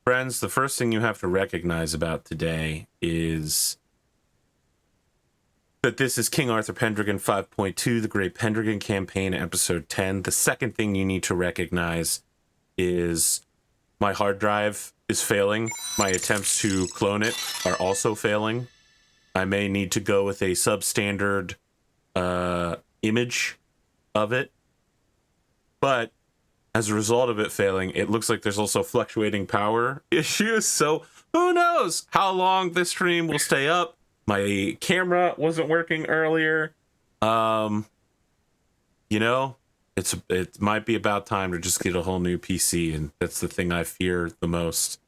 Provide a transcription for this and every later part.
Friends, the first thing you have to recognize about today is that this is King Arthur Pendragon 5.2, the Great Pendragon Campaign, Episode 10. The second thing you need to recognize is my hard drive is failing. My attempts to clone it are also failing. I may need to go with a substandard image of it. But as a result of it failing, it looks like there's also fluctuating power issues. So who knows how long this stream will stay up. My camera wasn't working earlier. You know, it might be about time to just get a whole new PC, and that's the thing I fear the most.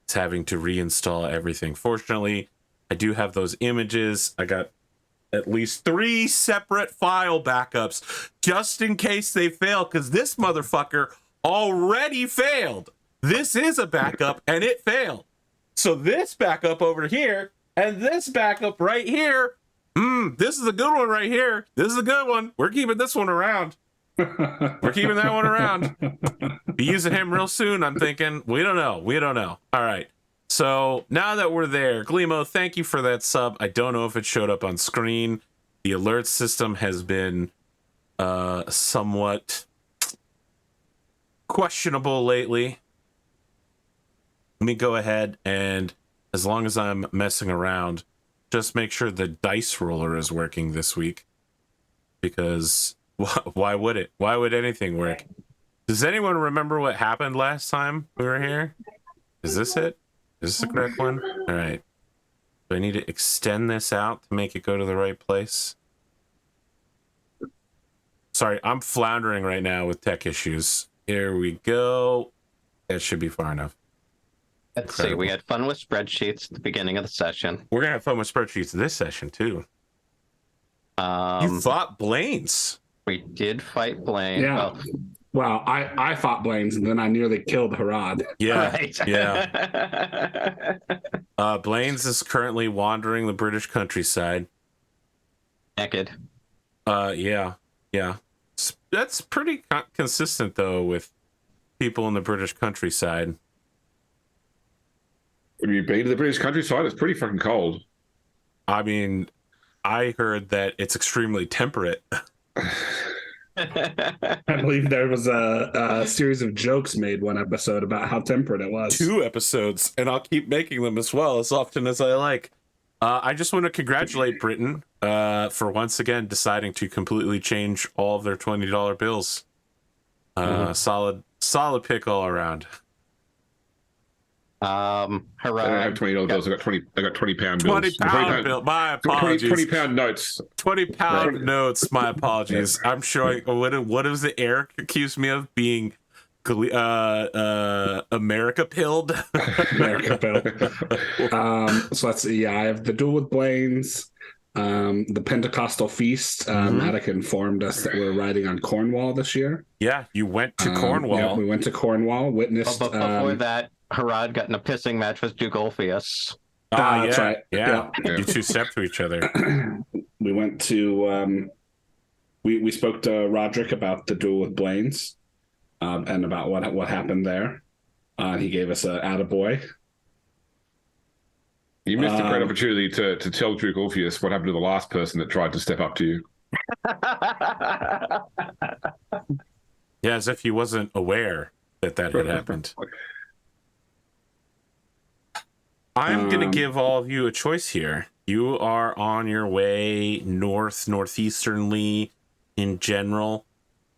It's having to reinstall everything. Fortunately, I do have those images. I got at least 3 separate file backups just in case they fail, because this motherfucker already failed. This is a backup and it failed. So this backup over here and this backup right here, this is a good one right here. This is a good one. We're keeping this one around. We're keeping that one around. Be using him real soon, I'm thinking. We don't know. All right. So now that we're there, Glimo, thank you for that sub. I don't know if it showed up on screen. The alert system has been somewhat questionable lately. Let me go ahead and, as long as I'm messing around, just make sure the dice roller is working this week. Because why would it? Why would anything work? Does anyone remember what happened last time we were here? Is this it? Is this the correct one? All right. Do I need to extend this out to make it go to the right place? Sorry, I'm floundering right now with tech issues. Here we go. That should be far enough. Let's see. We had fun with spreadsheets at the beginning of the session. We're going to have fun with spreadsheets this session, too. You fought Blaine's. We did fight Blaine. Yeah. Well, I fought Blaine's, and then I nearly killed Herawd. Yeah, right. yeah. Blaine's is currently wandering the British countryside. Naked. Yeah. That's pretty consistent, though, with people in the British countryside. When you been to the British countryside, it's pretty fucking cold. I mean, I heard that it's extremely temperate. I believe there was a series of jokes made one episode about how temperate it was. 2 episodes, and I'll keep making them as well as often as I like. I just want to congratulate Britain for once again deciding to completely change all of their $20 bills. Solid pick all around. Herawd. I don't have $20 bills. I got £20 bills. £20 bill. My apologies. £20 notes. £20 notes. My apologies. I'm showing. What is it? Eric accused me of being America pilled. America pilled. So let's see. Yeah, I have the duel with Blaine's, the Pentecostal feast. Attica informed us that we're riding on Cornwall this year. Yeah, you went to Cornwall. Yeah, we went to Cornwall. Witnessed. But before that, Herawd got in a pissing match with Duke Ulfius. That's right. Yeah. You 2 stepped to each other. We went to. We spoke to Roderick about the duel with Blaine's, and about what happened there. He gave us a attaboy. You missed a great opportunity to tell Duke Ulfius what happened to the last person that tried to step up to you. Yeah, as if he wasn't aware that had happened. I'm going to give all of you a choice here. You are on your way northeasternly in general.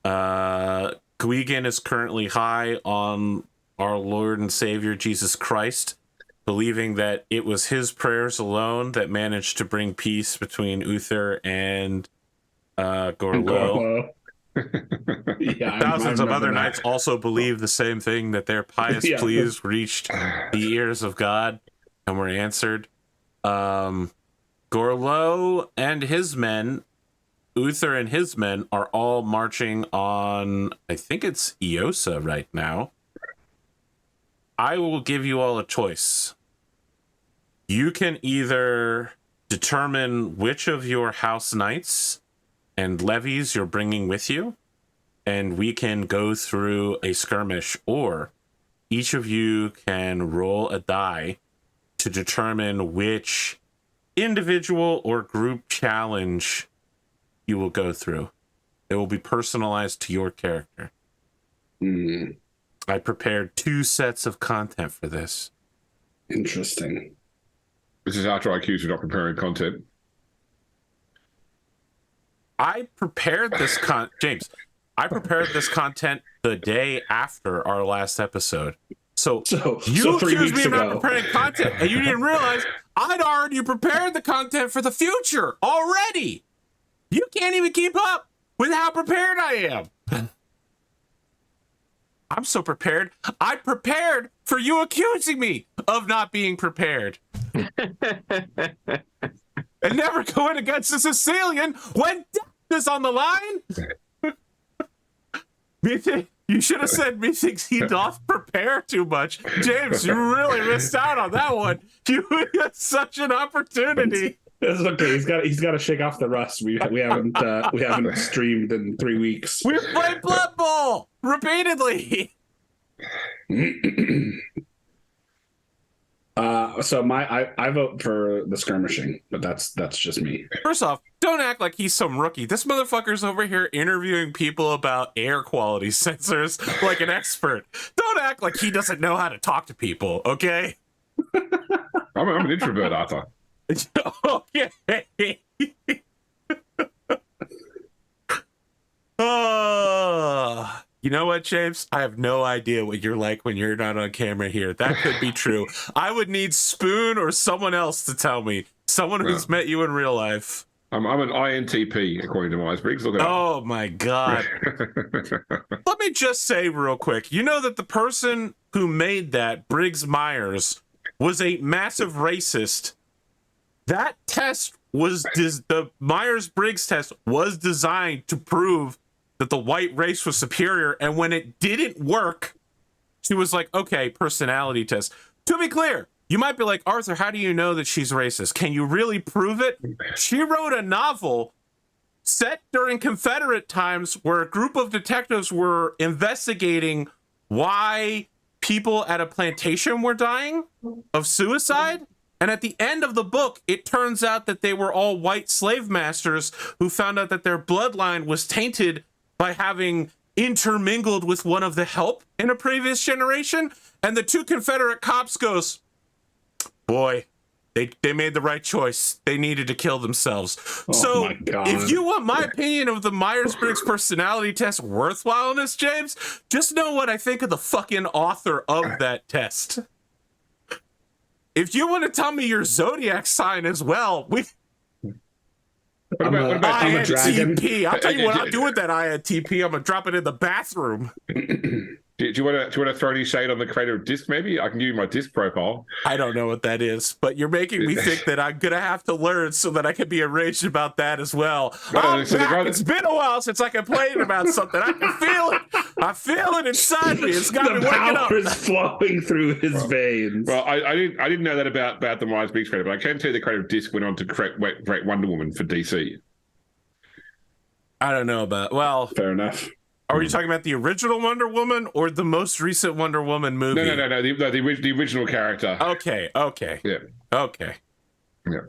Gwgan is currently high on our Lord and Savior Jesus Christ, believing that it was his prayers alone that managed to bring peace between Uther and Gorlo. Yeah, Thousands of other knights also believe the same thing, that their pious pleas reached the ears of God and were answered. Gorlo and his men, Uther and his men, are all marching on, I think it's Eosa right now. I will give you all a choice. You can either determine which of your house knights and levies you're bringing with you, and we can go through a skirmish, or each of you can roll a die to determine which individual or group challenge you will go through. It will be personalized to your character. I prepared 2 sets of content for this. Interesting. This is after I accused you of not preparing content. I prepared this James, I prepared this content the day after our last episode. So you accused me of not preparing content, and you didn't realize I'd already prepared the content for the future already. You can't even keep up with how prepared I am. I'm so prepared. I prepared for you accusing me of not being prepared. And never going against a Sicilian when death is on the line. You should have said methinks he doth prepare too much. James, you really missed out on that one. You had such an opportunity. It's okay. He's got to shake off the rust. We haven't streamed in 3 weeks. We've played Blood Bowl repeatedly. So I vote for the skirmishing, but that's just me. First off, don't act like he's some rookie. This motherfucker's over here interviewing people about air quality sensors like an expert. Don't act like he doesn't know how to talk to people, okay? I'm an introvert, Arthur. Okay. Oh, you know what, James? I have no idea what you're like when you're not on camera here. That could be true. I would need Spoon or someone else to tell me. Someone who's met you in real life. I'm an INTP, according to Myers-Briggs. Look it up. Oh, my God. Let me just say real quick. You know that the person who made that, Briggs-Myers, was a massive racist. That test was the Myers-Briggs test was designed to prove that the white race was superior, and when it didn't work, she was like, okay, personality test. To be clear, you might be like, Arthur, how do you know that she's racist? Can you really prove it? She wrote a novel set during Confederate times where a group of detectives were investigating why people at a plantation were dying of suicide. And at the end of the book, it turns out that they were all white slave masters who found out that their bloodline was tainted by having intermingled with one of the help in a previous generation. And the 2 Confederate cops goes, boy, they made the right choice. They needed to kill themselves. Oh, so my God. If you want my opinion of the Myers-Briggs personality test worthwhileness, James, just know what I think of the fucking author of that test. If you want to tell me your zodiac sign as well, I'm a dragon. INTP. I'll tell you what I'll do with that INTP. I'm gonna drop it in the bathroom. Do you want to throw any shade on the creator of Disc? Maybe I can give you my Disc profile. I don't know what that is, but you're making me think that I'm gonna have to learn so that I can be enraged about that as well. It's been a while since I complained about something. I can feel it. I feel it inside me. It's got me waking up. The power is flowing through his veins. Well, I didn't know that about the Myers-Briggs creator, but I can tell you the creator of Disc went on to create Wonder Woman for DC. I don't know about. Well, fair enough. Are you talking about the original Wonder Woman or the most recent Wonder Woman movie? No. The original character. Okay. Yeah. Okay. Yeah.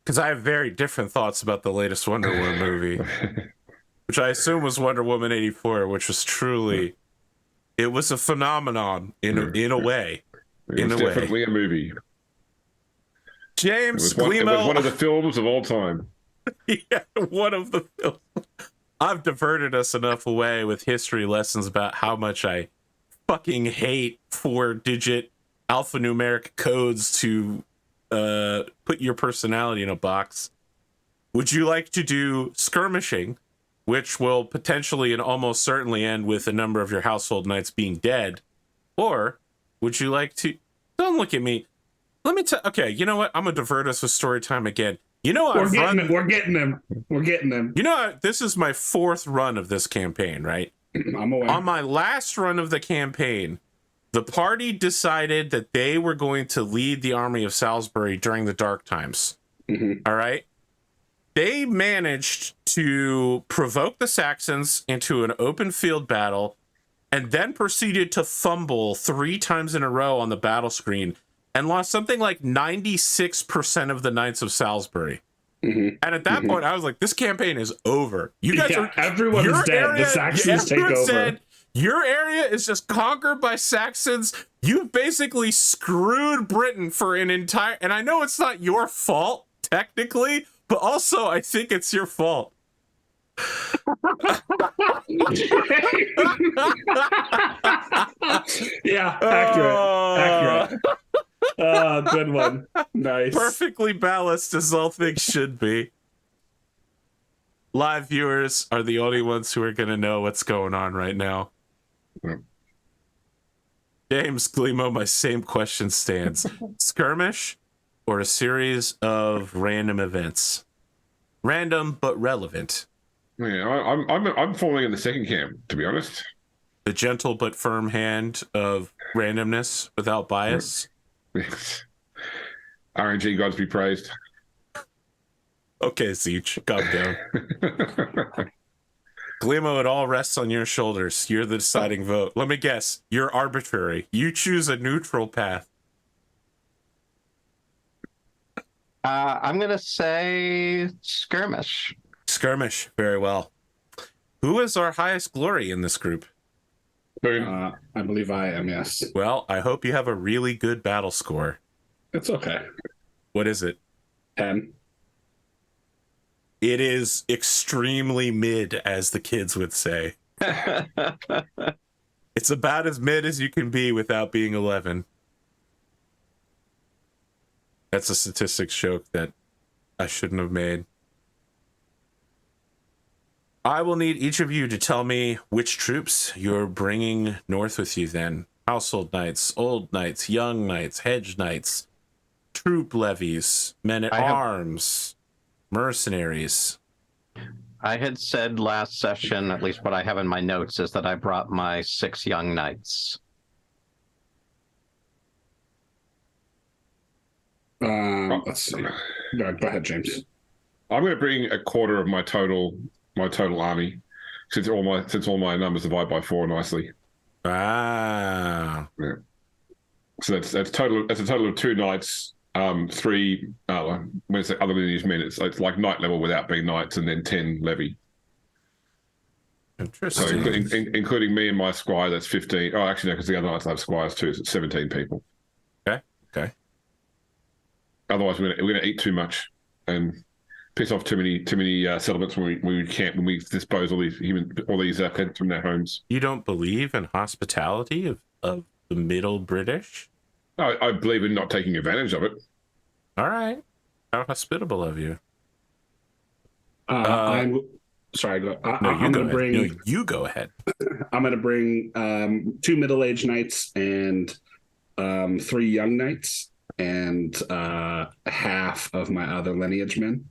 Because I have very different thoughts about the latest Wonder Woman movie, which I assume was Wonder Woman 84, which was truly, it was a phenomenon in a way. It was definitely a movie. James Glimo. It was one of the films of all time. Yeah, one of the films. I've diverted us enough away with history lessons about how much I fucking hate 4-digit alphanumeric codes to put your personality in a box. Would you like to do skirmishing, which will potentially and almost certainly end with a number of your household knights being dead? Or would you like to... Don't look at me. Let me tell... Okay, you know what? I'm going to divert us with story time again. You know, We're getting them. You know, this is my 4th run of this campaign, right? I'm aware. On my last run of the campaign, the party decided that they were going to lead the army of Salisbury during the dark times. Mm-hmm. All right? They managed to provoke the Saxons into an open field battle and then proceeded to fumble 3 times in a row on the battle screen and lost something like 96% of the Knights of Salisbury. And at that point, I was like, this campaign is over. You guys are... Everyone is dead. Area, the Saxons take over. Said, your area is just conquered by Saxons. You've basically screwed Britain for an entire... And I know it's not your fault, technically, but also I think it's your fault. Yeah, accurate. Good one. Nice. Perfectly balanced as all things should be. Live viewers are the only ones who are going to know what's going on right now. James, Glimo, my same question stands. Skirmish or a series of random events? Random but relevant. Yeah, I'm falling in the second camp, to be honest. The gentle but firm hand of randomness without bias. RNG gods be praised. Okay, Zeech, calm down. Glimo, it all rests on your shoulders. You're the deciding vote. Let me guess. You're arbitrary. You choose a neutral path. I'm going to say skirmish. Skirmish. Very well. Who is our highest glory in this group? I believe I am, yes. Well, I hope you have a really good battle score. It's okay. What is it? 10. It is extremely mid, as the kids would say. It's about as mid as you can be without being 11. That's a statistics joke that I shouldn't have made. I will need each of you to tell me which troops you're bringing north with you then. Household knights, old knights, young knights, hedge knights, troop levies, men-at-arms, mercenaries. I had said last session, at least what I have in my notes, is that I brought my 6 young knights. Let's see. Go ahead, James. I'm going to bring a quarter of my total army, since all my numbers divide by 4 nicely. Ah. Yeah. So that's a total of 2 knights, 3 when it's other lineage men, it's like knight level without being knights, and then 10 levy. Interesting. So including me and my squire, that's 15. Oh, actually, no, because the other knights have squires too. So it's 17 people. Okay. Otherwise, we're gonna eat too much and piss off too many settlements when we dispose all these peasants from their homes. You don't believe in hospitality of the Middle British? I believe in not taking advantage of it. All right. How hospitable of you. I'm sorry. Go. I'm going to bring. No, you go ahead. I'm going to bring 2 middle-aged knights and 3 young knights and half of my other lineage men.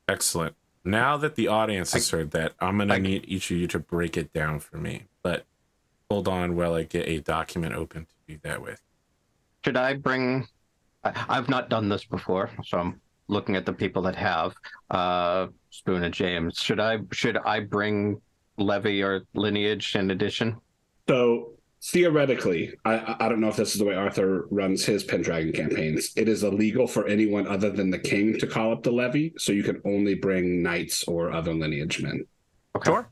Excellent. Now that the audience has heard that, I'm going to need each of you to break it down for me. But hold on while I get a document open to do that with. Should I bring... I've not done this before, so I'm looking at the people that have. Spoon and James. Should I bring levy or lineage in addition? So theoretically, I don't know if this is the way Arthur runs his Pendragon campaigns. It is illegal for anyone other than the king to call up the levy, so you can only bring knights or other lineage men. Okay. Sure.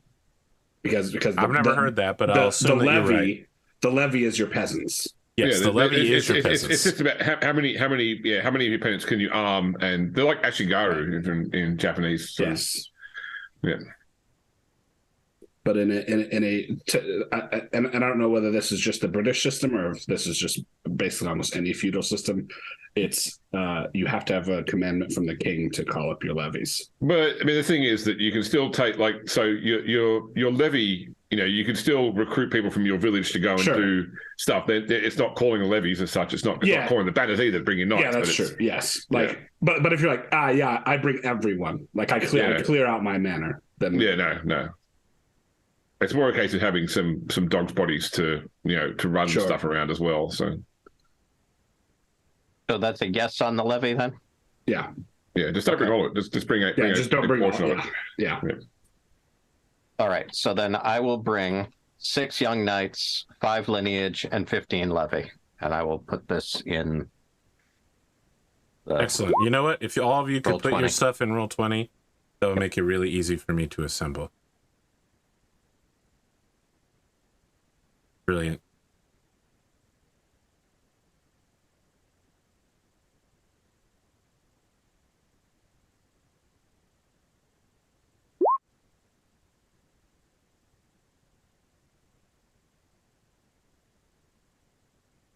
Because I've never heard that, but I'll assume that you're right. The levy is your peasants. Yes, the levy is your peasants. It's just about how many of your peasants can you arm, and they're like Ashigaru in Japanese. So. Yes. Yeah. But and I don't know whether this is just the British system or if this is just basically almost any feudal system. It's you have to have a commandment from the king to call up your levies. But I mean, the thing is that you can still take your levy. You can still recruit people from your village to go and do stuff. It's not calling the levies as such. It's not calling the banners either. Bringing knights. Yeah, that's true. Yes, but if you're like, I bring everyone. Like I clear out my manor. Then no. It's more a case of having some dog's bodies to run stuff around as well. So that's a yes on the levy then. Yeah. Just don't bring all of it. Just bring just don't bring portion all of it. Yeah. All right. So then I will bring 6 young knights, 5 lineage, and 15 levy. And I will put this in. Excellent. You know what? If all of you could put your 20. stuff in Roll20, that would make it really easy for me to assemble. Brilliant.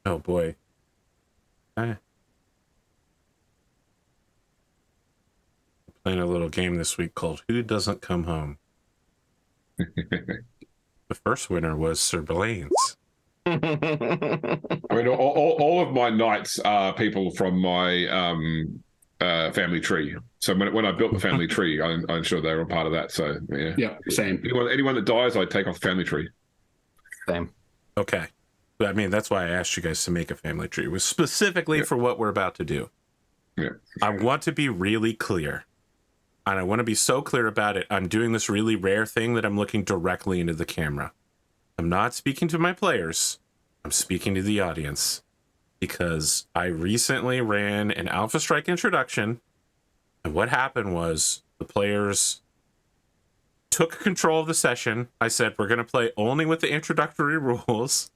Oh boy. Playing a little game this week called Who Doesn't Come Home. The first winner was Sir Blaine's. I mean, all of my knights are people from my family tree. So when I built the family tree, I'm sure they were a part of that. So yeah. Yeah, same. Anyone that dies, I take off the family tree. Same. Okay. I mean, that's why I asked you guys to make a family tree. It was specifically for what we're about to do. Yeah. I want to be really clear. And I want to be so clear about it. I'm doing this really rare thing that I'm looking directly into the camera. I'm not speaking to my players. I'm speaking to the audience. Because I recently ran an Alpha Strike introduction. And what happened was the players took control of the session. I said, we're going to play only with the introductory rules.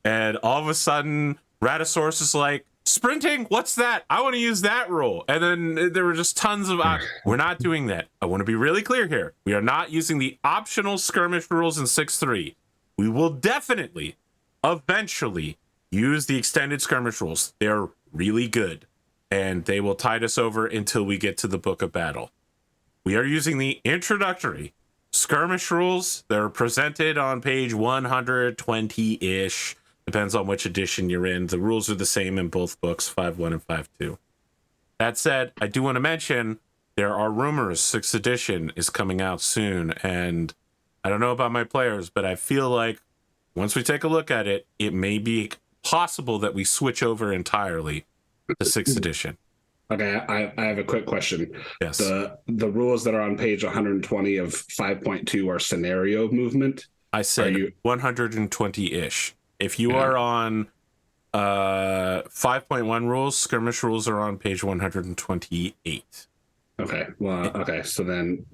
And all of a sudden, Ratosaurus is like, sprinting? What's that? I want to use that rule. And then there were just tons of, we're not doing that. I want to be really clear here. We are not using the optional skirmish rules in 6.3. We will definitely, eventually, use the extended skirmish rules. They're really good. And they will tide us over until we get to the Book of Battle. We are using the introductory skirmish rules. They're presented on page 120-ish. Depends on which edition you're in. The rules are the same in both books, 5.1 and 5.2. That said, I do want to mention there are rumors 6th edition is coming out soon. And I don't know about my players, but I feel like once we take a look at it, it may be possible that we switch over entirely to 6th edition. Okay, I have a quick question. Yes. The rules that are on page 120 of 5.2 are scenario movement. I said 120-ish. If you are on 5.1 rules, skirmish rules are on page 128. Okay. Well, okay. So then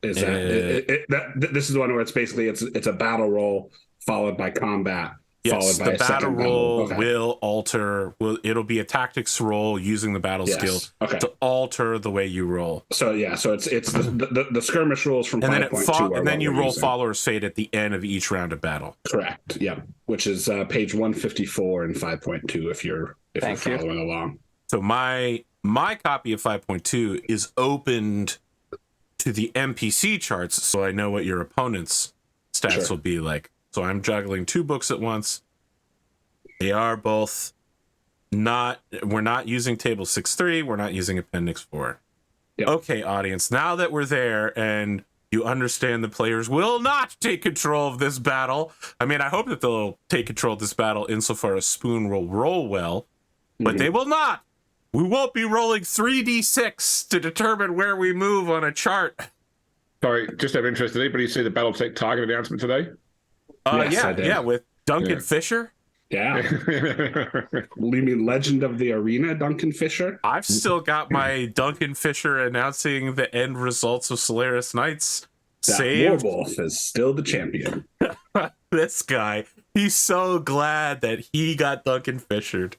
is that this is the one where it's basically it's a battle roll followed by combat. Yes, the battle roll okay. will alter. It'll be a tactics roll using the battle skill to alter the way you roll. So yeah, so it's the skirmish rules from 5.2, and then you roll Follower's Fate at the end of each round of battle. Correct. Yeah, which is page 154 in 5.2 if you're following along. So my copy of 5.2 is opened to the NPC charts, so I know what your opponent's stats will be like. So I'm juggling 2 books at once. They are both we're not using table 6.3. We're not using appendix 4. Yep. Okay, audience, now that we're there and you understand the players will not take control of this battle. I mean, I hope that they'll take control of this battle insofar as Spoon will roll well, but they will not. We won't be rolling 3d6 to determine where we move on a chart. Sorry, just out of interest, did anybody see the Battletech target announcement today? Yeah, with Duncan Fisher. Yeah. You mean Legend of the Arena, Duncan Fisher? I've still got my Duncan Fisher announcing the end results of Solaris Knights. That Warwolf is still the champion. This guy, he's so glad that he got Duncan Fishered.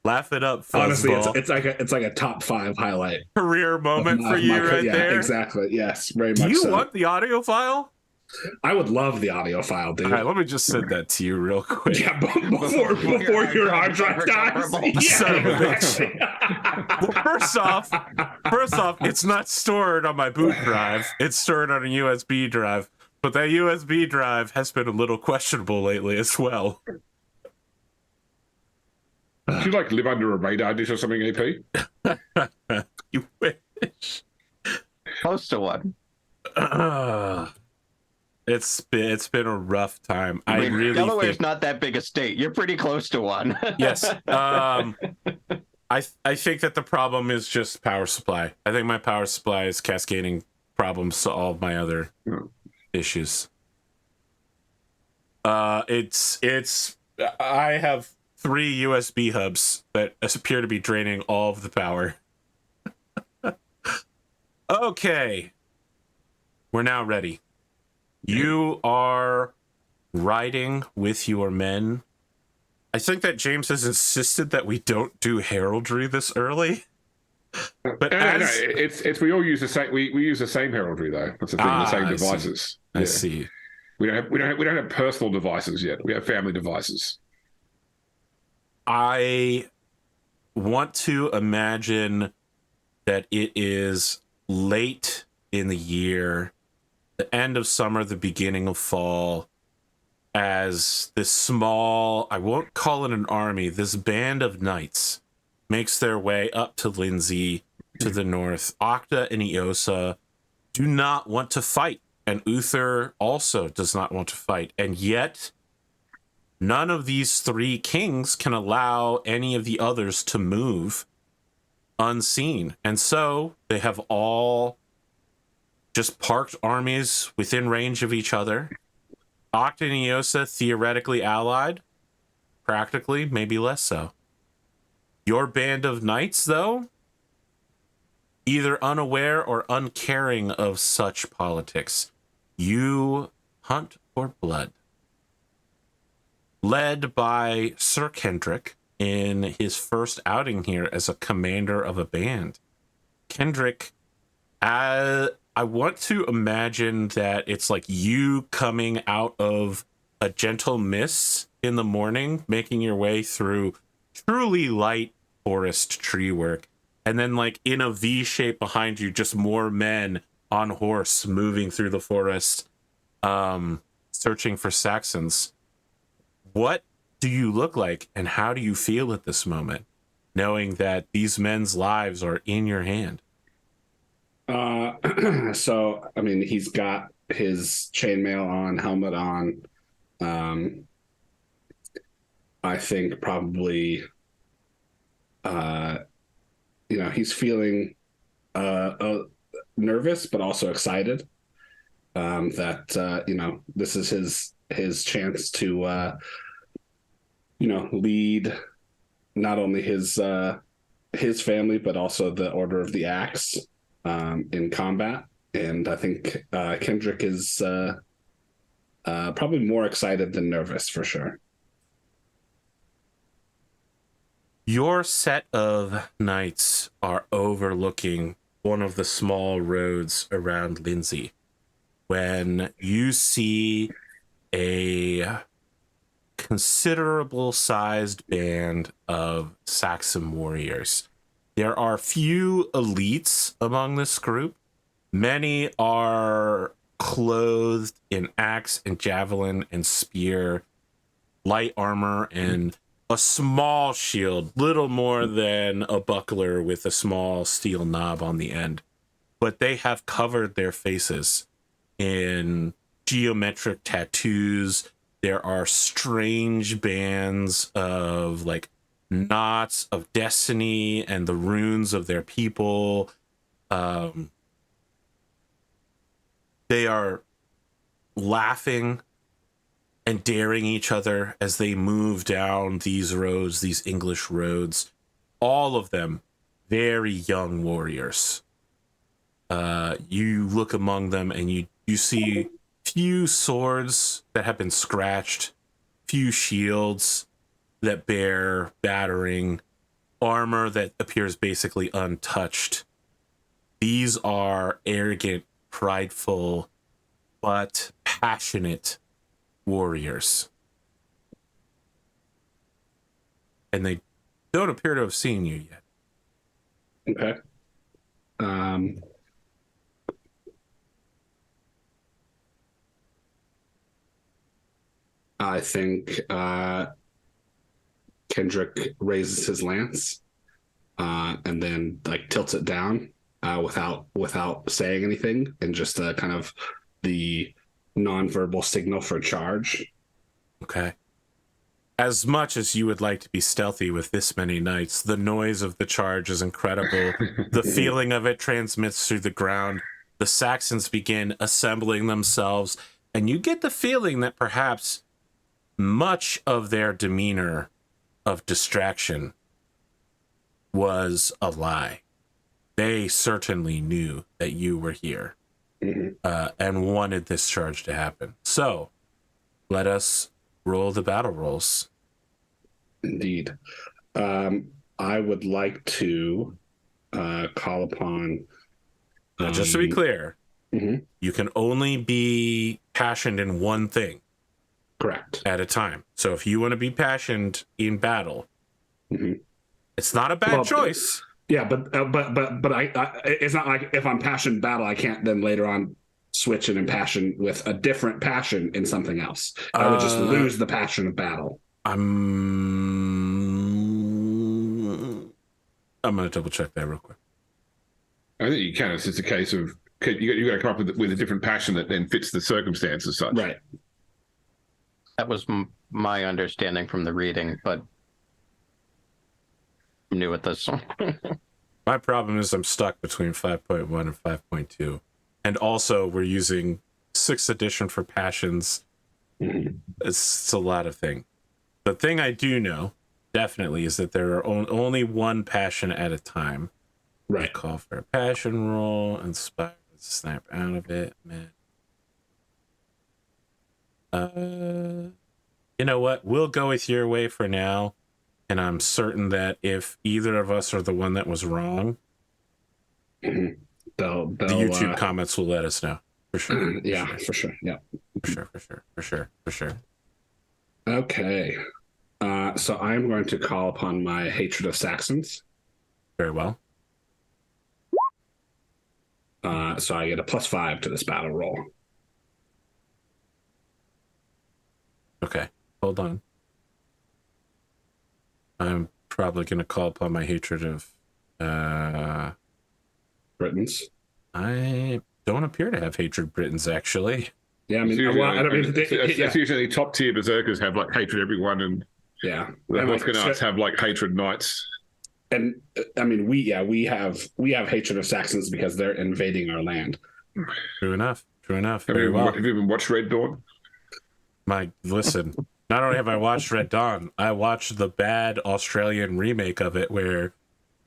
Laugh it up, Honestly, fuzzball. it's like a top 5 highlight career moment for you right there. Exactly. Yes, very much. Do you so. want the audio file? I would love the audio file, dude. All right, let me just send that to you real quick. Yeah, before your hard drive dies. Son of a bitch. Well, first off, it's not stored on my boot drive. It's stored on a USB drive. But that USB drive has been a little questionable lately as well. Do you like live under a radar dish or something, AP? You wish. Close to one. It's been a rough time. I really Delaware's not that big a state. You're pretty close to one. Yes. I think that the problem is just power supply. I think my power supply is cascading problems to all of my other issues. It's I have 3 USB hubs that appear to be draining all of the power. Okay. We're now ready. You are riding with your men. I think that James has insisted that we don't do heraldry this early. But no, it's we all use the same. We use the same heraldry though. That's the thing. The same devices. I see. We don't have personal devices yet. We have family devices. I want to imagine that it is late in the year, the end of summer, the beginning of fall, as this small, I won't call it an army, this band of knights makes their way up to Lindsay to the north. Octa and Eosa do not want to fight, and Uther also does not want to fight, and yet none of these 3 kings can allow any of the others to move unseen. And so they have all just parked armies within range of each other. Octa and Eosa theoretically allied, practically, maybe less so. Your band of knights, though, either unaware or uncaring of such politics, you hunt for blood. Led by Sir Kendric in his first outing here as a commander of a band. Kendric, I want to imagine that it's like you coming out of a gentle mist in the morning, making your way through truly light forest tree work, and then like in a V shape behind you, just more men on horse moving through the forest, searching for Saxons. What do you look like, and how do you feel at this moment, knowing that these men's lives are in your hand? So, I mean, he's got his chainmail on, helmet on. I think probably, he's feeling nervous, but also excited that, this is his chance to, lead not only his family, but also the Order of the Axe in combat. And I think Kendric is probably more excited than nervous, for sure. Your set of knights are overlooking one of the small roads around Lindsay when you see a considerable sized band of Saxon warriors. There are few elites among this group. Many are clothed in axe and javelin and spear, light armor, and a small shield, little more than a buckler with a small steel knob on the end. But they have covered their faces in geometric tattoos. There are strange bands of like knots of destiny and the runes of their people. They are laughing and daring each other as they move down these roads, these English roads. All of them very young warriors. You look among them and you see few swords that have been scratched, few shields that bear battering, armor that appears basically untouched. These are arrogant, prideful, but passionate warriors. And they don't appear to have seen you yet. Okay. I think Kendric raises his lance and then like tilts it down without saying anything, and just kind of the nonverbal signal for charge. Okay. As much as you would like to be stealthy with this many knights, the noise of the charge is incredible. The feeling of it transmits through the ground. the Saxons begin assembling themselves, and you get the feeling that perhaps much of their demeanor of distraction was a lie. They certainly knew that you were here and wanted this charge to happen. So let us roll the battle rolls. Indeed. I would like to call upon... Now, just to be clear, you can only be passionate in one thing. Correct. At a time. So if you want to be passionate in battle, it's not a bad choice. Yeah, but I it's not like if I'm passionate in battle, I can't then later on switch and impassion with a different passion in something else. I would just lose the passion of battle. I'm going to double check that real quick. I think you can. It's just a case of you got to come up with a different passion that then fits the circumstance as such. Right. That was my understanding from the reading, but I'm new at this. My problem is I'm stuck between 5.1 and 5.2. And also, we're using 6th edition for passions. It's a lot of things. The thing I do know, definitely, is that there are only one passion at a time. Right. I call for a passion roll, inspire, snap out of it, man. You know what? We'll go with your way for now. And I'm certain that if either of us are the one that was wrong, the YouTube comments will let us know. For sure. Yeah, for sure. Yeah. For sure. Okay. So I'm going to call upon my hatred of Saxons. Very well. So I get a +5 to this battle roll. Okay, hold on. I'm probably going to call upon my hatred of Britons. I don't appear to have hatred Britons, actually. Yeah, I mean, it's usually top tier berserkers have like hatred everyone, and yeah, the Huskanats have like hatred knights. And I mean, we have hatred of Saxons because they're invading our land. True enough. Have you even watched Red Dawn? Listen. Not only have I watched Red Dawn, I watched the bad Australian remake of it where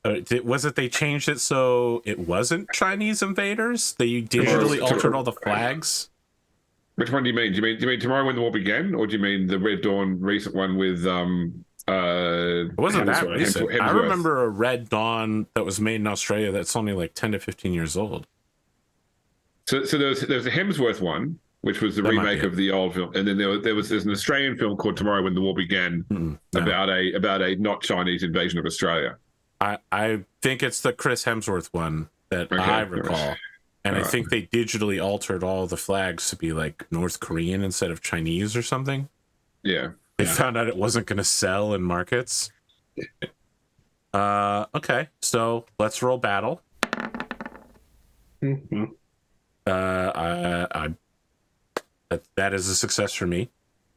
they changed it so it wasn't Chinese invaders? They digitally altered all the flags? Which one do you mean? Do you mean Tomorrow When the War Began, or do you mean the Red Dawn recent one with it wasn't that recent. I remember a Red Dawn that was made in Australia that's only like 10 to 15 years old. So there's a Hemsworth one, which was the remake of the old film, and then there's an Australian film called Tomorrow When the War Began about a not Chinese invasion of Australia. I think it's the Chris Hemsworth one that I recall, and I think they digitally altered all the flags to be like North Korean instead of Chinese or something. Yeah, they found out it wasn't going to sell in markets. Okay, so let's roll battle. That is a success for me.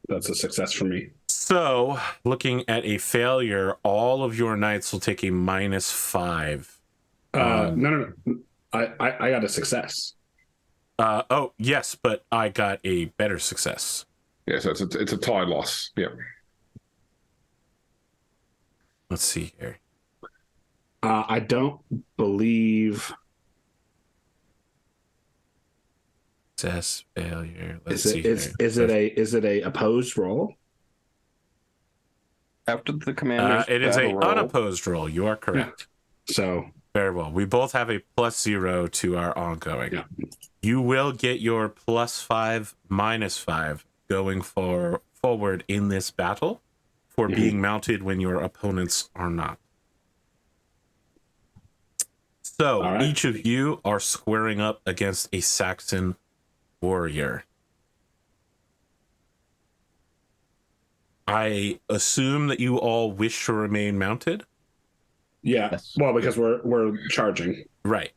That's a success for me. So, looking at a failure, all of your knights will take a -5. No. I got a success. Oh, yes, but I got a better success. Yeah, so it's a tie loss. Yeah. Let's see here. I don't believe... Success, failure. Is it a opposed roll? After the commander's it is a roll. unopposed roll. You are correct. Yeah. So very well. We both have a +0 to our ongoing. Yeah. You will get your +5, -5 going forward in this battle for being mounted when your opponents are not. So each of you are squaring up against a Saxon warrior. I assume that you all wish to remain mounted. Yeah. Yes. Well, because we're charging, right?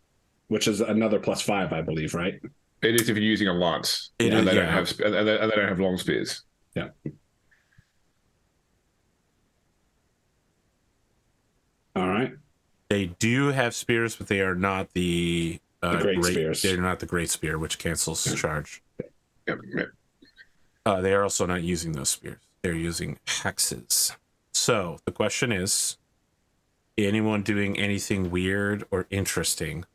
Which is another +5, I believe, right? It is if you're using a lance, and they don't have long spears. Yeah. All right. They do have spears, but they are not the the great spears. They're not the great spear, which cancels charge. Yep. They are also not using those spears. They're using hexes. So the question is, anyone doing anything weird or interesting?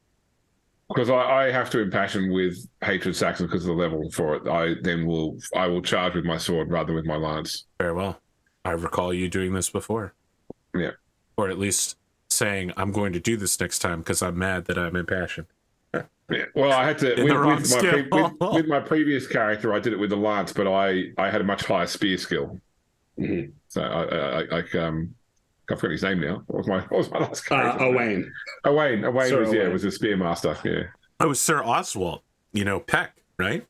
Because I have to impassion with Hatred Saxon because of the level for it. I will charge with my sword rather than with my lance. Very well. I recall you doing this before. Yeah. Or at least saying, I'm going to do this next time because I'm mad that I'm impassioned. Yeah. Well, I had to with my previous character. I did it with the lance, but I had a much higher spear skill. Mm-hmm. So I forgot his name now. What was my last character? Owain. Owain was a spear master. Yeah. Oh, Sir Oswald. Peck, right?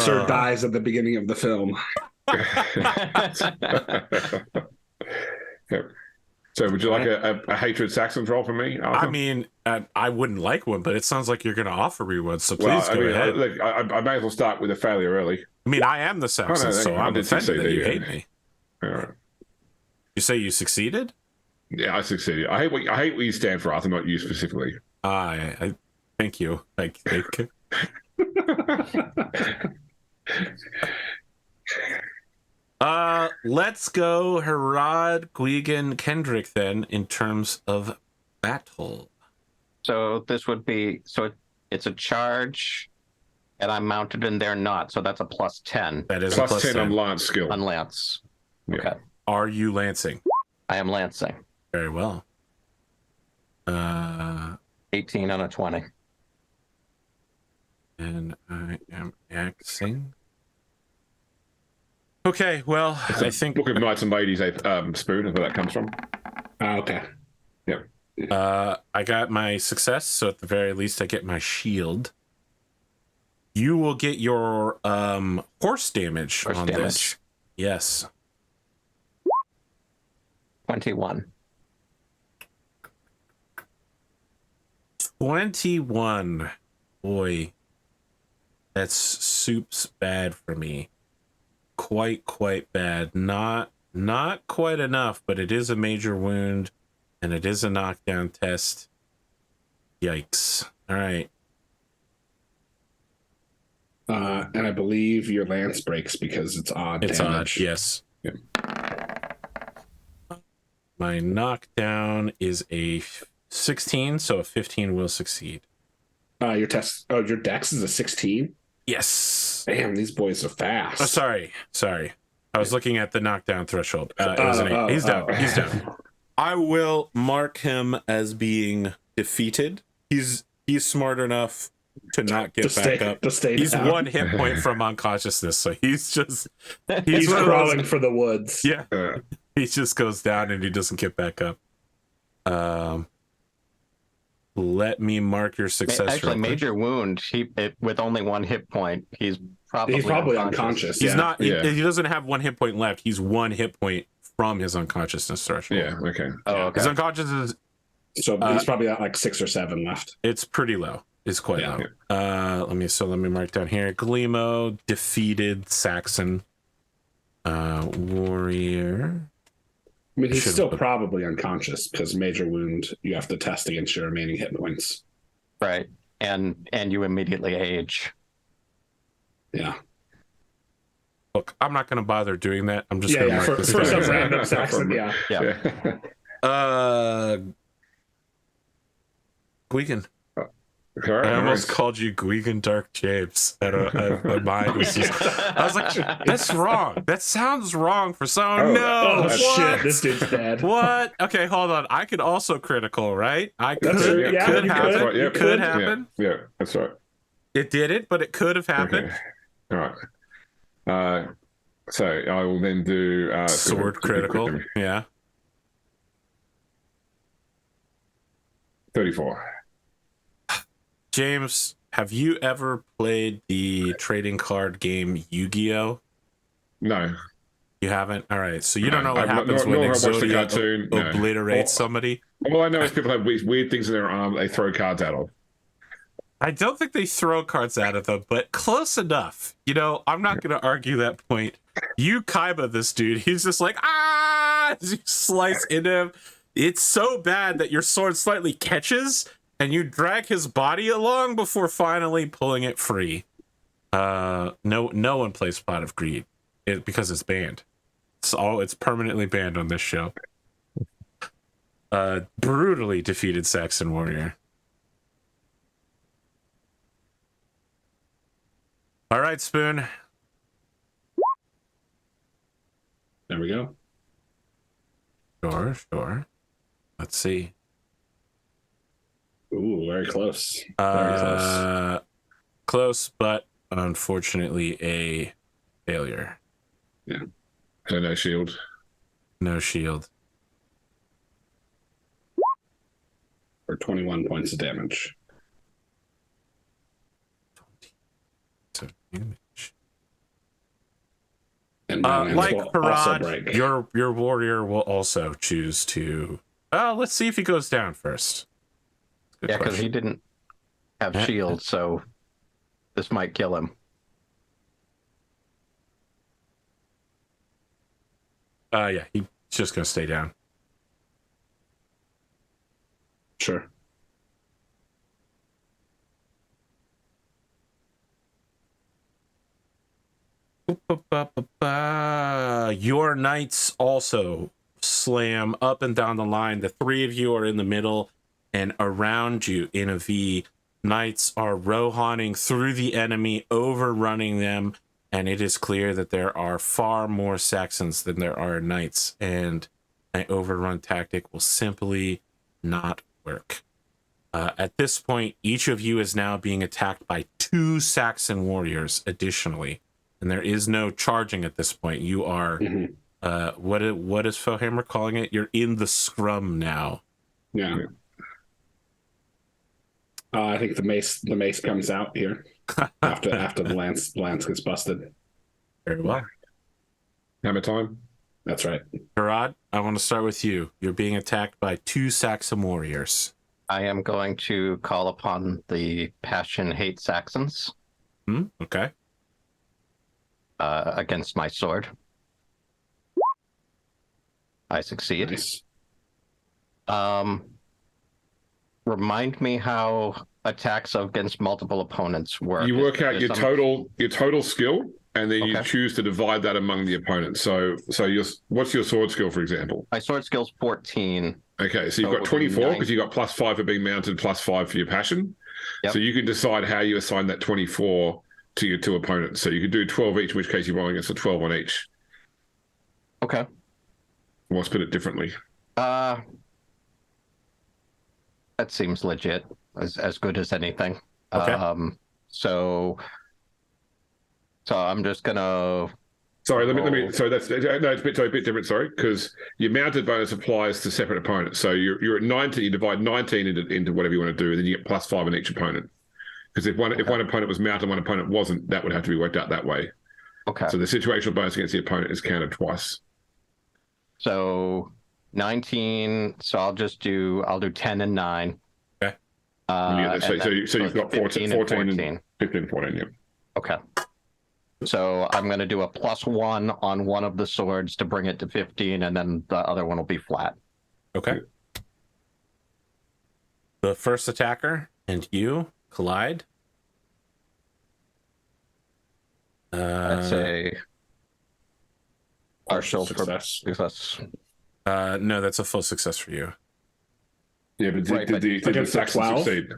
Sir dies at the beginning of the film. Yep. So would you like a Hatred Saxon roll for me, Arthur? I mean, I wouldn't like one, but it sounds like you're going to offer me one, so please go ahead. Look, I may as well start with a failure early. I mean, I am the Saxon, so I'm offended that you hate me. All right. You say you succeeded? Yeah, I succeeded. I hate what you stand for, Arthur, not you specifically. I thank you. Thank you. Let's go Herawd, Gwgan, Kendric then in terms of battle. So this would be it's a charge, and I'm mounted and they're not. So that's a +10. That is plus a +10 10 on lance skill. On lance. Yeah. Okay. Are you lancing? I am lancing. Very well. 18 on a 20. And I am axing. Okay, well, I think Book of Knights and Ladies, Spoon, is where that comes from. Okay. Yep. I got my success, so at the very least I get my shield. You will get your horse damage on this. Yes. 21. 21. Boy. That's soup's bad for me. Quite bad. Not quite enough, but it is a major wound and it is a knockdown test. Yikes. All right. And I believe your lance breaks because it's odd It's damage. odd, yes. Yep. My knockdown is a 16, so a 15 will succeed. Your dex is a 16? Yes. Damn, these boys are fast. Oh, sorry. I was looking at the knockdown threshold. It was an 8. He's down. He's down. I will mark him as being defeated. He's smart enough to not get back up. He's down. 1 hit point from unconsciousness, so he's crawling for the woods. Yeah. He just goes down and he doesn't get back up. Let me mark your success. Actually, major wound. With only 1 hit point. He's probably unconscious. He's not. He doesn't have 1 hit point left. He's 1 hit point from his unconsciousness threshold. Yeah. Okay. Oh, okay. His unconscious is. So he's probably got like 6 or 7 left. It's pretty low. It's quite low. Let me mark down here. Glimo defeated Saxon warrior. I mean, he's still probably unconscious because major wound, you have to test against your remaining hit points. Right. And you immediately age. Yeah. Look, I'm not going to bother doing that. I'm just going to mark this for guy. some random Saxon, yeah. Gwgan. Correct. I almost called you GrimDarkJames. My mind was just, I was like, that's wrong. That sounds wrong for some. Oh, shit. This dude's dead. What? Okay, hold on. I could also critical, right? Could happen. Right, it could happen. Yeah, that's right. It didn't, but it could have happened. Okay. All right. So I will then do sword critical. Yeah. 34. James, have you ever played the trading card game Yu-Gi-Oh? No. You haven't? All right. So you don't know what happens when Exodia obliterates somebody? All I know is people have weird things in their arm they throw cards out of. I don't think they throw cards out of them, but close enough. I'm not going to argue that point. You Kaiba this dude. He's just like, as you slice into him. It's so bad that your sword slightly catches, and you drag his body along before finally pulling it free. No one plays Pot of Greed because it's banned. It's permanently banned on this show. Brutally defeated Saxon warrior. All right, Spoon. There we go. Sure. Let's see. Ooh, very close. Very close. Close, but unfortunately a failure. Yeah. So no shield. No shield. For 21 points of damage. So damage. And my lance like will also Herawd, break. your warrior will also choose to. Let's see if he goes down first. Good Yeah, because question. he didn't have shield, so this might kill him. Yeah, he's just gonna stay down. Sure. Your knights also slam up and down the line. The three of you are in the middle, and around you in a V, knights are rohanning through the enemy, overrunning them, and it is clear that there are far more Saxons than there are knights, and an overrun tactic will simply not work. At this point, each of you is now being attacked by 2 Saxon warriors additionally, and there is no charging at this point. You are, what is Fohammer calling it? You're in the scrum now. Yeah. I think the mace comes out here after the lance gets busted. Very well. Hammer time. That's right. Herawd, I want to start with you. You're being attacked by 2 Saxon warriors. I am going to call upon the Passion Hate Saxons Okay. against my sword. I succeed. Nice. Remind me how attacks against multiple opponents work. You work out your total skill, and then you Okay. choose to divide that among the opponents. So what's your sword skill, for example? My sword skill's 14. Okay, so you've So it got would be 24 because 9. you got +5 for being mounted, +5 for your passion. Yep. So you can decide how you assign that 24 to your 2 opponents. So you could do 12 each, in which case you're rolling against a 12 on each. Okay. Or split it differently. That seems legit, as good as anything. Okay. So I'm just gonna. Sorry, let me. So it's a bit different. Sorry, because your mounted bonus applies to separate opponents. So you're at 19. You divide 19 into whatever you want to do, and then you get +5 on each opponent. Because if one opponent was mounted, one opponent wasn't, that would have to be worked out that way. Okay. So the situational bonus against the opponent is counted twice. So 19. So I'll do 10 and 9. Okay. So you've got 14 and 15 and 14. Yeah. Okay. So I'm going to do a +1 on one of the swords to bring it to 15, and then the other one will be flat. Okay. The first attacker and you collide. That's a partial success. success. No, that's a full success for you. Yeah, but Right, did the against the Saxon 12? succeed?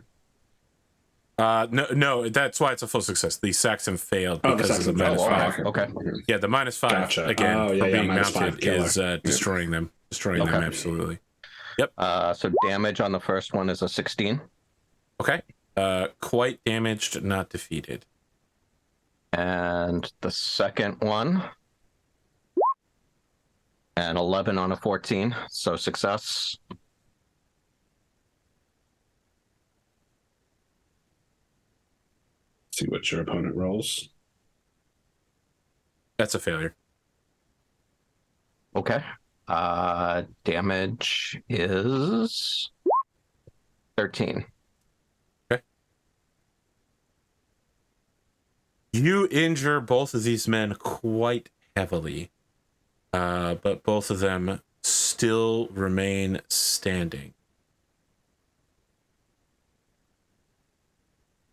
No, that's why it's a full success. The Saxon failed Oh, the because of the Saxon -5. failed. Okay. Yeah, the -5 Gotcha. again Oh, for yeah, being -5 mounted killer. is destroying them. Destroying them, Okay. absolutely. So damage on the first one is a 16. Okay. Quite damaged, not defeated. And the second one, an 11 on a 14, so success. See what your opponent rolls. That's a failure. Okay. Damage is 13. You injure both of these men quite heavily, but both of them still remain standing.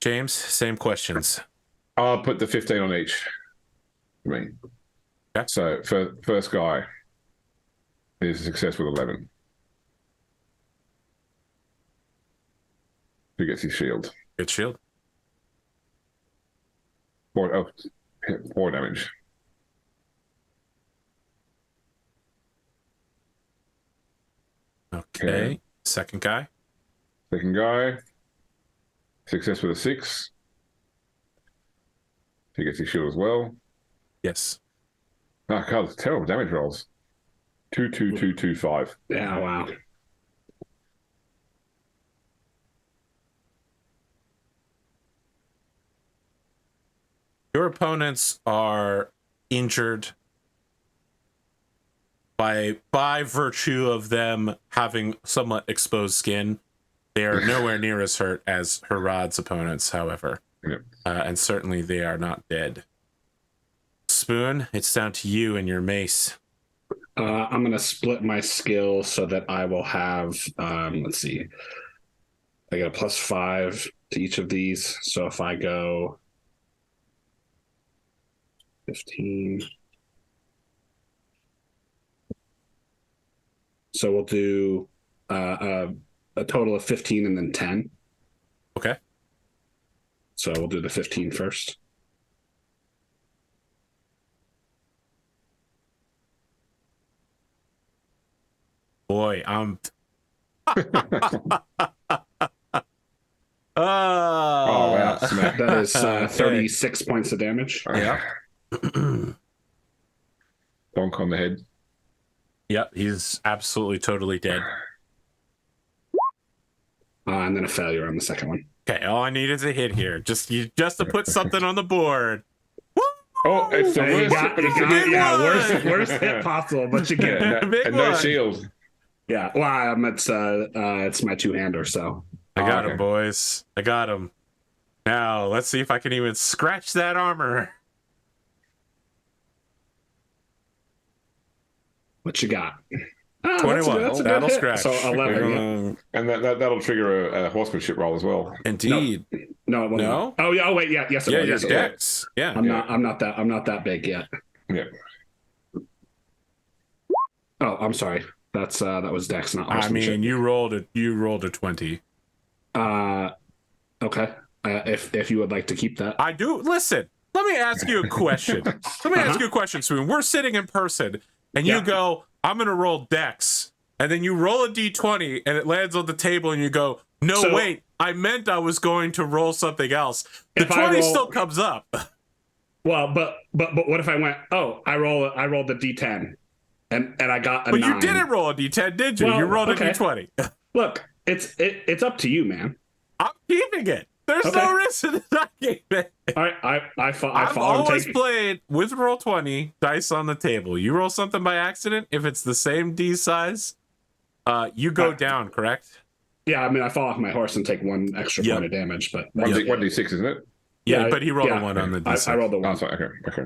James, same questions. I'll put the 15 on each. I mean, okay. So for first guy is a success with 11. Who gets his shield? Good shield. 4 damage. Okay. Second guy. Second guy. Success with a 6. He gets his shield as well. Yes. Oh god, it's terrible damage rolls. 2, 2, 2, 2, 5. Yeah, wow. Your opponents are injured by virtue of them having somewhat exposed skin. They are nowhere near as hurt as Herawd's opponents, however. Yep. And certainly they are not dead. Spoon, it's down to you and your mace. I'm going to split my skill so that I will have, let's see, I got a +5 to each of these. So if I go 15. So we'll do a total of 15 and then 10. Okay. So we'll do the 15 first. Boy, I'm... Oh, wow. Smack. That is 36 points of damage. Yeah. Bonk on the head. Yep, he's absolutely totally dead. And then a failure on the second one. Okay, all I need is a hit here. Just to put something on the board. Woo! Oh, it's the worst. Worst hit possible, but you get it. And no shield. Yeah, well, it's my two-hander, so. I got him, boys. I got him. Now, let's see if I can even scratch that armor. What you got? 21. That's a good That'll hit. scratch. So 11. And that'll trigger a horsemanship roll as well. Indeed. No. No? Oh yeah. Oh wait. Yeah. Yes. It will. Your Yes, it will. dex. Yeah. I'm not that big yet. Yeah. Oh, I'm sorry. That was dex, not I horsemanship. mean, you rolled a 20. Okay. If you would like to keep that. I do. Listen, let me ask you a question. Spoon. We're sitting in person, and you go, I'm going to roll dex. And then you roll a d20, and it lands on the table, and you go, wait, I meant I was going to roll something else. The 20 still comes up. Well, but what if I went, I rolled a d10, and I got a 9. But you didn't roll a d10, did you? Well, You rolled okay. a d20. Look, it's up to you, man. I'm keeping it. There's no risk in not keeping it. All right, I've always played with roll 20 dice on the table. You roll something by accident, if it's the same D size, you go down, correct? Yeah, I mean, I fall off my horse and take 1 extra point of damage, but 1d6, isn't it? Yeah, but he rolled a 1 on the D6. I rolled the 1. Oh, sorry. Okay.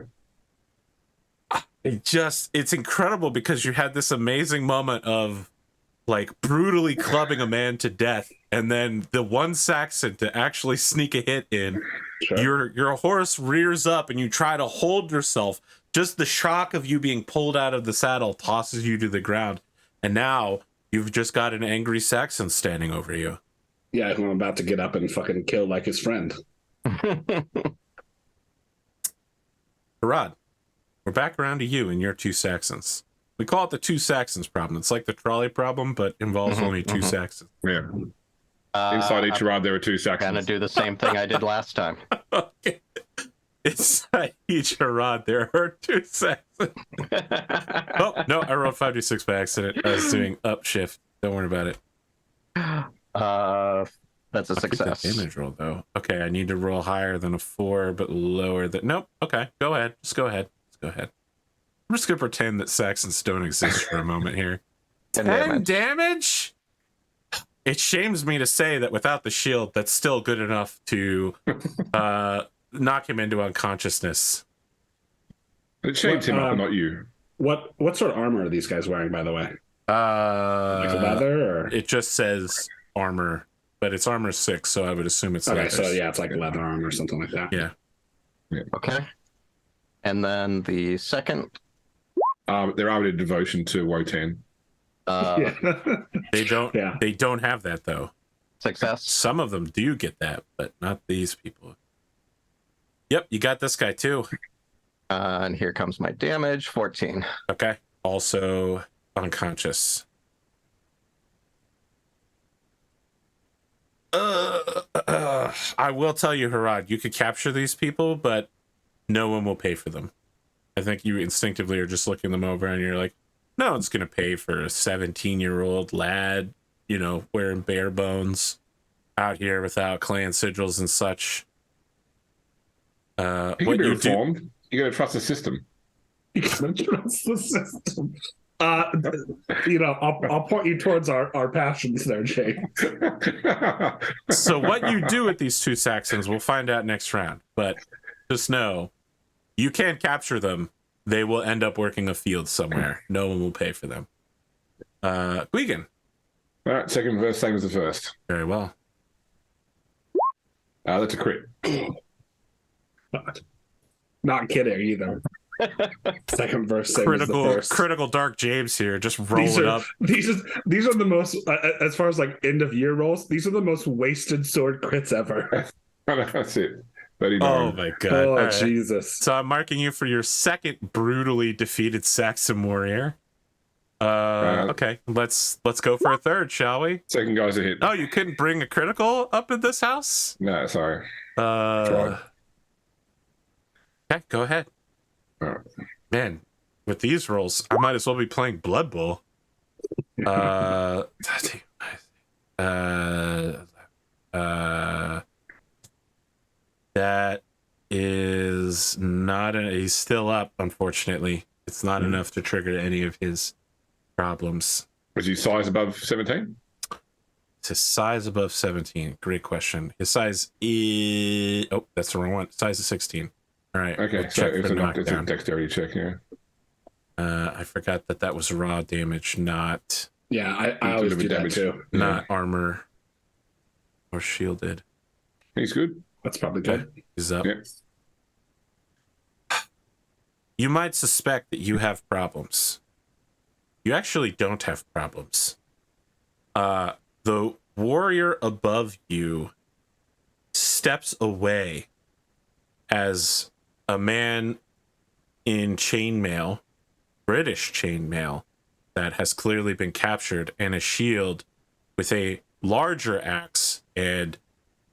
It's incredible because you had this amazing moment of like brutally clubbing a man to death, and then the one Saxon to actually sneak a hit in. Sure. Your horse rears up and you try to hold yourself. Just the shock of you being pulled out of the saddle tosses you to the ground, and now you've just got an angry Saxon standing over you. Yeah, who I'm about to get up and fucking kill like his friend. Herawd, we're back around to you and your 2 Saxons. We call it the 2 Saxons problem. It's like the trolley problem, but involves only 2 Saxons. Yeah. Inside each rod, there are 2 Saxons. Gonna do the same thing I did last time. Okay. Inside each Herawd, there are 2 Saxons. Oh, no, I rolled 5d6 by accident. I was doing upshift. Don't worry about it. That's a success. Damage roll, though. Okay, I need to roll higher than a 4, but lower than... Nope. Okay, go ahead. Just go ahead. I'm just going to pretend that Saxons don't exist for a moment here. 10 damage? It shames me to say that without the shield, that's still good enough to knock him into unconsciousness. It shames him up, not you. What sort of armor are these guys wearing, by the way? Like leather, or it just says armor, but it's armor 6, so I would assume it's okay. leather. So yeah, it's like leather armor or something like that. Yeah. Okay. And then the second. They're armored in devotion to Wotan. Yeah. They don't. Yeah. They don't have that though. Success. Some of them do get that, but not these people. Yep, you got this guy too. And here comes my damage, 14. Okay. Also unconscious. I will tell you, Herawd, you could capture these people, but no one will pay for them. I think you instinctively are just looking them over and you're like, no one's going to pay for a 17-year-old lad, you know, wearing bare bones out here without clan sigils and such. You What can be you reformed. do, You got to trust the system. You gotta trust the system. You know, I'll point you towards our passions there, James. so what you do with these two Saxons, we'll find out next round. But just know, you can't capture them. They will end up working a field somewhere. No one will pay for them. Gwgan. All right, second verse, same as the first. Very well. That's a crit. Not kidding either. Second verse, same as the first. Critical Dark James here. Just roll it up. These are the most, as far as like end of year rolls, these are the most wasted sword crits ever. That's it. 39. Oh my god. Oh, All right. Jesus. So I'm marking you for your second brutally defeated Saxon warrior. Okay, let's go for a third, shall we? Second guy's a hit. Oh, you couldn't bring a critical up in this house? No, sorry. Okay, go ahead. All right. Man, with these rolls, I might as well be playing Blood Bowl. That is not he's still up, unfortunately. It's not enough to trigger any of his problems. Was his size above 17? It's his size above 17. Great question. His size is... Oh, that's the wrong one. Size is 16. All right. Okay, we'll so check it's the a knockdown. dexterity check, yeah. I forgot that was raw damage, not Yeah, I always do that too. not armor or shielded. He's good. That's probably good. He's up. Yeah. You might suspect that you have problems. You actually don't have problems. The warrior above you steps away as a man in chainmail, British chainmail, that has clearly been captured, and a shield with a larger axe and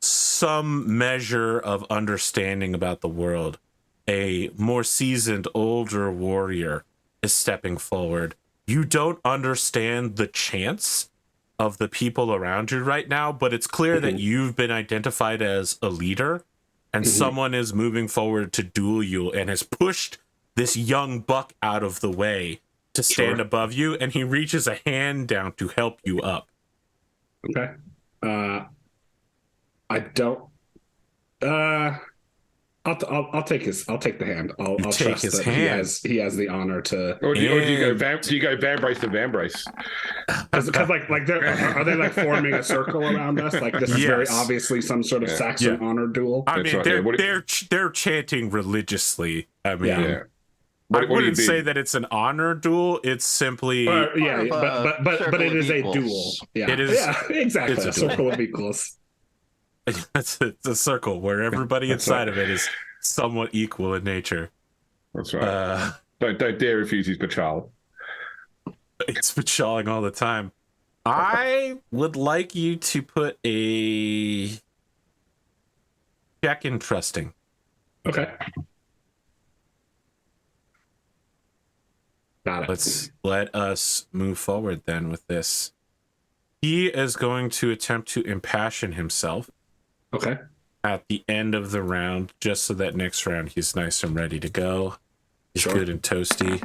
some measure of understanding about the world. A more seasoned, older warrior is stepping forward. You don't understand the chance of the people around you right now, but it's clear that you've been identified as a leader, and someone is moving forward to duel you and has pushed this young buck out of the way to stand above you, and he reaches a hand down to help you up. Okay. I don't. I'll take the hand. I'll take trust his that hand. he has the honor to. Or do you go van brace to van brace? Because like are they like forming a circle around us? Like this is very obviously some sort of Saxon honor duel. I mean, right. they're chanting religiously. I mean, Yeah. I wouldn't say that it's an honor duel. It's simply but it is a duel. Yeah, it is. Yeah, exactly. It's a a duel. circle of equals. it's a circle where everybody inside of it is somewhat equal in nature. That's right. Don't dare refuse his patrol. It's patrolling all the time. I would like you to put a check in trusting. Okay. Got it. Let us move forward then with this. He is going to attempt to impassion himself. Okay. At the end of the round, just so that next round he's nice and ready to go. He's good and toasty.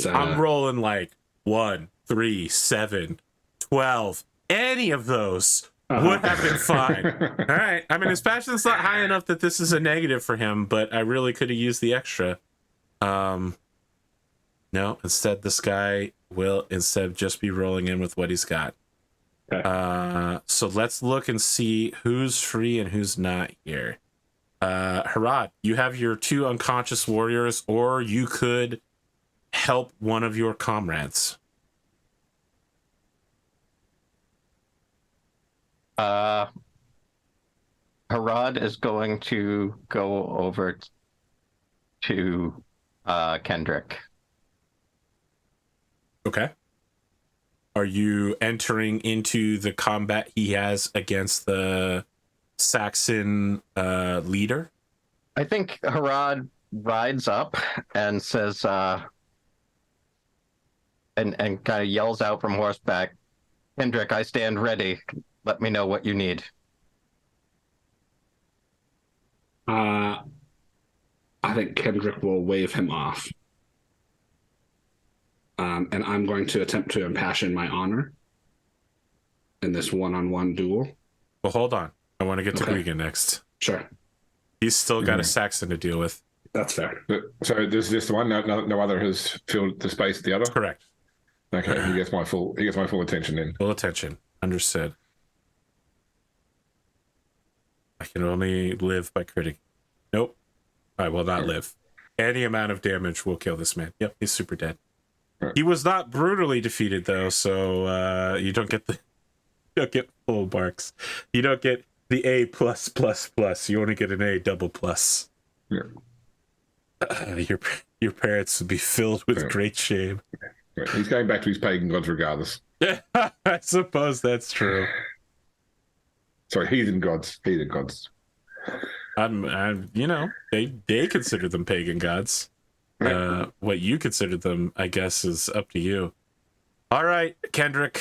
I'm rolling like 1, 3, 7, 12. Any of those would have been fine. All right. I mean, his passion's not high enough that this is a negative for him, but I really could have used the extra. No, instead this guy will instead just be rolling in with what he's got. Okay. So let's look and see who's free and who's not here. Herawd, you have your 2 unconscious warriors, or you could help one of your comrades. Herawd is going to go over to Kendric. Okay. Are you entering into the combat he has against the Saxon leader? I think Herawd rides up and says, and kind of yells out from horseback, Kendric, I stand ready. Let me know what you need. I think Kendric will wave him off. And I'm going to attempt to impassion my honor in this one-on-one duel. Well, hold on. I want to get to Okay. Gwgan next. Sure. He's still got a Saxon to deal with. That's fair. So this is the one. No other has filled the space at the other. Correct. Okay, he gets my full attention then. Full attention. Understood. I can only live by critting. Nope. I will not live. Any amount of damage will kill this man. Yep, he's super dead. Right. He was not brutally defeated though, so you don't get full marks. You don't get the A+++. You only get an A double plus. Yeah. Your parents would be filled with great shame. Right. He's going back to his pagan gods regardless. I suppose that's true. Sorry, heathen gods. I'm they consider them pagan gods. What you consider them, I guess, is up to you. All right, Kendric,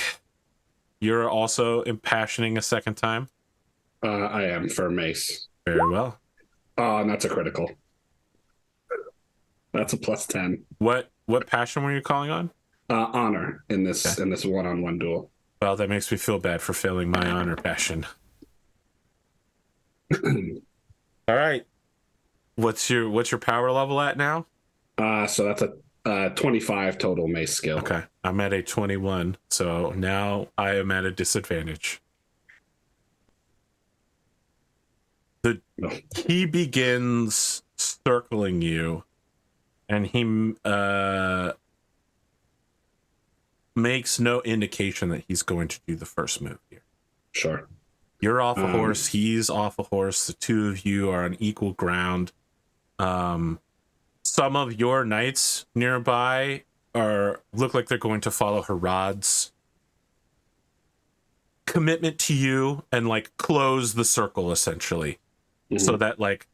you're also impassioning a second time. I am for mace. Very well. Oh, and that's a critical. That's a +10. What passion were you calling on? Honor in this Okay. in this one-on-one duel. Well, that makes me feel bad for failing my honor passion. All right. What's your power level at now? So that's a 25 total mace skill. Okay. I'm at a 21, so now I am at a disadvantage. He begins circling you, and he makes no indication that he's going to do the first move here. Sure. You're off a horse, he's off a horse. The two of you are on equal ground. Some of your knights nearby look like they're going to follow Herawd's commitment to you and like close the circle essentially. Mm-hmm. So that like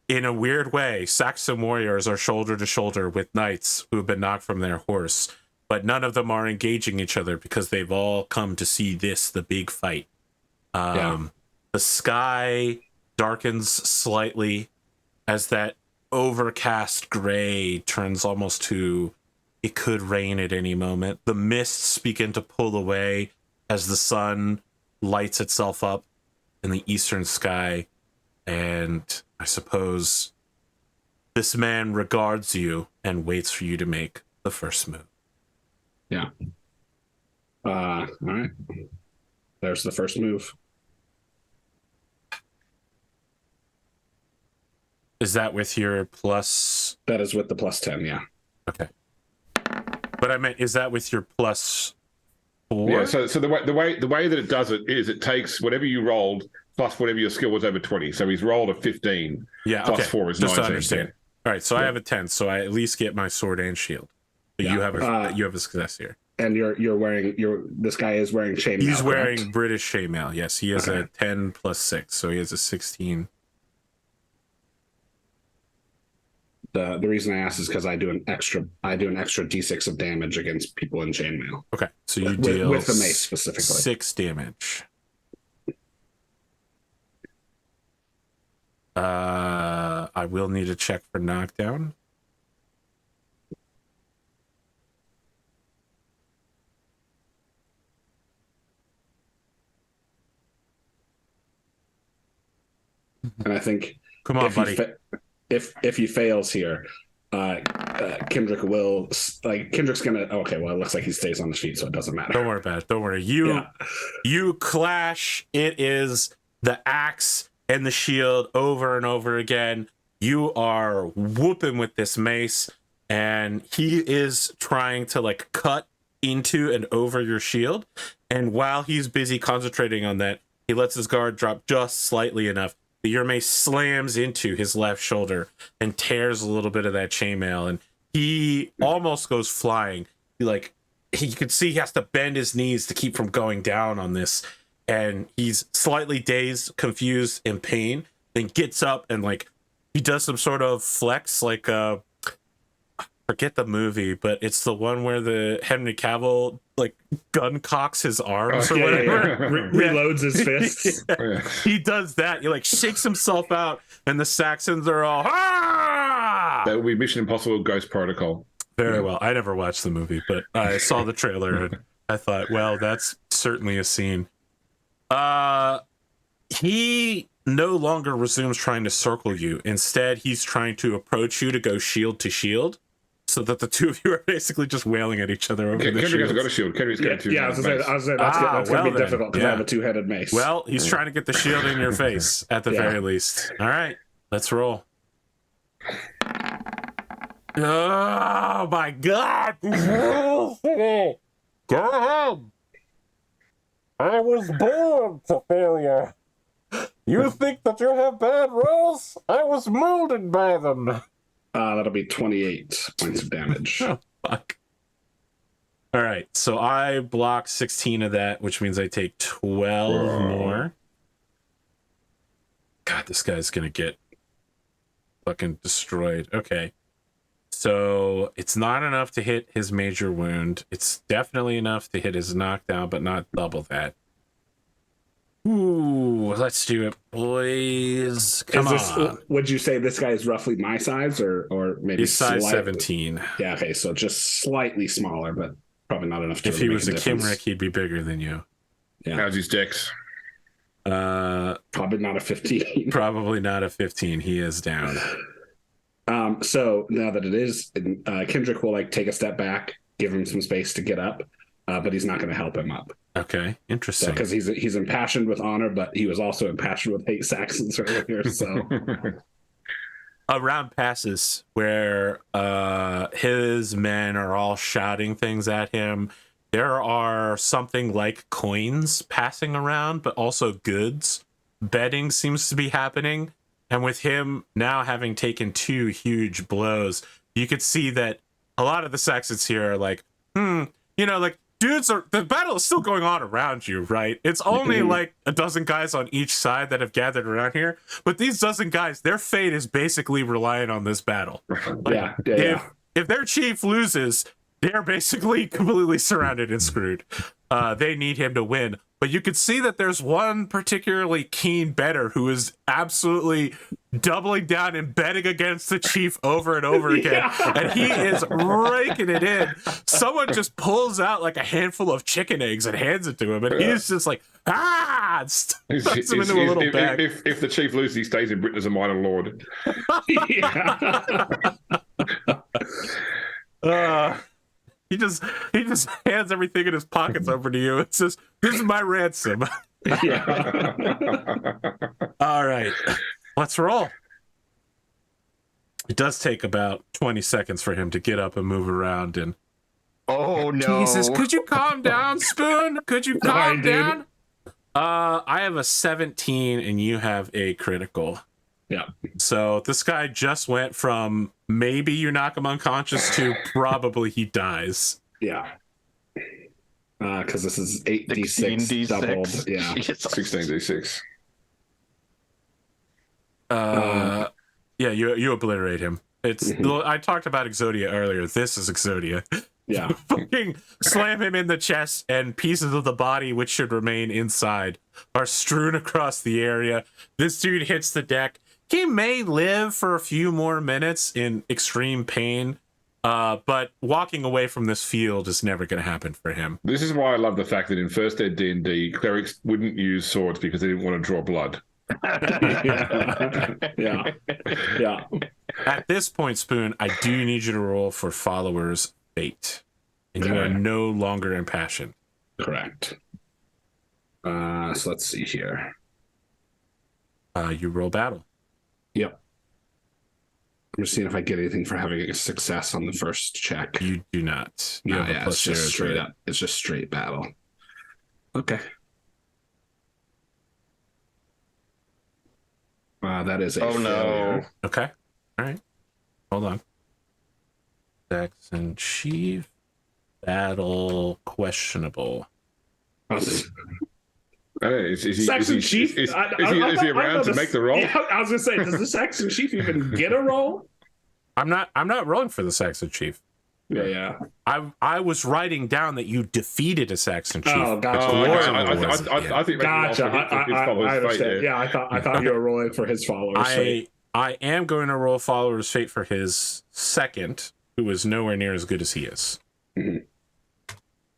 in a weird way, Saxon warriors are shoulder to shoulder with knights who have been knocked from their horse, but none of them are engaging each other because they've all come to see the big fight. The sky darkens slightly as that overcast gray turns almost to it could rain at any moment. The mists begin to pull away as the sun lights itself up in the eastern sky, and I suppose this man regards you and waits for you to make the first move. Yeah. All right. There's the first move. Is that with your plus? That is with the +10, yeah. Okay. But I meant, is that with your +4? Yeah. So the way that it does it is it takes whatever you rolled plus whatever your skill was over 20. So he's rolled a 15. Yeah. Plus Okay. 4 is just 19. To understand. All right. So I have a 10. So I at least get my sword and shield. But you have a success here. And you're wearing this guy is wearing chainmail. He's wearing correct? British chainmail. Yes, he has a 10 + 6, so he has a 16. The reason I ask is because I do an extra D6 of damage against people in chainmail. Okay, so you deal with the mace specifically 6 damage. I will need a check for knockdown. And I think Come on, buddy. If he fails here, Kendric will Kendric's gonna. Okay, well, it looks like he stays on his feet, so it doesn't matter. Don't worry about it. Don't worry. You clash. It is the axe and the shield over and over again. You are whooping with this mace, and he is trying to like cut into and over your shield. And while he's busy concentrating on that, he lets his guard drop just slightly enough that your mace slams into his left shoulder and tears a little bit of that chainmail, and he almost goes flying. You could see he has to bend his knees to keep from going down on this, and he's slightly dazed, confused, in pain. Then gets up and like he does some sort of flex, like forget the movie, but it's the one where the Henry Cavill like gun cocks his arms or whatever. Reloads his fists. He does that. He like shakes himself out, and the Saxons are all ah! That will be Mission Impossible Ghost Protocol. Very well. I never watched the movie, but I saw the trailer and I thought, well, that's certainly a scene. He no longer resumes trying to circle you. Instead, he's trying to approach you to go shield to shield, so that the two of you are basically just wailing at each other over the Kendric shields. hasn't got a shield. Kendric's got a two. Yeah, I was gonna say that's gonna be difficult because I have a two-headed mace. Well, he's trying to get the shield in your face at the very least. All right, let's roll. Oh my God! Go ahead. I was born to failure. You think that you have bad rolls? I was molded by them. That'll be 28 points of damage. Oh, fuck. All right, so I block 16 of that, which means I take 12 more. God, this guy's gonna get fucking destroyed. Okay. So it's not enough to hit his major wound. It's definitely enough to hit his knockdown, but not double that. Ooh, let's do it, boys. Come on. Would you say this guy is roughly my size, or maybe he's size 17? Yeah, okay, so just slightly smaller, but probably not enough to if he was a Kimrick, he'd be bigger than you. Yeah. How's his dex? Probably not a 15. Probably not a 15. He is down. So now that it is, Kendric will like take a step back, give him some space to get up, but he's not going to help him up. Okay, interesting. Because he's impassioned with honor, but he was also impassioned with hate Saxons earlier. So a round passes where his men are all shouting things at him. There are something like coins passing around, but also goods. Betting seems to be happening. And with him now having taken 2 huge blows, you could see that a lot of the Saxons here are like, like, dudes, the battle is still going on around you, right? It's only like a dozen guys on each side that have gathered around here. But these dozen guys, their fate is basically relying on this battle. Like, if their chief loses, they're basically completely surrounded and screwed. They need him to win. But you could see that there's one particularly keen bettor who is absolutely doubling down and betting against the chief over and over again. And he is raking it in. Someone just pulls out like a handful of chicken eggs and hands it to him. And he's just like, stuffs him into a little bag. If the chief loses, he stays in Britain as a minor lord. He just hands everything in his pockets over to you. It says, "This is my ransom." All right, let's roll. It does take about 20 seconds for him to get up and move around. And oh no, Jesus, could you calm down, Spoon? Could you calm down? I have a 17, and you have a critical. Yeah. So this guy just went from maybe you knock him unconscious to probably he dies. Yeah. Because this is 8d6 doubled. Yeah. 16d6. Yeah, you obliterate him. It's I talked about Exodia earlier. This is Exodia. Yeah. Fucking slam him in the chest, and pieces of the body which should remain inside are strewn across the area. This dude hits the deck. He may live for a few more minutes in extreme pain, but walking away from this field is never going to happen for him. This is why I love the fact that in First Ed D&D, clerics wouldn't use swords because they didn't want to draw blood. Yeah. At this point, Spoon, I do need you to roll for Follower's Fate. And you are Okay. no longer impassioned. Correct. So let's see here. You roll battle. Yep. I'm just seeing if I get anything for having a success on the first check. You do not. You No, have a yeah, plus it's just 0 straight to it. up. It's just straight battle. Okay. That is a Oh, no. failure. Okay. All right. Hold on. Saxon Chief. Battle questionable. Is he Saxon Chief? Is he around to make the roll? Yeah, I was gonna say, does the Saxon Chief even get a roll? I'm not rolling for the Saxon Chief. Yeah. I was writing down that you defeated a Saxon Chief. Oh, gotcha. I think Gotcha. I understand. Yeah, I thought you were rolling for his followers. I am going to roll Follower's Fate for his second, who is nowhere near as good as he is.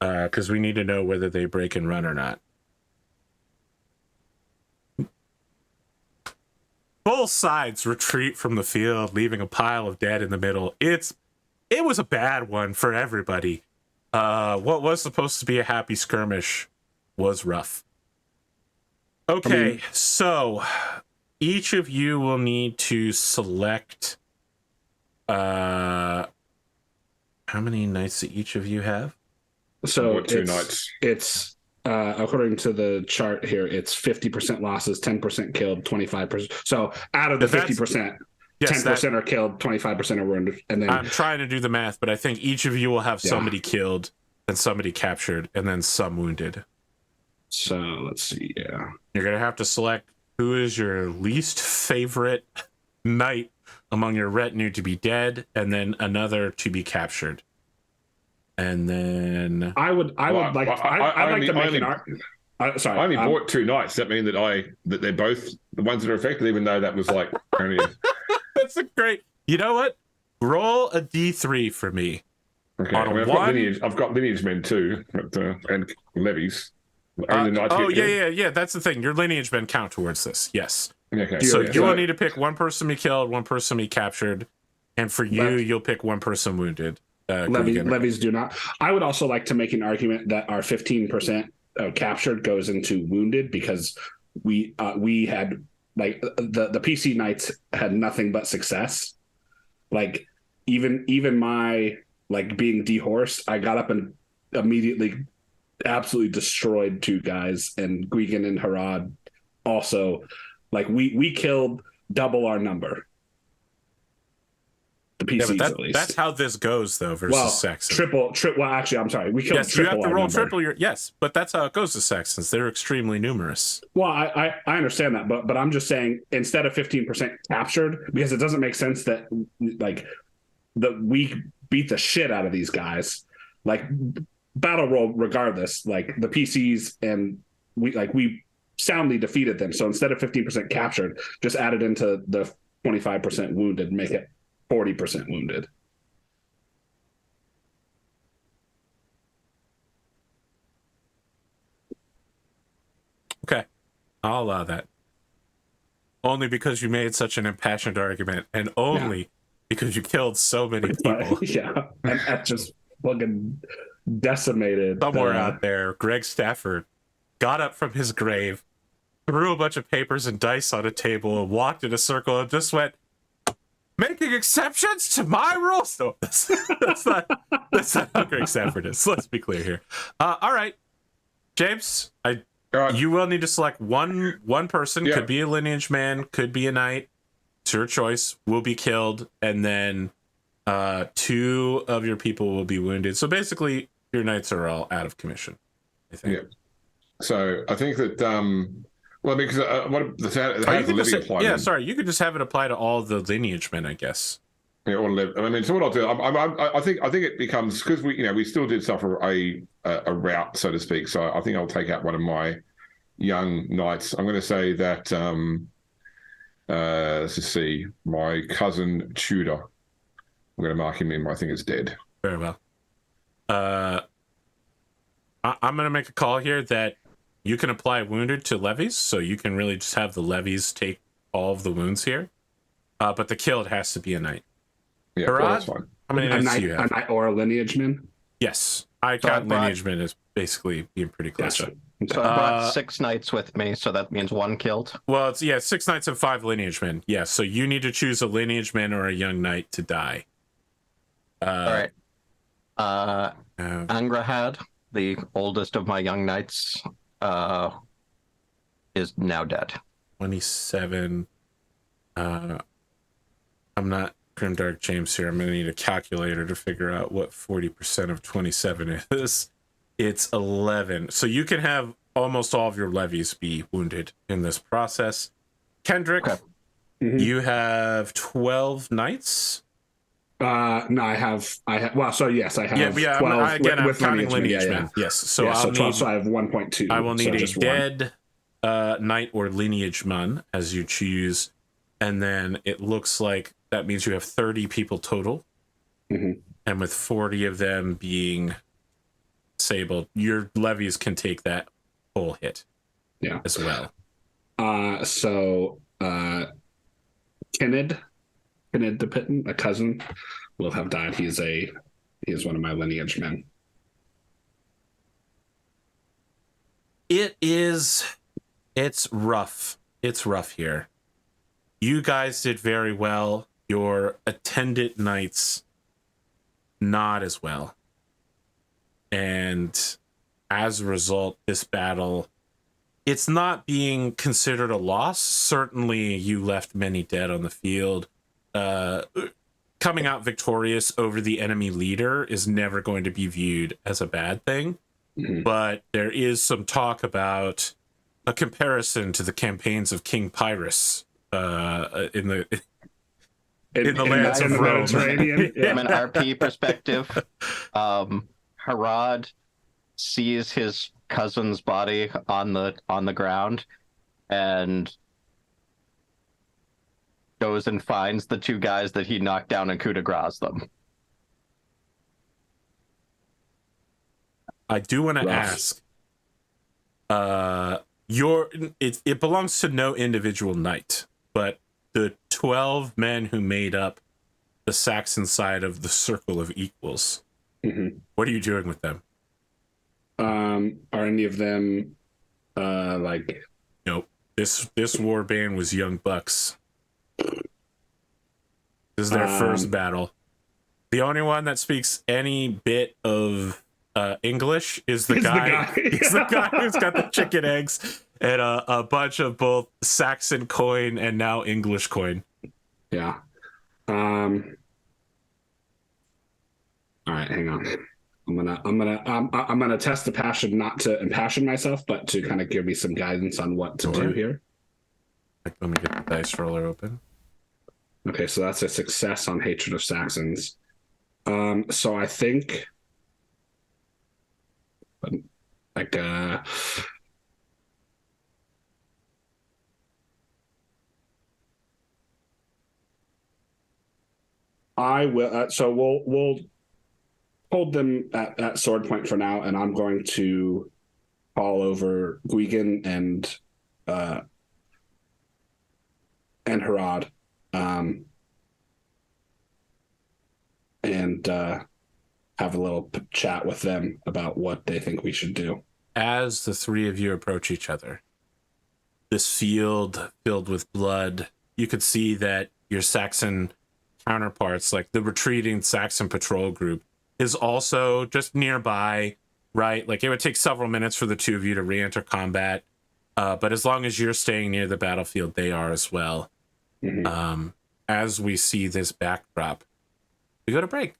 Because we need to know whether they break and run or not. Both sides retreat from the field, leaving a pile of dead in the middle. It was a bad one for everybody. What was supposed to be a happy skirmish was rough. Okay, so each of you will need to select how many knights do each of you have? So two nights. It's according to the chart here, it's 50% losses, 10% killed, 25%. So out of the 50%, 10% are killed, 25% are wounded, and then I'm trying to do the math, but I think each of you will have somebody killed, then somebody captured, and then some wounded. So let's see. Yeah, you're gonna have to select who is your least favorite knight among your retinue to be dead, and then another to be captured. And then I'd like to make an argument. Sorry, I only bought two knights. That mean that they're both the ones that are affected, even though that was like only. That's a great. You know what? Roll a D3 for me. Okay, I've got lineage men too, and levies. Yeah. That's the thing. Your lineage men count towards this. Yes. Okay. So you will need to pick one person to be killed, one person to be captured, and for you, you'll pick one person wounded. Levies do not. I would also like to make an argument that our 15% captured goes into wounded, because we had like the PC knights had nothing but success. Like even my like being dehorsed, I got up and immediately absolutely destroyed two guys, and Gwgan and Herawd also. Like we killed double our number. The PCs, at least. That's how this goes, though, versus Saxon. Triple. Well, actually, I'm sorry. We killed triple. You have to roll triple. Yes, but that's how it goes to Saxons. They're extremely numerous. Well, I understand that, but I'm just saying, instead of 15% captured, because it doesn't make sense that like we beat the shit out of these guys, like battle roll regardless. Like the PCs, and we soundly defeated them. So instead of 15% captured, just add it into the 25% wounded, make it 40% wounded. Okay, I'll allow that. Only because you made such an impassioned argument, and only because you killed so many people. And that just fucking decimated. Somewhere out there, Greg Stafford got up from his grave, threw a bunch of papers and dice on a table, and walked in a circle and just went, "Making exceptions to my rules." No, that's not how Greg Stafford is. Let's be clear here. All right, James, you will need to select one person. Yeah. Could be a lineage man, could be a knight. It's your choice. Will be killed, and then two of your people will be wounded. So basically, your knights are all out of commission, I think. Yeah. So I think that. Well, because you could just have it apply to all the lineage men, I guess. Yeah, I mean, so what I'll do, I think it becomes, because we still did suffer a rout, so to speak. So I think I'll take out one of my young knights. I'm going to say that let's just see, my cousin Tudor. I'm going to mark him in. I think it's dead. Very well. I'm going to make a call here that You can apply wounded to levies, so you can really just have the levies take all of the wounds here. But the killed has to be a knight. Yeah, Herawd, well, that's fine. how many knights do you have? A knight or a lineage man? Yes. I count lineage men as basically being pretty close. Gotcha. So I brought 6 knights with me, so that means 1 killed. Well, it's 6 knights and 5 lineage men. Yeah, so you need to choose a lineage man or a young knight to die. All right. Angrahad, the oldest of my young knights, is now dead. 27. I'm not GrimDarkJames here. I'm going to need a calculator to figure out what 40% of 27 is. It's 11. So you can have almost all of your levies be wounded in this process. Kendric, you have 12 knights. No, I have. Well, so yes, I have. Yeah. 12 I'm counting lineage men. Yes. So yeah, I'll 12, need. so I have 1.2. I will need a just dead knight or lineage man as you choose, and then it looks like that means you have 30 people total, and with 40 of them being disabled, your levies can take that whole hit. Yeah. As well. So Kenned the Pitton, a cousin, will have died. He is one of my lineage men. It's rough. It's rough here. You guys did very well. Your attendant knights, not as well. And as a result, this battle, it's not being considered a loss. Certainly, you left many dead on the field. Coming out victorious over the enemy leader is never going to be viewed as a bad thing. But there is some talk about a comparison to the campaigns of King Pyrrhus in the lands of Rome. From an RP perspective, Herawd sees his cousin's body on the ground and goes and finds the 2 guys that he knocked down and coup de grace them. I do want to ask. It belongs to no individual knight, but the 12 men who made up the Saxon side of the Circle of Equals. What are you doing with them? Are any of them like? Nope. This war band was young bucks. This is their first battle. The only one that speaks any bit of English is the guy. He's the guy who's got the chicken eggs and a bunch of both Saxon coin and now English coin. Yeah. All right, hang on. I'm gonna test the passion, not to impassion myself, but to kind of give me some guidance on what to do here. Let me get the dice roller open. Okay, so that's a success on hatred of Saxons. So I think, like, I will. So we'll hold them at sword point for now, and I'm going to fall over Gwgan and Herawd, and have a little chat with them about what they think we should do. As the 3 of you approach each other, this field filled with blood, you could see that your Saxon counterparts, like the retreating Saxon patrol group, is also just nearby, right? Like it would take several minutes for the 2 of you to re-enter combat, but as long as you're staying near the battlefield, they are as well. As we see this backdrop, we go to break.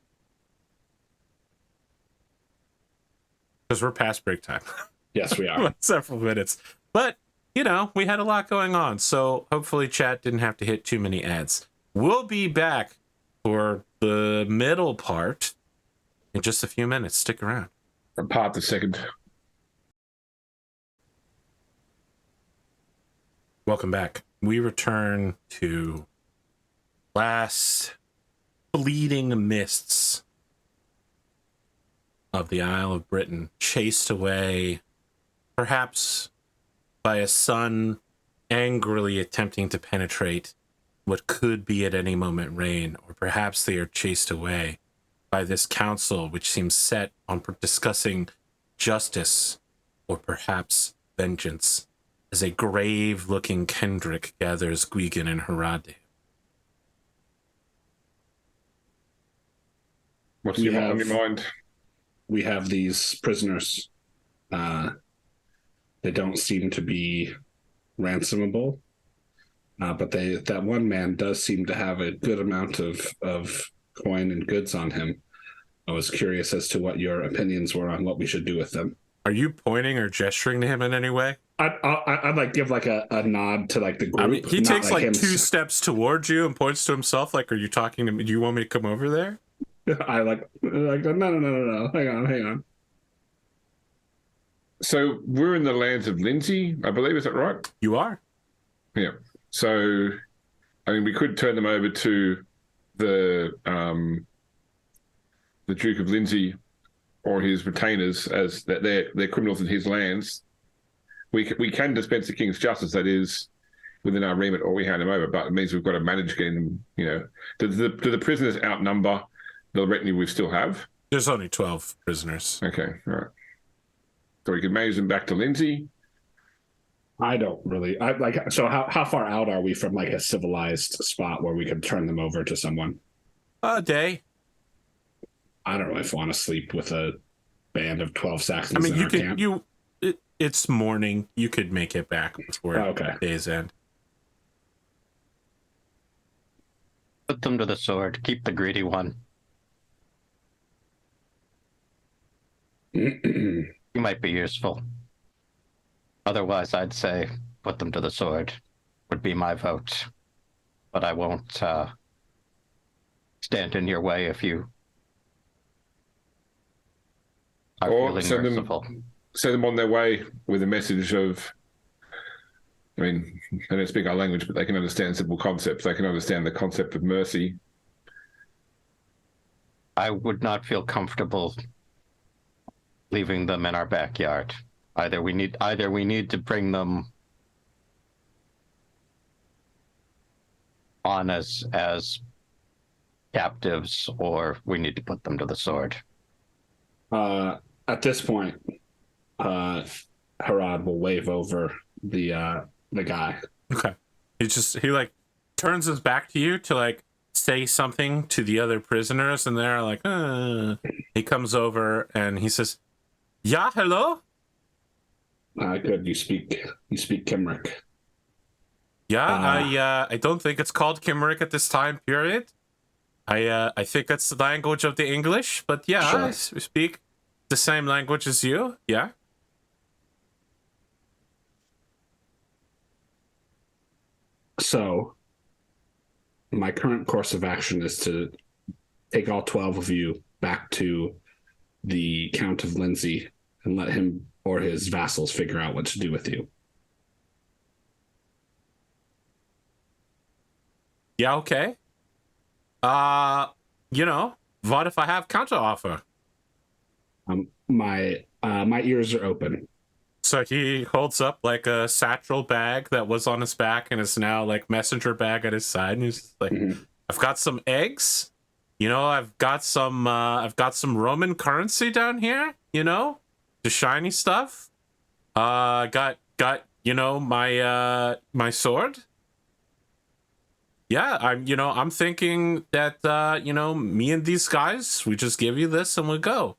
Because we're past break time. Yes, we are. Several minutes. But, we had a lot going on, so hopefully chat didn't have to hit too many ads. We'll be back for the middle part in just a few minutes. Stick around. Part the second. Welcome back. We return to last fleeting mists of the Isle of Britain, chased away perhaps by a sun angrily attempting to penetrate what could be at any moment rain, or perhaps they are chased away by this council which seems set on discussing justice or perhaps vengeance, as a grave-looking Kendric gathers Gwgan and Herawd. What's on your mind? We have these prisoners. They don't seem to be ransomable, but that one man does seem to have a good amount of coin and goods on him. I was curious as to what your opinions were on what we should do with them. Are you pointing or gesturing to him in any way? I'd like give like a nod to like the group. I mean, he takes like 2 steps towards you and points to himself. Like, are you talking to me? Do you want me to come over there? I like no. Hang on. So we're in the lands of Lindsay, I believe. Is that right? You are. Yeah. So, I mean, we could turn them over to the Duke of Lindsay or his retainers, as that they're criminals in his lands. We can dispense the king's justice, that is within our remit, or we hand them over. But it means we've got to manage getting them. You know, do the prisoners outnumber the retinue we still have? There's only 12 prisoners. Okay, all right. So we could manage them back to Lindsay. I don't really. So how far out are we from like a civilized spot where we could turn them over to someone? A day. I don't know if I want to sleep with a band of 12 Saxons. I mean, in our camp. It's morning. You could make it back before day's end. Put them to the sword. Keep the greedy one. You might be useful. Otherwise, I'd say put them to the sword would be my vote. But I won't stand in your way if you are feeling merciful. Send them on their way with a message of, I mean, they don't speak our language, but they can understand simple concepts. They can understand the concept of mercy. I would not feel comfortable leaving them in our backyard. Either we need to bring them on as captives, or we need to put them to the sword. At this point, Herawd will wave over the guy. Okay. He like turns his back to you to like say something to the other prisoners, and they're like, He comes over and he says, "Yeah, hello? Good. You speak Kimric. Yeah, I don't think it's called Kimric at this time period. I think that's the language of the English, but yeah, sure. I speak the same language as you. Yeah." So, my current course of action is to take all 12 of you back to the Count of Lindsay and let him or his vassals figure out what to do with you. Yeah, okay. What if I have counter offer? My ears are open. So he holds up like a satchel bag that was on his back and is now like messenger bag at his side, and he's like, I've got some eggs. I've got some Roman currency down here, the shiny stuff. Got my sword. Yeah, I'm thinking that me and these guys, we just give you this and we go.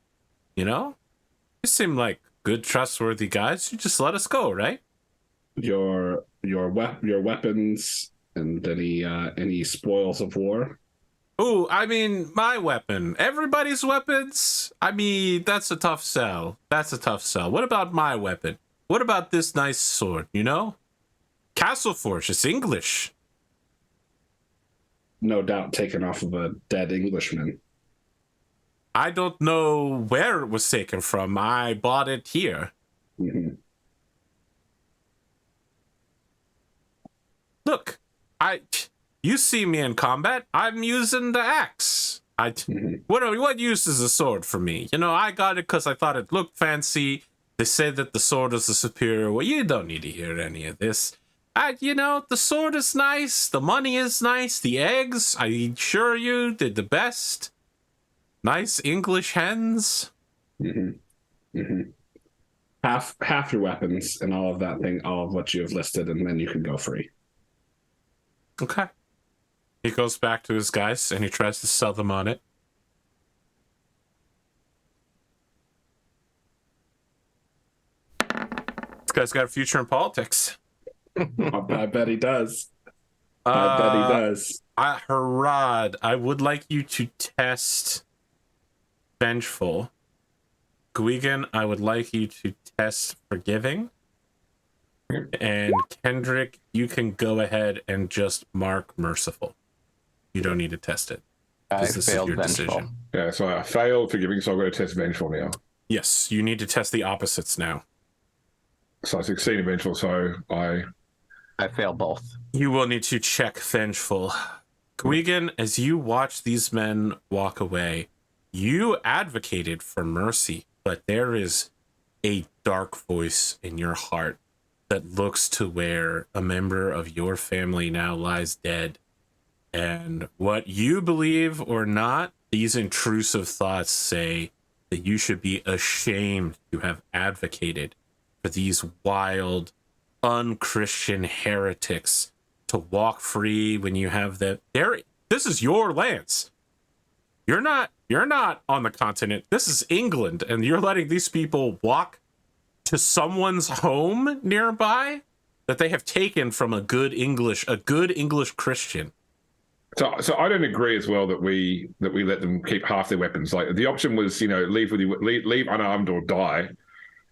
You seem like good, trustworthy guys. You just let us go, right? Your weapons and any spoils of war. Ooh, I mean, my weapon. Everybody's weapons? I mean, that's a tough sell. What about my weapon? What about this nice sword, Castleforge, it's English. No doubt taken off of a dead Englishman. I don't know where it was taken from. I bought it here. Mm-hmm. Look, you see me in combat. I'm using the axe. What use is a sword for me? I got it because I thought it looked fancy. They say that the sword is the superior. Well, you don't need to hear any of this. The sword is nice. The money is nice. The eggs, I assure you, did the best. Nice English hens. Mm-hmm. Mm-hmm. Half your weapons and all of that thing, all of what you have listed, and then you can go free. Okay. He goes back to his guys and he tries to sell them on it. This guy's got a future in politics. I bet he does. I bet he does. Herawd, I would like you to test Vengeful. Gwgan, I would like you to test Forgiving. And Kendric, you can go ahead and just mark Merciful. You don't need to test it. I failed Vengeful. Decision. Yeah, so I failed Forgiving, so I'll go to test Vengeful now. Yes, you need to test the opposites now. So I succeeded Vengeful, so I fail both. You will need to check Vengeful. Gwgan, as you watch these men walk away, you advocated for mercy, but there is a dark voice in your heart that looks to where a member of your family now lies dead. And what you believe or not, these intrusive thoughts say that you should be ashamed to have advocated for these wild, unchristian heretics to walk free when you have that. This is your lands. You're not on the continent. This is England, and you're letting these people walk to someone's home nearby that they have taken from a good English Christian. So I don't agree as well that we let them keep half their weapons. Like the option was, leave unarmed or die.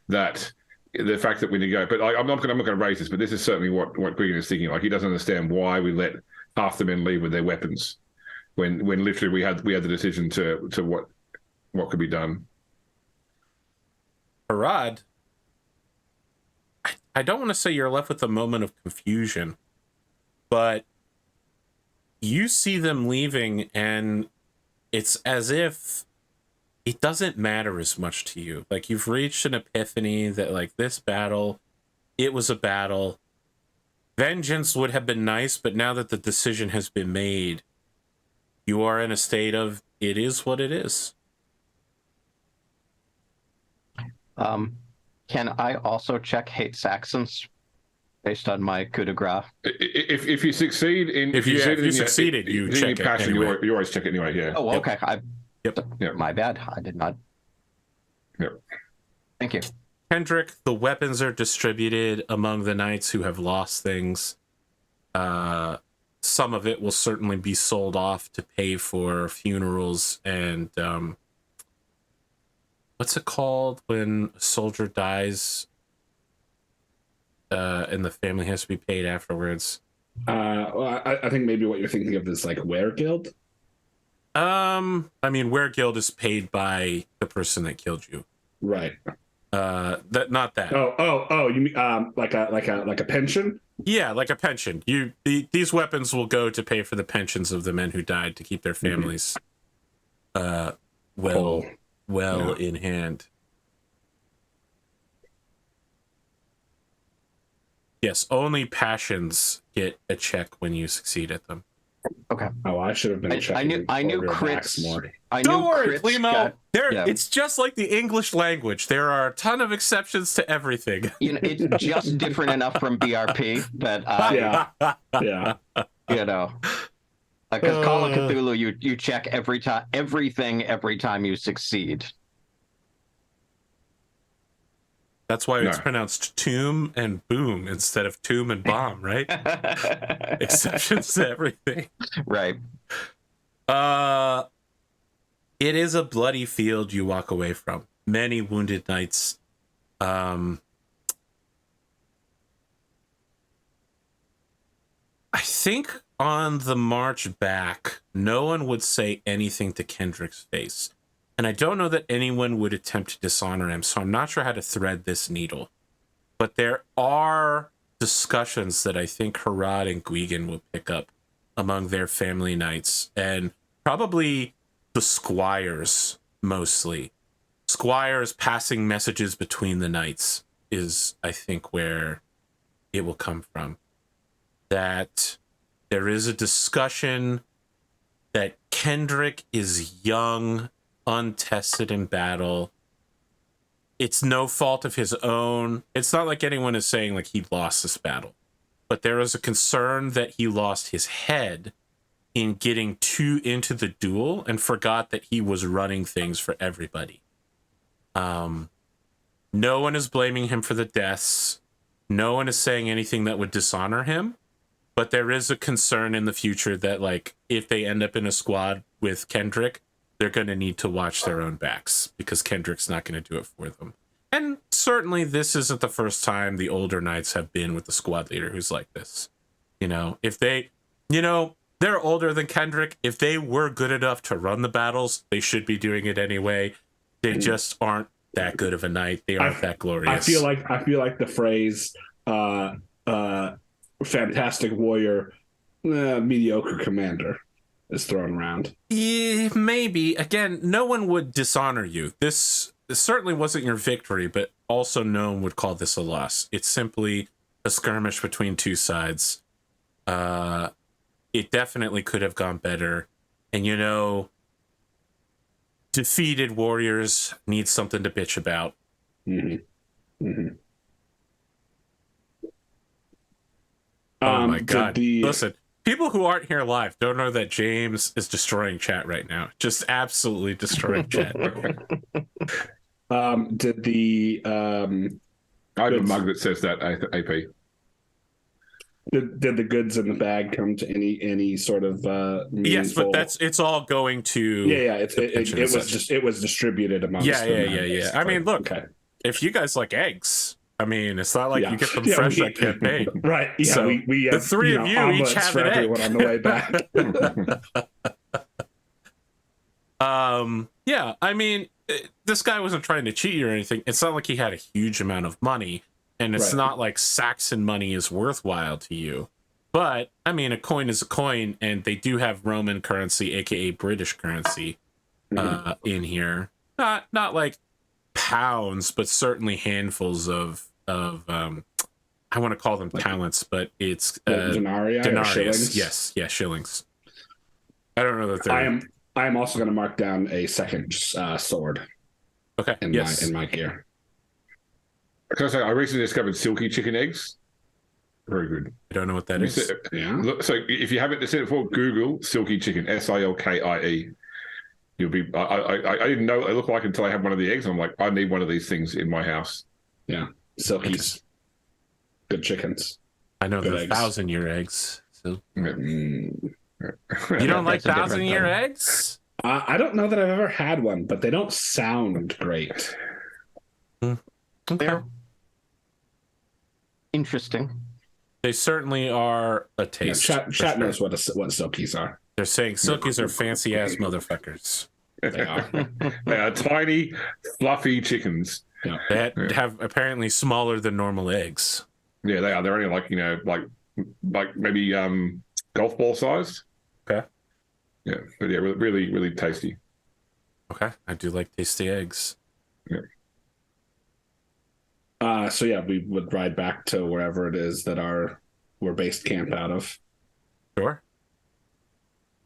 That the fact that we negotiate, but I'm not going to raise this, but this is certainly what Gwgan is thinking. Like he doesn't understand why we let half the men leave with their weapons when literally we had the decision to what could be done. Herawd, I don't want to say you're left with a moment of confusion, but you see them leaving and it's as if it doesn't matter as much to you. Like you've reached an epiphany that like this battle, it was a battle. Vengeance would have been nice, but now that the decision has been made, you are in a state of it is what it is. Can I also check hate Saxons based on my coup de grace? If you succeeded, you check it anyway. You always check it anyway. Yeah. Oh, okay. Yep. My bad. I did not. Yep. Thank you. Kendric, the weapons are distributed among the knights who have lost things. Some of it will certainly be sold off to pay for funerals and what's it called when a soldier dies and the family has to be paid afterwards? Well, I think maybe what you're thinking of is like Weregild. I mean, Weregild is paid by the person that killed you, right? Not that. Oh, you mean like a pension? Yeah, like a pension. These weapons will go to pay for the pensions of the men who died to keep their families in hand. Yes, only passions get a check when you succeed at them. Okay. Oh, I should have been checking. I knew crits more. Don't worry, Glimo. It's just like the English language. There are a ton of exceptions to everything. It's just different enough from BRP that yeah. Because Call of Cthulhu, you check everything every time you succeed. That's why it's pronounced tomb and boom instead of tomb and bomb, right? Exceptions to everything. Right. It is a bloody field you walk away from. Many wounded knights. I think on the march back, no one would say anything to Kendric's face. And I don't know that anyone would attempt to dishonor him, so I'm not sure how to thread this needle. But there are discussions that I think Herawd and Gwgan will pick up among their family knights, and probably the squires mostly. squires passing messages between the knights is, I think, where it will come from. That there is a discussion that Kendric is young, untested in battle. It's no fault of his own. It's not like anyone is saying like he lost this battle, but there is a concern that he lost his head in getting too into the duel and forgot that he was running things for everybody. No one is blaming him for the deaths. No one is saying anything that would dishonor him, but there is a concern in the future that, like, if they end up in a squad with Kendric, they're going to need to watch their own backs because Kendric's not going to do it for them. And certainly this isn't the first time the older knights have been with the squad leader who's like this. You know, if they, you know, they're older than Kendric. If they were good enough to run the battles, they should be doing it anyway. They just aren't that good of a knight. They aren't that glorious. I feel like the phrase fantastic warrior, mediocre commander is thrown around. Yeah, maybe. Again, no one would dishonor you. This certainly wasn't your victory, but also no one would call this a loss. It's simply a skirmish between two sides. It definitely could have gone better. And, you know, defeated warriors need something to bitch about. Mm-hmm. Mm-hmm. Oh my God. Listen, people who aren't here live don't know that James is destroying chat right now. Just absolutely destroying chat. Did the I have a mug that says that, AP. Did the goods in the bag come to any sort of yes, but it's all going to it was distributed amongst yeah. I mean, look, if you guys like eggs, I mean, it's not like you get them fresh at campaign, right? Yeah, so we the three of you each have for an everyone egg on the way back. Yeah, I mean, this guy wasn't trying to cheat you or anything. It's not like he had a huge amount of money. And it's not like Saxon money is worthwhile to you. But, I mean, a coin is a coin, and they do have Roman currency, a.k.a. British currency, in here. Not like pounds, but certainly handfuls of I want to call them talents, but it's... denarii? Denarius, yes, shillings. I don't know that they're... I am also going to mark down a second sword. Okay, in my gear. Can I say, I recently discovered silky chicken eggs. Very good. I don't know what that is. Yeah. So if you haven't seen it before, Google silky chicken, Silkie. You'll be. I didn't know what they look like until I had one of the eggs. I'm like, I need one of these things in my house. Yeah, silkies, good chickens. I know they're 1,000-year eggs. So you don't like 1,000-year eggs? I don't know that I've ever had one, but they don't sound great. Okay. They're interesting. They certainly are a taste. Yeah, chat knows what silkies are. They're saying silkies are fancy ass motherfuckers. They are. They are tiny, fluffy chickens. Yeah. That have apparently smaller than normal eggs. Yeah, they are. They're only like maybe golf ball sized. Okay. Yeah, but yeah, really, really tasty. Okay, I do like tasty eggs. Yeah. So yeah, we would ride back to wherever it is that we're based camp out of. Sure.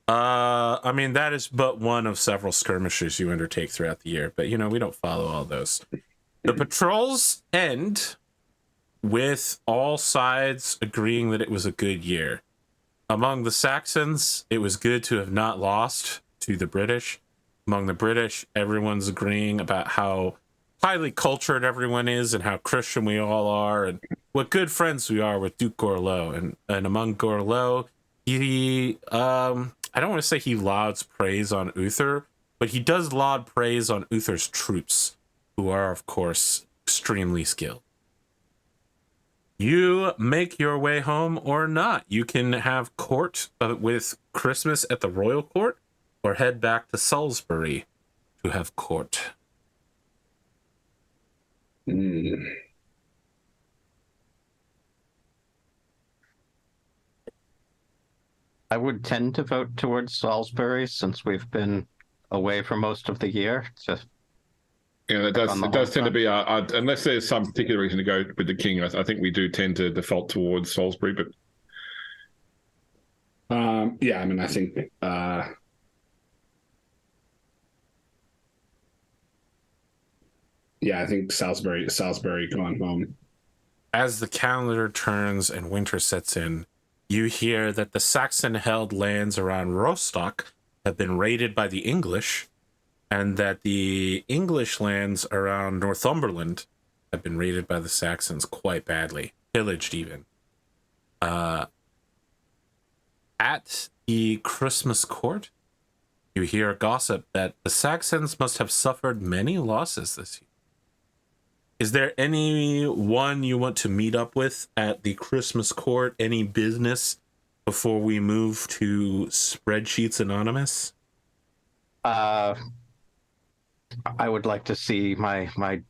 I mean, that is but one of several skirmishes you undertake throughout the year, but, you know, we don't follow all those. The patrols end with all sides agreeing that it was a good year. Among the Saxons, it was good to have not lost to the British. Among the British, everyone's agreeing about how highly cultured everyone is and how Christian we all are and what good friends we are with Duke Gorlo. And among Gorlo, he I don't want to say he lauds praise on Uther, but he does laud praise on Uther's troops, who are, of course, extremely skilled. You make your way home or not. You can have court with Christmas at the royal court or head back to Salisbury to have court. I would tend to vote towards Salisbury since we've been away for most of the year. Yeah, it does tend to be unless there's some particular reason to go with the king. I think we do tend to default towards Salisbury, but yeah, I mean, I think yeah, I think Salisbury going home. As the calendar turns and winter sets in, you hear that the Saxon-held lands around Rostock have been raided by the English, and that the English lands around Northumberland have been raided by the Saxons quite badly, pillaged even. At the Christmas court, you hear gossip that the Saxons must have suffered many losses this year. Is there anyone you want to meet up with at the Christmas court? Any business before we move to Spreadsheets Anonymous? I would like to see my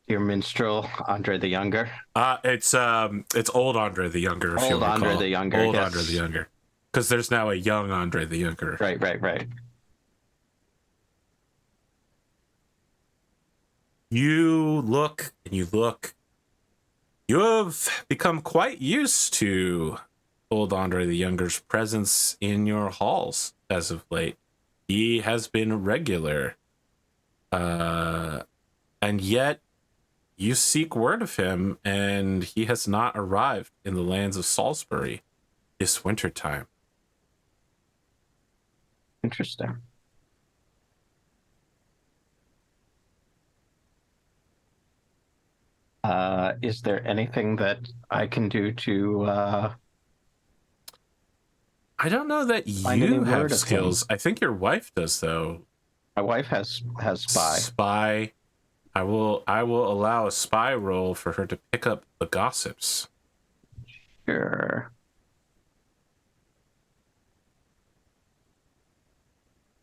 dear minstrel, Andre the Younger. It's old Andre the Younger. If Old you recall. Andre the Younger. Old yes. Andre the Younger. Because there's now a young Andre the Younger. Right. You look and you look. You have become quite used to old Andre the Younger's presence in your halls as of late. He has been regular. And yet you seek word of him, and he has not arrived in the lands of Salisbury this wintertime. Interesting. Is there anything that I can do to I don't know that find any you word have of him? skills. I think your wife does, though. My wife has spy. Spy. I will allow a spy roll for her to pick up the gossips. Sure.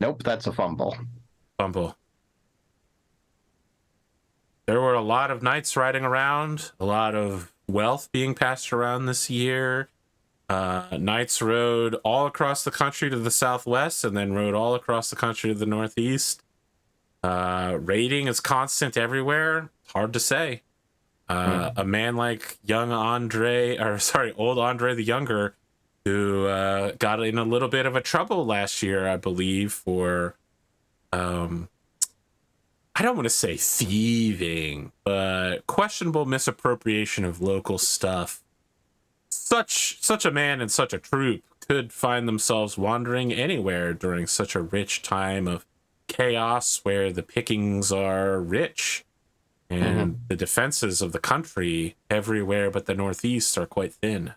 Nope, that's a fumble. Fumble. There were a lot of knights riding around, a lot of wealth being passed around this year. Knights rode all across the country to the southwest and then rode all across the country to the northeast. Raiding is constant everywhere. Hard to say. A man like old Andre the Younger, who got in a little bit of a trouble last year, I believe, for I don't want to say thieving, but questionable misappropriation of local stuff. Such a man and such a troop could find themselves wandering anywhere during such a rich time of chaos where the pickings are rich and the defenses of the country everywhere but the northeast are quite thin.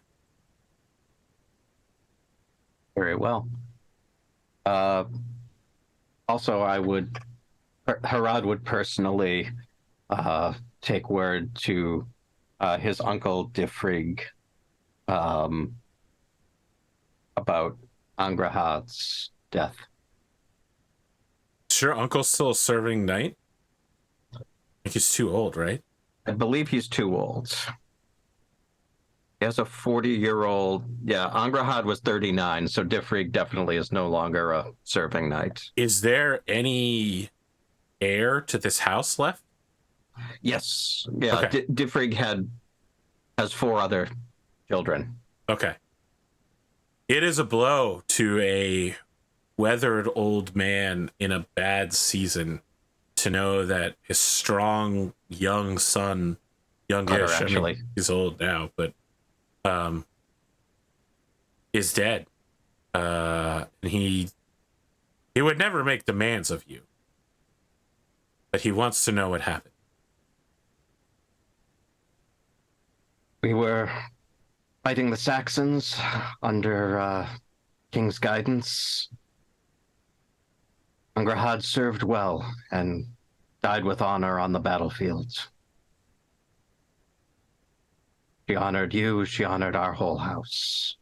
Very well. Also, Herawd would personally take word to his uncle Difrig about Angrahad's death. Is your uncle still a serving knight? I think he's too old, right? I believe he's too old. He has a 40-year-old. Yeah, Angrahad was 39, so Difrig definitely is no longer a serving knight. Is there any heir to this house left? Yes. Yeah, Okay. Difrig has 4 other children. Okay. It is a blow to a weathered old man in a bad season to know that his strong young son, youngish, Actually. I mean, he's old now, but is dead. And he would never make demands of you, but he wants to know what happened. We were fighting the Saxons under King's guidance. Angrahad served well and died with honor on the battlefield. She honored you, she honored our whole house.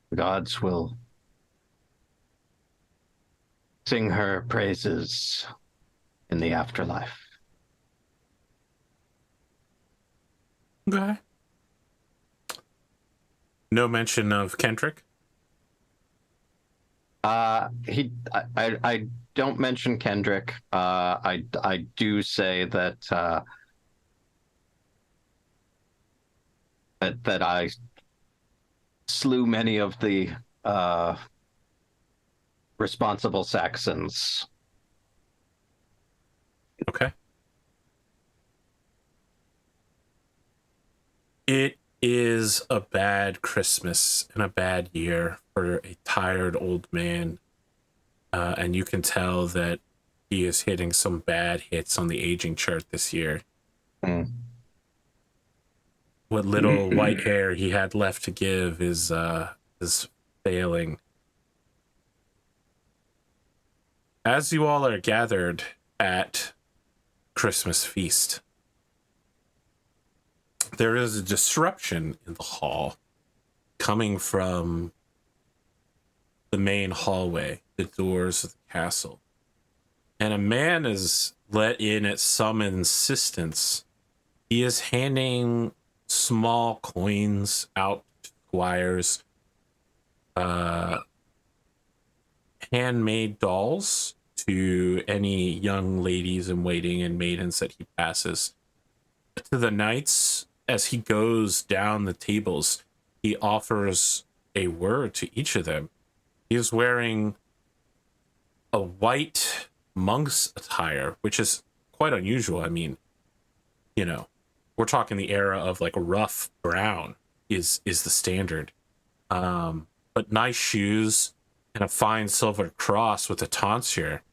The gods will sing her praises in the afterlife. Okay. No mention of Kendric? I don't mention Kendric. I do say that that I slew many of the responsible Saxons. Okay. It is a bad Christmas and a bad year for a tired old man. And you can tell that he is hitting some bad hits on the aging chart this year. Mm. What little white hair he had left to give is failing. As you all are gathered at Christmas feast, there is a disruption in the hall coming from the main hallway, the doors of the castle. And a man is let in at some insistence. He is handing small coins out to squires, handmade dolls to any young ladies in waiting and maidens that he passes. To the knights, as he goes down the tables, he offers a word to each of them. He is wearing a white monk's attire, which is quite unusual. I mean, you know, we're talking the era of like rough brown is the standard. But nice shoes and a fine silver cross with a tonsure.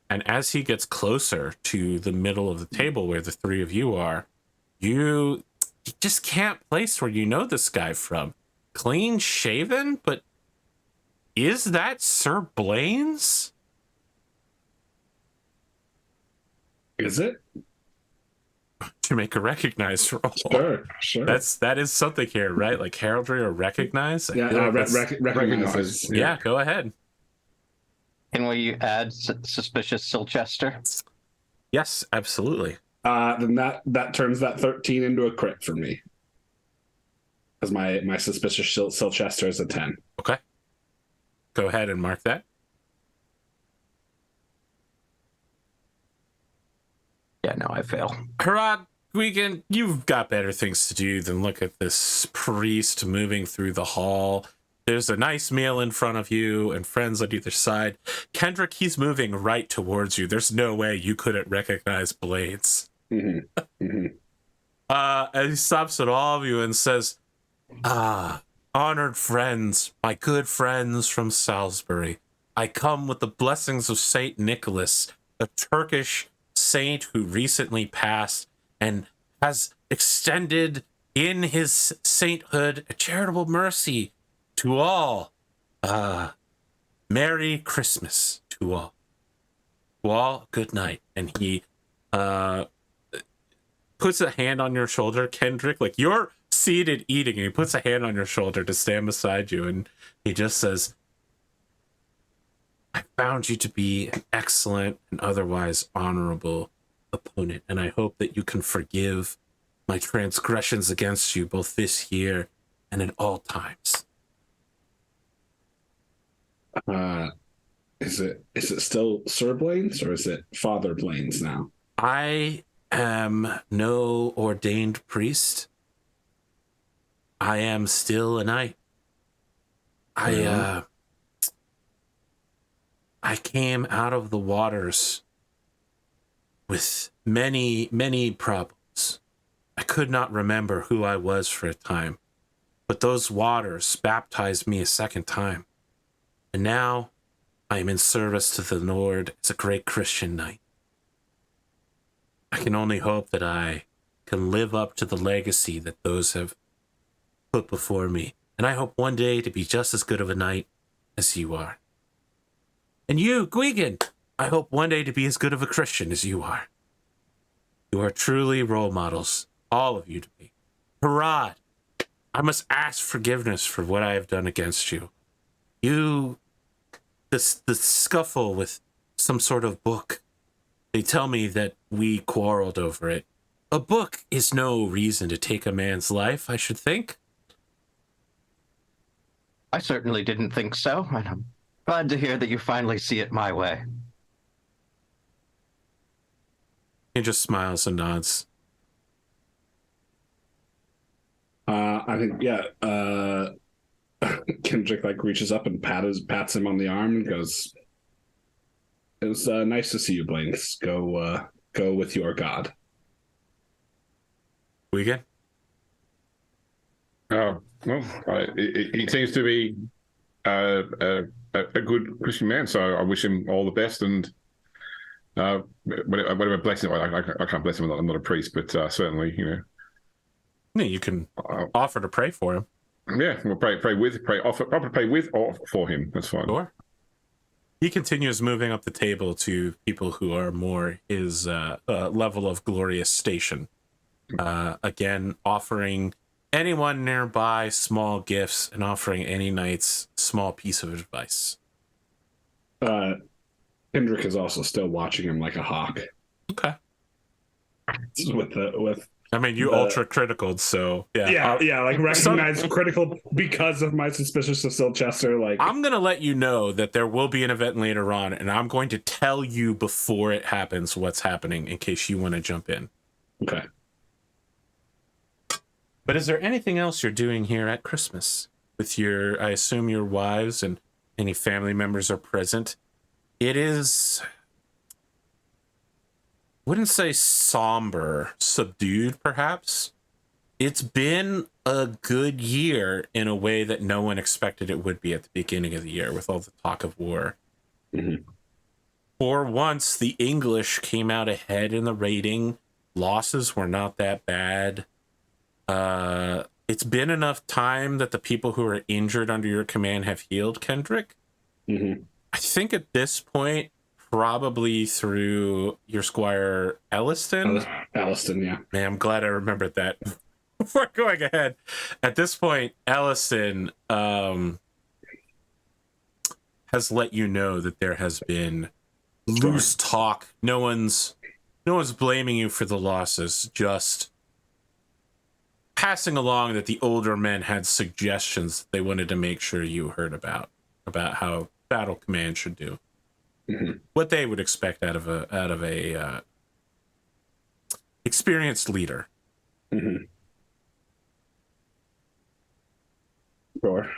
And as he gets closer to the middle of the table where the three of you are, you just can't place where you know this guy from. Clean shaven, but is that Sir Blaine's? Is it? To make a recognize roll. Sure. That is something here, right? Like heraldry or recognize. Recognizes. Yeah, go ahead. Can we add suspicious Silchester? Yes, absolutely. Then that turns that 13 into a crit for me. Because my suspicious Silchester is a 10. Okay. Go ahead and mark that. Yeah, no, I fail. Herawd, Gwgan, you've got better things to do than look at this priest moving through the hall. There's a nice meal in front of you and friends on either side. Kendric, he's moving right towards you. There's no way you couldn't recognize Blades. Mm-hmm. Mm-hmm. And he stops at all of you and says, honored friends, my good friends from Salisbury, I come with the blessings of Saint Nicholas, a Turkish saint who recently passed and has extended in his sainthood a charitable mercy to all. Merry Christmas to all. To all, good night. And he puts a hand on your shoulder, Kendric, like you're seated eating, and he puts a hand on your shoulder to stand beside you, and he just says, I found you to be an excellent and otherwise honorable opponent, and I hope that you can forgive my transgressions against you both this year and at all times. Is it still Sir Blaine's or is it Father Blaine's now? I am no ordained priest. I am still a knight. I came out of the waters with many, many problems. I could not remember who I was for a time, but those waters baptized me a second time. And now I am in service to the Lord as a great Christian knight. I can only hope that I can live up to the legacy that those have put before me. And I hope one day to be just as good of a knight as you are. And you, Gwgan, I hope one day to be as good of a Christian as you are. You are truly role models, all of you to me. Herawd, I must ask forgiveness for what I have done against you. The scuffle with some sort of book. They tell me that we quarreled over it. A book is no reason to take a man's life, I should think. I certainly didn't think so. Glad to hear that you finally see it my way. He just smiles and nods. I think, yeah, Kendric like reaches up and pats him on the arm and goes, "It was nice to see you, Blanks. Go with your god." Gwgan? Oh, well, he seems to be a good Christian man, so I wish him all the best, and whatever blessing. I can't bless him. I'm not a priest, but certainly, Yeah, you can offer to pray for him. Yeah, we'll pray with or for him. That's fine. Sure. He continues moving up the table to people who are more his level of glorious station. Again, offering anyone nearby small gifts and offering any knights small piece of advice. Kendric is also still watching him like a hawk. Okay. With I mean, you ultra critical, so yeah. Like recognize critical because of my suspicious of Silchester. Like, I'm gonna let you know that there will be an event later on, and I'm going to tell you before it happens what's happening in case you want to jump in. Okay. But is there anything else you're doing here at Christmas with your? I assume your wives and any family members are present. It is. Wouldn't say somber, subdued, perhaps. It's been a good year in a way that no one expected it would be at the beginning of the year with all the talk of war. Mm-hmm. For once, the English came out ahead in the rating. Losses were not that bad. It's been enough time that the people who are injured under your command have healed, Kendric. Mm-hmm. I think at this point, probably through your squire Elliston. Elliston, yeah. Man, I'm glad I remembered that before going ahead. At this point, Elliston has let you know that there has been loose talk. No one's blaming you for the losses, just passing along that the older men had suggestions that they wanted to make sure you heard about how battle command should do. Mm-hmm. What they would expect out of a experienced leader. Mm-hmm. Sure.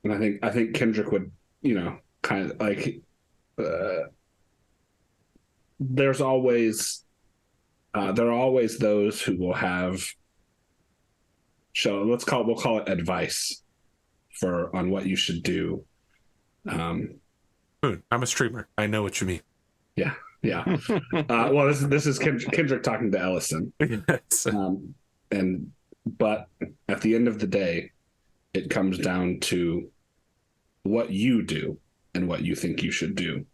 And I think Kendrick would, kind of like there are always those who will have we'll call it advice on what you should do. I'm a streamer. I know what you mean. Yeah. Well, this is Kendrick talking to Ellison. Yes. But at the end of the day, it comes down to what you do and what you think you should do,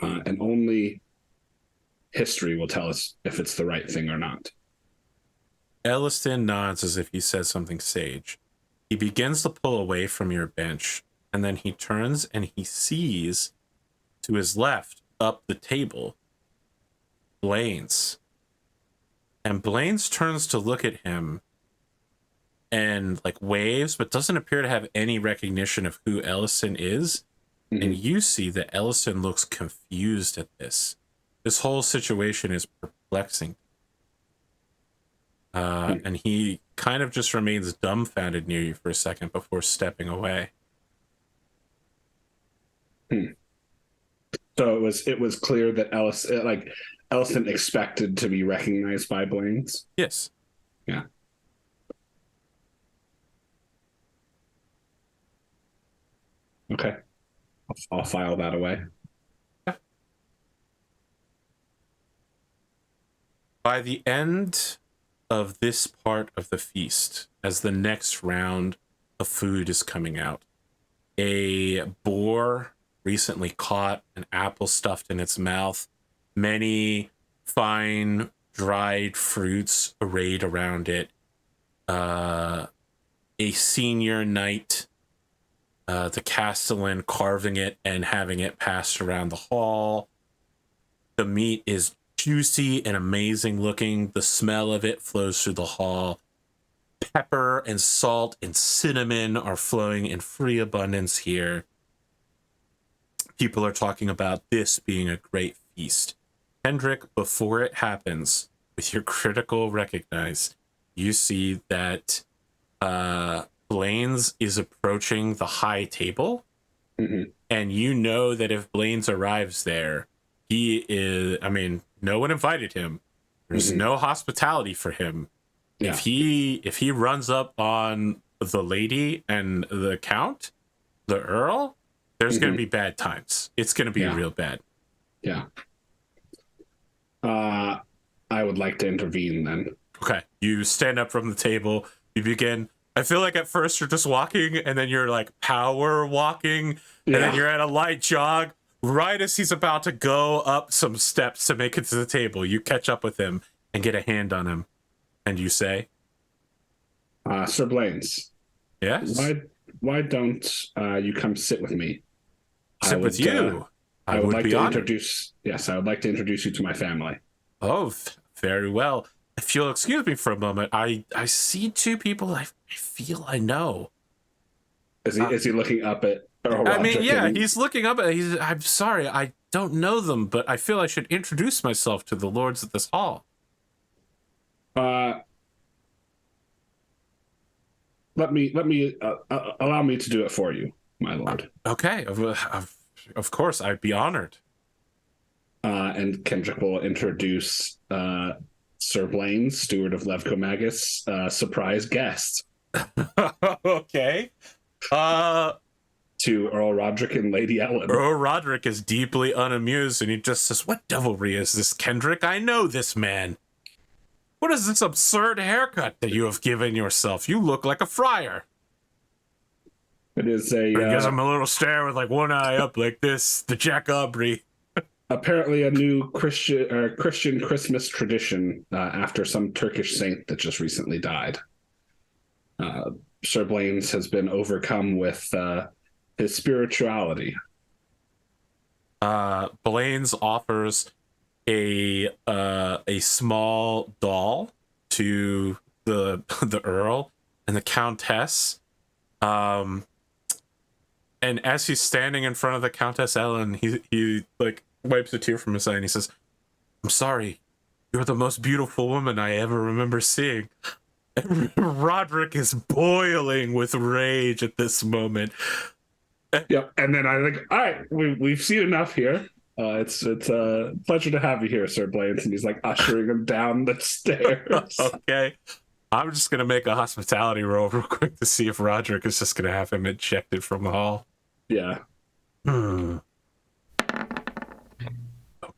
and only history will tell us if it's the right thing or not. Elliston nods as if he says something sage. He begins to pull away from your bench, and then he turns and he sees to his left up the table Blaine's. And Blaine's turns to look at him and like waves, but doesn't appear to have any recognition of who Ellison is. Mm-hmm. And you see that Ellison looks confused at this. This whole situation is perplexing. And he kind of just remains dumbfounded near you for a second before stepping away. So it was clear that Ellison expected to be recognized by Blaine's. Yes. Yeah. Okay. I'll file that away. Yeah. By the end of this part of the feast, as the next round of food is coming out, a boar recently caught, an apple stuffed in its mouth, many fine dried fruits arrayed around it, a senior knight, the castellan carving it and having it passed around the hall. The meat is juicy and amazing looking. The smell of it flows through the hall. pepper and salt and cinnamon are flowing in free abundance here. People are talking about this being a great feast. Kendric, before it happens, with your critical recognize, you see that Blaine's is approaching the high table. Mm-hmm. And you know that if Blaine's arrives there, he is, I mean, no one invited him. There's no hospitality for him. Yeah. If he runs up on the lady and the count, the earl, there's going to be bad times. It's going to be real bad. Yeah. I would like to intervene then. Okay. You stand up from the table. You begin. I feel like at first you're just walking, and then you're like power walking, and then you're at a light jog. Right as he's about to go up some steps to make it to the table, you catch up with him and get a hand on him. And you say, Sir Blaine's. Yes? Why don't you come sit with me? Sit with you? I would like to introduce... Yes, I would like to introduce you to my family. Oh, very well. If you'll excuse me for a moment, I see two people I feel I know. Is he looking up at Earl Roderick? I mean, yeah, he's looking up at... I'm sorry, I don't know them, but I feel I should introduce myself to the lords of this hall. Let me allow me to do it for you, my lord. Okay, of course, I'd be honored. And Kendric will introduce Sir Blaine, steward of Levcomagus, surprise guest. Okay. To Earl Roderick and Lady Ellen. Earl Roderick is deeply unamused, and he just says, "What devilry is this, Kendric? I know this man. What is this absurd haircut that you have given yourself? You look like a friar." It is a... He gives him a little stare with like one eye up like this, the Jack Aubrey. Apparently a new Christian Christmas tradition after some Turkish saint that just recently died. Sir Blaine's has been overcome with his spirituality. Blaine's offers a small doll to the Earl and the Countess. And as he's standing in front of the Countess Ellen, he like wipes a tear from his eye and he says, "I'm sorry, you're the most beautiful woman I ever remember seeing." And Roderick is boiling with rage at this moment. Yep. And then I think, all right, we've seen enough here. It's a pleasure to have you here, Sir Blaine. And he's like ushering him down the stairs. Okay. I'm just going to make a hospitality roll real quick to see if Roderick is just going to have him ejected from the hall. Yeah.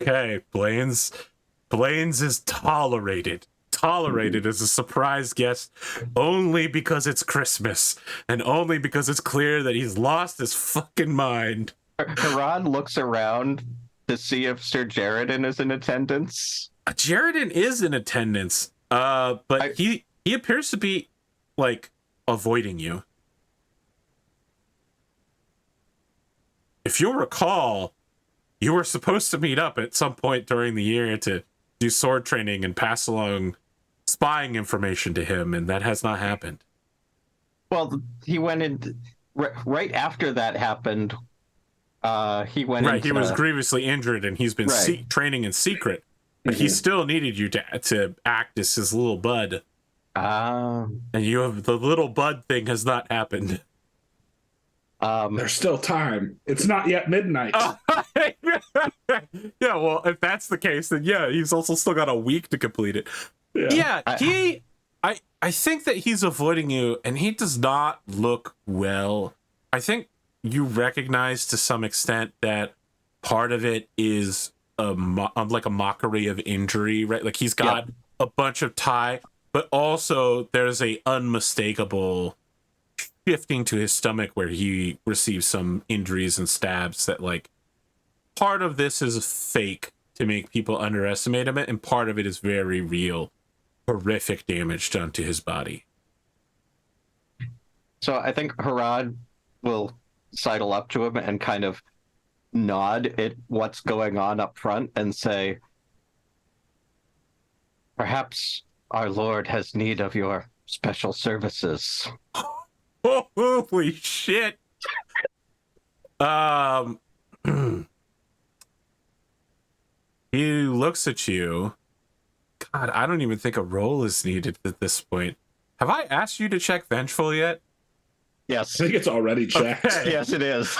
Okay. Blaine's is tolerated as a surprise guest only because it's Christmas and only because it's clear that he's lost his fucking mind. Herawd looks around to see if Sir Jaredin is in attendance. Jaredin is in attendance, but he appears to be like avoiding you. If you'll recall, you were supposed to meet up at some point during the year to do sword training and pass along spying information to him, and that has not happened. Well, he went in right after that happened. He went right. He was grievously injured, and he's been training in secret. But he still needed you to act as his little bud. And you have the little bud thing has not happened. There's still time. It's not yet midnight. Yeah, well, if that's the case, then yeah, he's also still got a week to complete it. Yeah, I think that he's avoiding you, and he does not look well. I think you recognize to some extent that part of it is like a mockery of injury, right? Like he's got a bunch of tie, but also there's a unmistakable shifting to his stomach where he receives some injuries and stabs that like part of this is fake to make people underestimate him, and part of it is very real. Horrific damage done to his body. So I think Herawd will sidle up to him and kind of nod at what's going on up front and say, "Perhaps our Lord has need of your special services. Holy shit. He looks at you. God, I don't even think a roll is needed at this point. Have I asked you to check Vengeful yet? Yes. I think it's already checked. Okay. Yes, it is.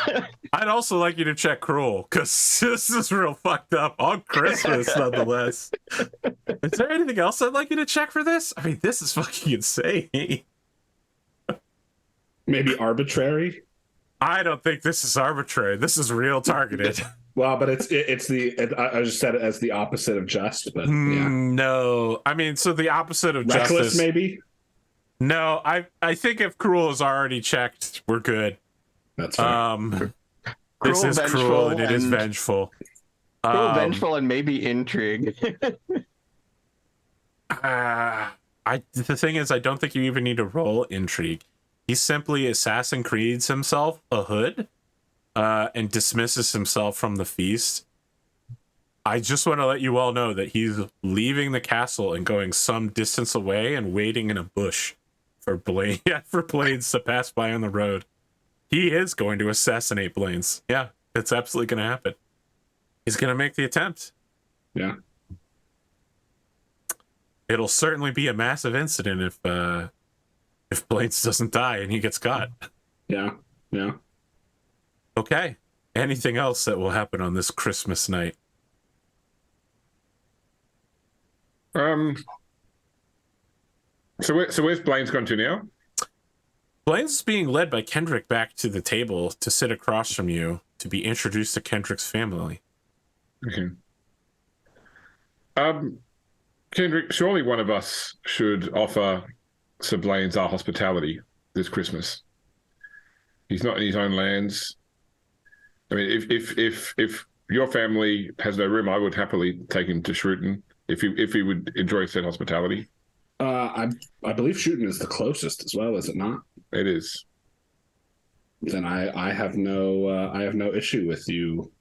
I'd also like you to check Cruel, because this is real fucked up on Christmas, nonetheless. Is there anything else I'd like you to check for this? I mean, this is fucking insane. Maybe arbitrary. I don't think this is arbitrary. This is real targeted. Well, but I just said it as the opposite of just, but yeah. No. I mean, so the opposite of Reckless, justice. maybe? No, I think if Cruel is already checked, we're good. That's fair. This is Vengeful, Cruel and it is Vengeful. Cruel, Vengeful, and maybe Intrigue. The thing is, I don't think you even need to roll Intrigue. He simply Assassin Creeds himself a hood and dismisses himself from the feast. I just want to let you all know that he's leaving the castle and going some distance away and waiting in a bush for Blades to pass by on the road. He is going to assassinate Blades. Yeah, it's absolutely going to happen. He's going to make the attempt. Yeah. It'll certainly be a massive incident if Blades doesn't die and he gets caught. Yeah. Yeah. Okay. Anything else that will happen on this Christmas night? So where's Blaine's gone to now? Blaine's is being led by Kendric back to the table to sit across from you to be introduced to Kendric's family. Okay. Kendric, surely one of us should offer Sir Blaine's our hospitality this Christmas. He's not in his own lands. I mean, if your family has no room, I would happily take him to Shrewton if he would enjoy said hospitality. I believe Shrewton is the closest as well, is it not? It is. Then I have no issue with you.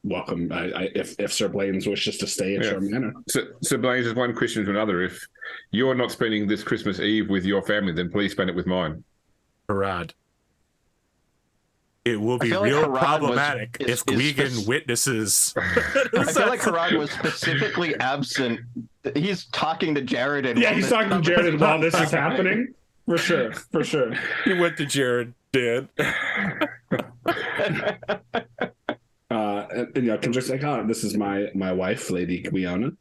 Welcome. If Sir Blaine's wishes to stay at your manor. So Blaine's is one question to another. If you're not spending this Christmas Eve with your family, then please spend it with mine. Herawd. It will be real Herawd problematic if Gwgan witnesses. I feel like Herawd was specifically absent. He's talking to Jared. He's talking to Jared while this is happening. For sure. He went to Jared, Dan. And Kendric's like, this is my wife, Lady Gwiona,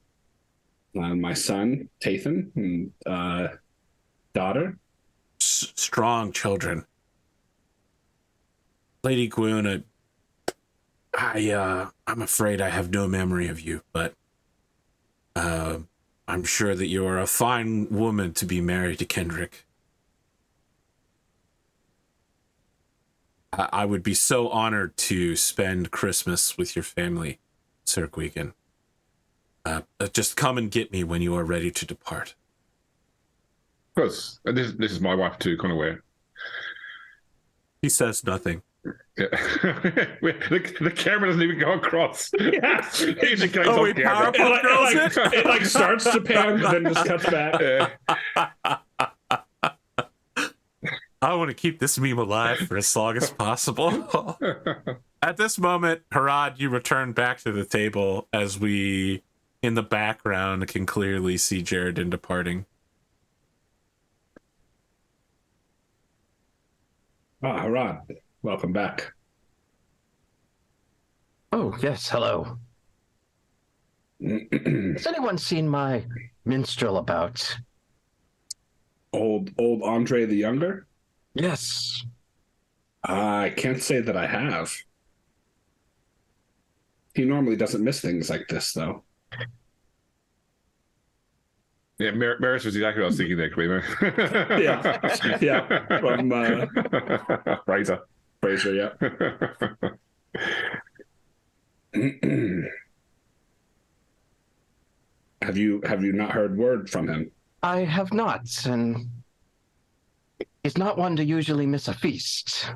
my son, Tathan, and daughter. Strong children. Lady Gwiona, I'm afraid I have no memory of you, but I'm sure that you are a fine woman to be married to Kendric. I would be so honored to spend Christmas with your family, Sir Gwgan. Just come and get me when you are ready to depart. Of course. This is my wife too, Conaware. He says nothing. Yeah. the camera doesn't even go across. Yeah. He goes Oh, off we camera. PowerPoint It starts to pan, then just cuts back. Yeah. I want to keep this meme alive for as long as possible. At this moment, Herawd, you return back to the table as we, in the background, can clearly see Jared departing. Herawd, welcome back. Oh, yes, hello. Has anyone seen my minstrel about? Old Andre the Younger? Yes. I can't say that I have. He normally doesn't miss things like this, though. Yeah, Maris was exactly what I was thinking there, Glimo. Yeah. From Fraser, yeah. Have you not heard word from him? I have not, and he's not one to usually miss a feast.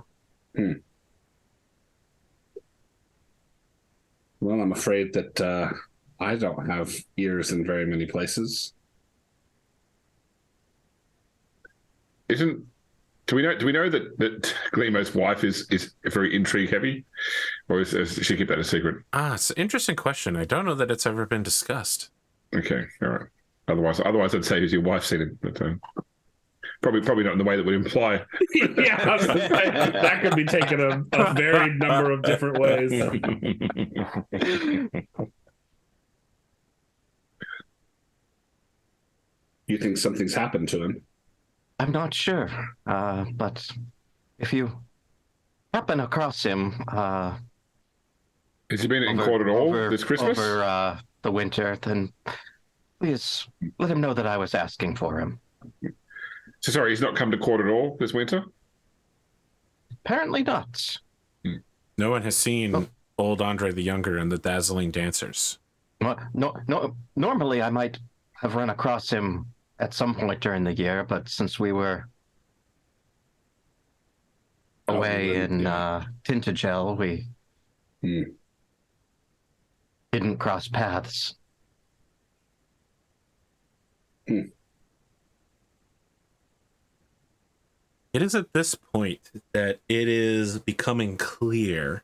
Well, I'm afraid that I don't have ears in very many places. isn't. Do we know that Glimo's wife is very intrigue heavy, or does she keep that a secret? It's an interesting question. I don't know that it's ever been discussed. Okay, all right. Otherwise I'd say, "Has your wife seen it?" But probably not in the way that would imply. Yeah, that could be taken a varied number of different ways. You think something's happened to him? I'm not sure, but if you happen across him, has he been in court at all this Christmas? Over the winter, then please let him know that I was asking for him. So sorry, he's not come to court at all this winter? Apparently not. No one has seen old Andre the Younger and the Dazzling Dancers. No, normally I might have run across him at some point during the year, but since we were away in Tintagel, we didn't cross paths. It is at this point that it is becoming clear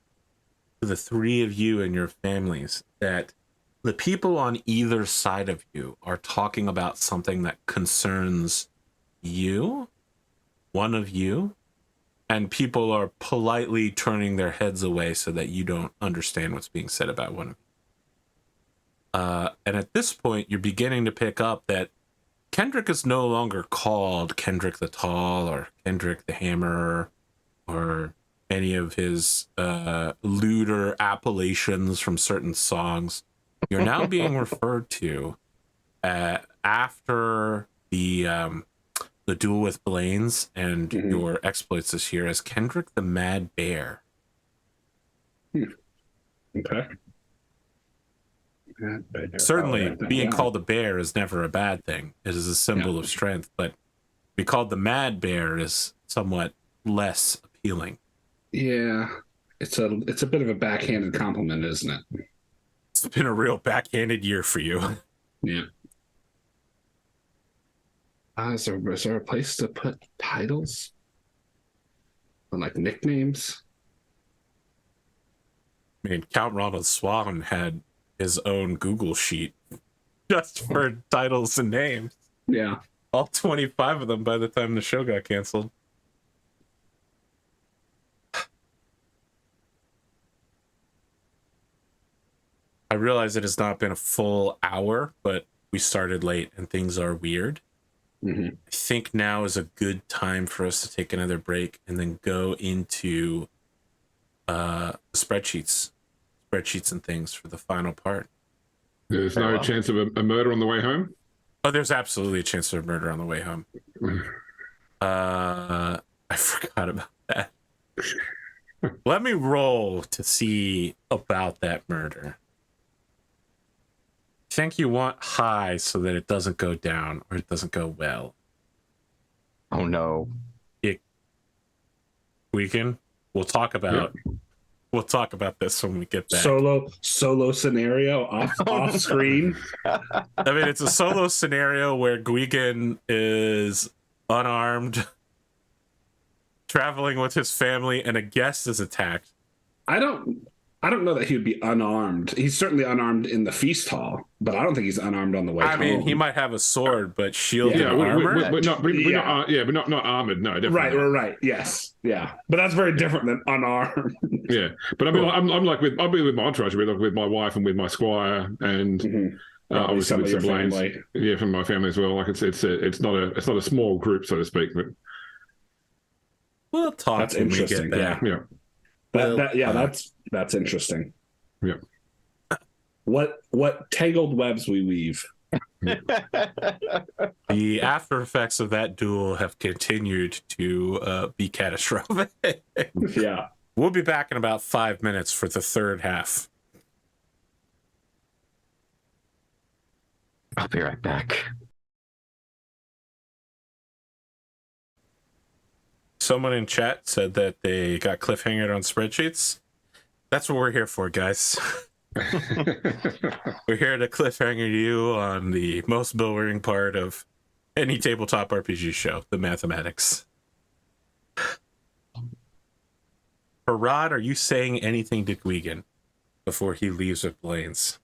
to the three of you and your families that the people on either side of you are talking about something that concerns you, one of you, and people are politely turning their heads away so that you don't understand what's being said about one of you. And at this point, you're beginning to pick up that Kendric is no longer called Kendric the Tall or Kendric the Hammerer or any of his lewder appellations from certain songs. You're now being referred to after the duel with Blaine's and your exploits this year as Kendric the Mad Bear. Okay. Certainly, being called a bear is never a bad thing. It is a symbol of strength, but be called the Mad Bear is somewhat less appealing. Yeah, it's a bit of a backhanded compliment, isn't it? It's been a real backhanded year for you. Yeah. Is there a place to put titles? Or like nicknames? I mean, Count Ronald Swan had his own Google sheet just for titles and names. Yeah. All 25 of them by the time the show got canceled. I realize it has not been a full hour, but we started late and things are weird. I think now is a good time for us to take another break and then go into spreadsheets and things for the final part. There's no chance of a murder on the way home? Oh, there's absolutely a chance of a murder on the way home. I forgot about that. Let me roll to see about that murder. I think you want high so that it doesn't go down or it doesn't go well. Oh no. We'll talk about this when we get back. Solo scenario off screen. I mean, it's a solo scenario where Gwgan is unarmed, traveling with his family, and a guest is attacked. I don't know that he would be unarmed. He's certainly unarmed in the feast hall, but I don't think he's unarmed on the way home. I mean, he might have a sword, but shield and armor. We're not armored. No, definitely. Right. Yes, yeah, but that's very different than unarmed. Yeah, but I mean, I'll be with my entourage, with my wife and with my squire, and obviously with some Blaine's, from my family as well. Like it's not a small group, so to speak. But we'll talk. That's interesting. Yeah. That's interesting. Yeah. What tangled webs we weave. The after effects of that duel have continued to be catastrophic. Yeah. We'll be back in about 5 minutes for the third half. I'll be right back. Someone in chat said that they got cliffhangered on spreadsheets. That's what we're here for, guys. We're here to cliffhanger you on the most boring part of any tabletop RPG show, the mathematics. Herawd, are you saying anything to Gwgan before he leaves with Blaine's?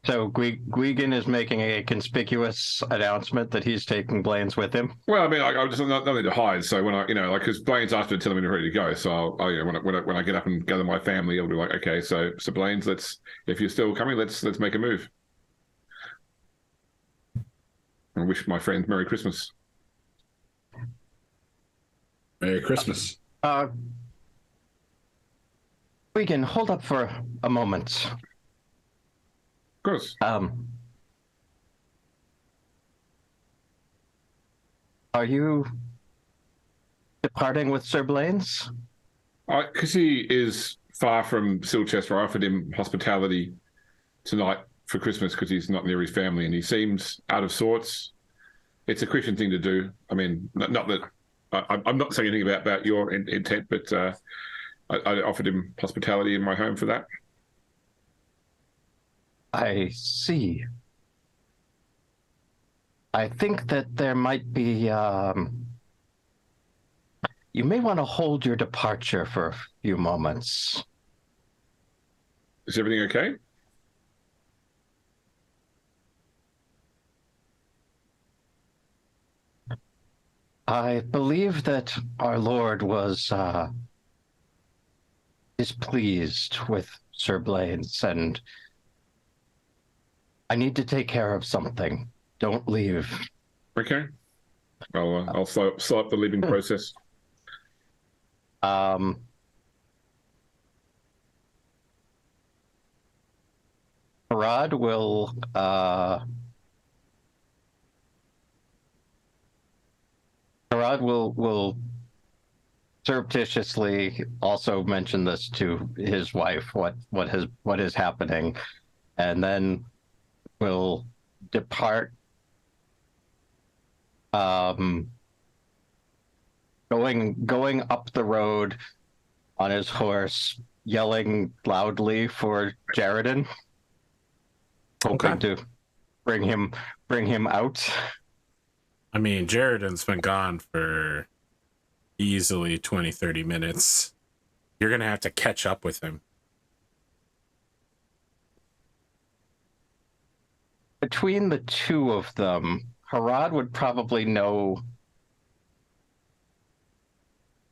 So Gwgan is making a conspicuous announcement that he's taking Blaine's with him. Well, I mean, I'm just nothing to hide. So when I, because Blaine's asked me to tell me to ready to go. So when I get up and gather my family, I'll be like, okay, so Blaine's, if you're still coming, let's make a move. And wish my friends Merry Christmas. Merry Christmas. Gwgan, hold up for a moment. Of course. Are you departing with Sir Blaine's? Because he is far from Silchester, I offered him hospitality tonight for Christmas because he's not near his family and he seems out of sorts. It's a Christian thing to do. I mean, not that I'm not saying anything about your intent, but I offered him hospitality in my home for that. I see. I think that there might be, you may want to hold your departure for a few moments. Is everything okay? I believe that our Lord was displeased with Sir Blaine's, and I need to take care of something. Don't leave. Okay. I'll slow up the leaving process. Herawd will surreptitiously also mention this to his wife, what is happening, and then will depart, going up the road on his horse, yelling loudly for Jaredon, hoping to bring him out. I mean, Jaredon's been gone for easily 20-30 minutes. You're gonna have to catch up with him. Between the two of them, Herawd would probably know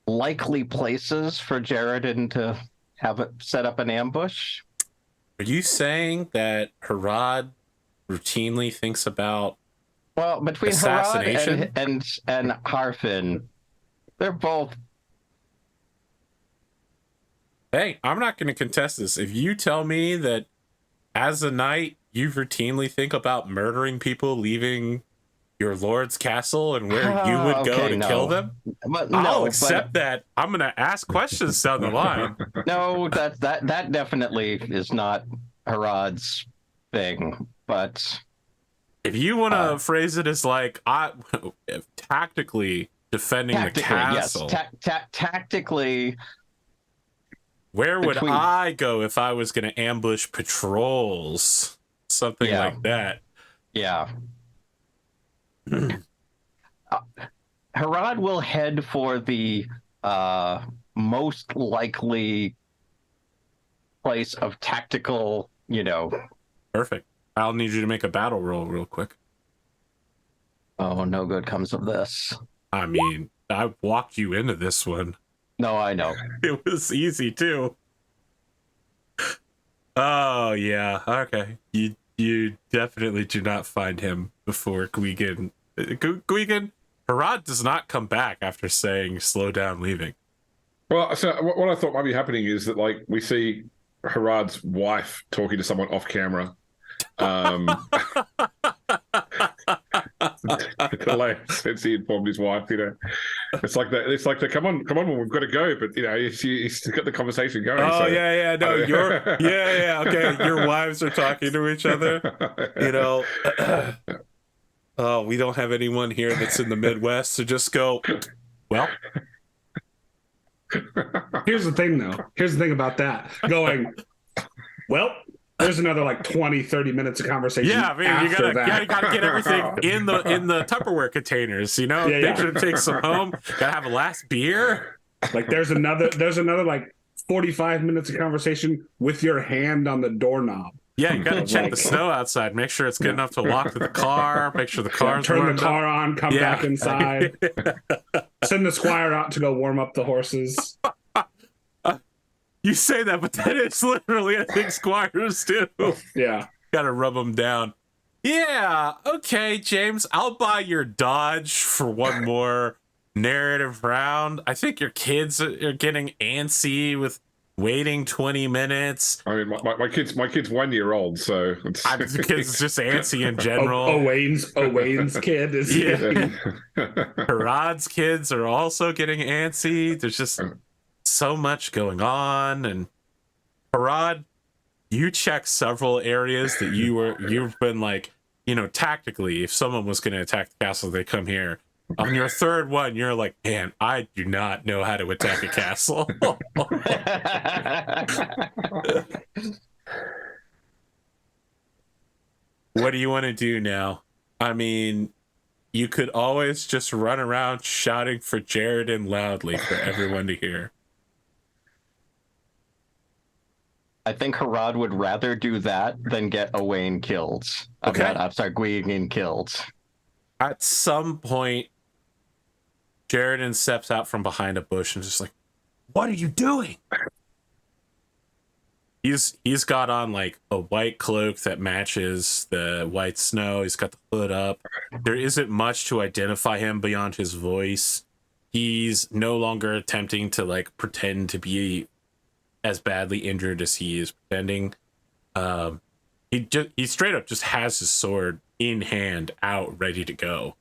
likely places for Jaredon to have it set up an ambush. Are you saying that Herawd routinely thinks about between assassination Herawd and Harfin, they're both. Hey, I'm not going to contest this. If you tell me that as a knight, you routinely think about murdering people leaving your lord's castle and where you would go to kill them, I'll accept that. I'm going to ask questions down the line. No, that definitely is not Herawd's thing. But if you want to phrase it as like tactically defending the castle, yes, tactically. Where would I go if I was going to ambush patrols? Something like that. Yeah. Herawd will head for the most likely place of tactical, Perfect. I'll need you to make a battle roll real quick. Oh, no good comes of this. I mean, I walked you into this one. No, I know. It was easy too. Oh yeah, okay. You definitely do not find him before Gwgan. Herawd does not come back after saying slow down leaving. Well, so what I thought might be happening is that like we see Herawd's wife talking to someone off camera. Since he informed his wife, it's like the come on, we've got to go, but he's got the conversation going. Oh so. Okay, your wives are talking to each other. Oh, we don't have anyone here that's in the Midwest, so just go. Well, here's the thing, though. Here's the thing about that. Going. well, there's another like 20, 30 minutes of conversation. Yeah, I mean, you gotta get everything in the Tupperware containers, you know? Make sure to take some home. Gotta have a last beer. Like there's another like 45 minutes of conversation with your hand on the doorknob. Yeah, you gotta check the snow outside. Make sure it's good enough to walk to the car. Make sure the car's turn the car up. on, come back inside. Send the squire out to go warm up the horses. You say that, but that is literally, I think, squires do. Yeah. Gotta rub them down. Yeah, okay, James, I'll buy your Dodge for one more narrative round. I think your kids are getting antsy with waiting 20 minutes. I mean, my kid's 1 year old, so it's... the kid's just antsy in general. Owain's kid is... Yeah. Herawd's kids are also getting antsy. There's just so much going on, and Herawd, you check several areas that you've been like, you know, tactically, if someone was going to attack the castle, they come here. On your third one, you're like, man, I do not know how to attack a castle. What do you want to do now? I mean, you could always just run around shouting for Jaredin loudly for everyone to hear. I think Herawd would rather do that than get Owain killed. Okay. I'm sorry, Gwgan killed. At some point, Jaredin steps out from behind a bush and just like, what are you doing? He's got on like a white cloak that matches the white snow. He's got the hood up. There isn't much to identify him beyond his voice. He's no longer attempting to like pretend to be as badly injured as he is pretending. He straight up just has his sword in hand, out, ready to go.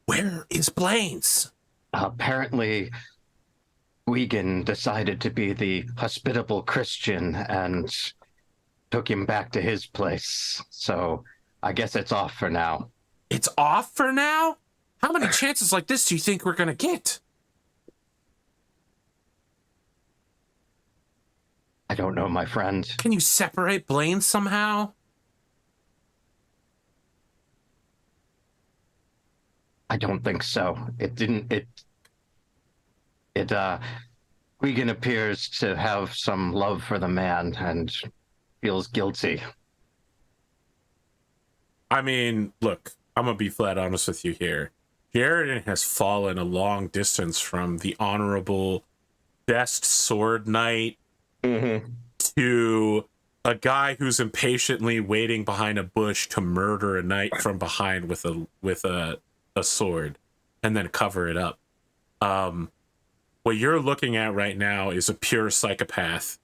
Where is Blaine's? Apparently, Gwgan decided to be the hospitable Christian and took him back to his place. So I guess it's off for now. It's off for now? How many chances like this do you think we're gonna get? I don't know, my friend. Can you separate Blaine somehow? I don't think so. Gwgan appears to have some love for the man and feels guilty. I mean, look, I'm gonna be flat honest with you here. Jaredin has fallen a long distance from the honorable best sword knight to a guy who's impatiently waiting behind a bush to murder a knight from behind with a sword and then cover it up. What you're looking at right now is a pure psychopath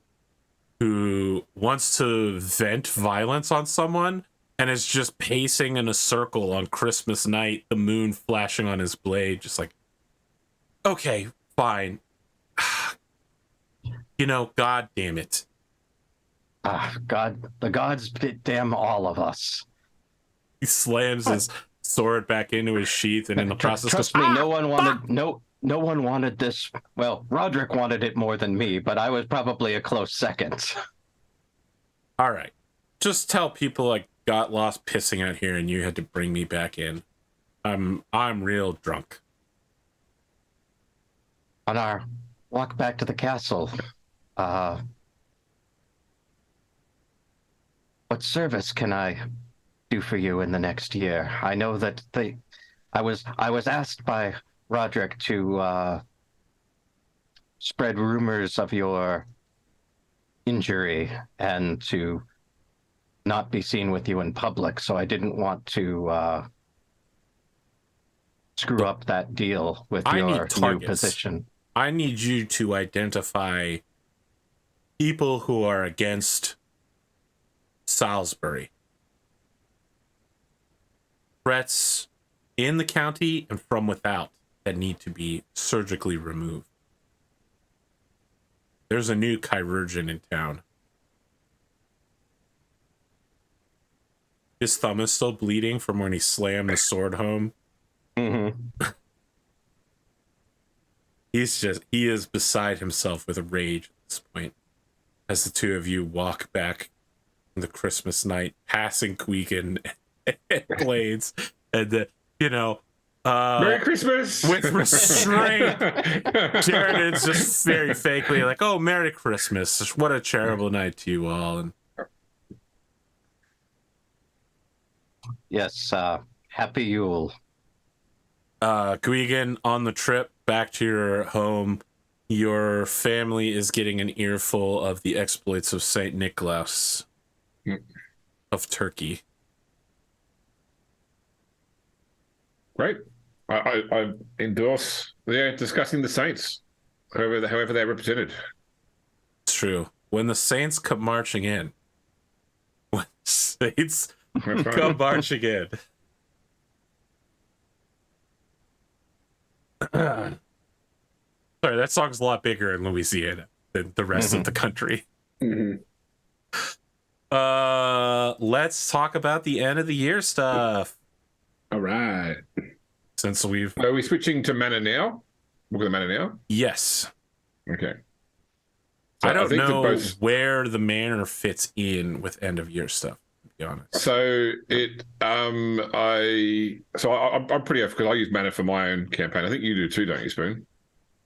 who wants to vent violence on someone and is just pacing in a circle on Christmas night, the moon flashing on his blade, just like, okay, fine. You know, God damn it. God, the gods damn all of us. He slams his sword back into his sheath, and in the process, trust me, no one wanted this. Well, Roderick wanted it more than me, but I was probably a close second. All right, just tell people I got lost pissing out here, and you had to bring me back in. I'm real drunk. On our walk back to the castle, what service can I do for you in the next year? I know that I was asked by Roderick to spread rumors of your injury and to not be seen with you in public, so I didn't want to screw up that deal with your new position. I need you to identify people who are against Salisbury. Threats in the county and from without that need to be surgically removed. There's a new chirurgeon in town. His thumb is still bleeding from when he slammed the sword home. He is beside himself with rage at this point as the two of you walk back the Christmas night, passing Gwgan and Blades, and Merry Christmas with restraint. Jared is just very fakely like, "Oh, Merry Christmas! What a terrible night to you all." And Yes, Happy Yule. Gwgan, on the trip back to your home, your family is getting an earful of the exploits of Saint Nicholas of Turkey. Great. I endorse discussing the saints, however they're represented. It's true. When the saints come marching in. When the saints come marching in. Sorry, that song's a lot bigger in Louisiana than the rest of the country. Let's talk about the end of the year stuff. All right. Since we've... Are we switching to mana now? Look at the mana now? Yes. Okay. So I don't know where the manor fits in with end of year stuff, to be honest. So I'm pretty off because I use mana for my own campaign. I think you do too, don't you, Spoon?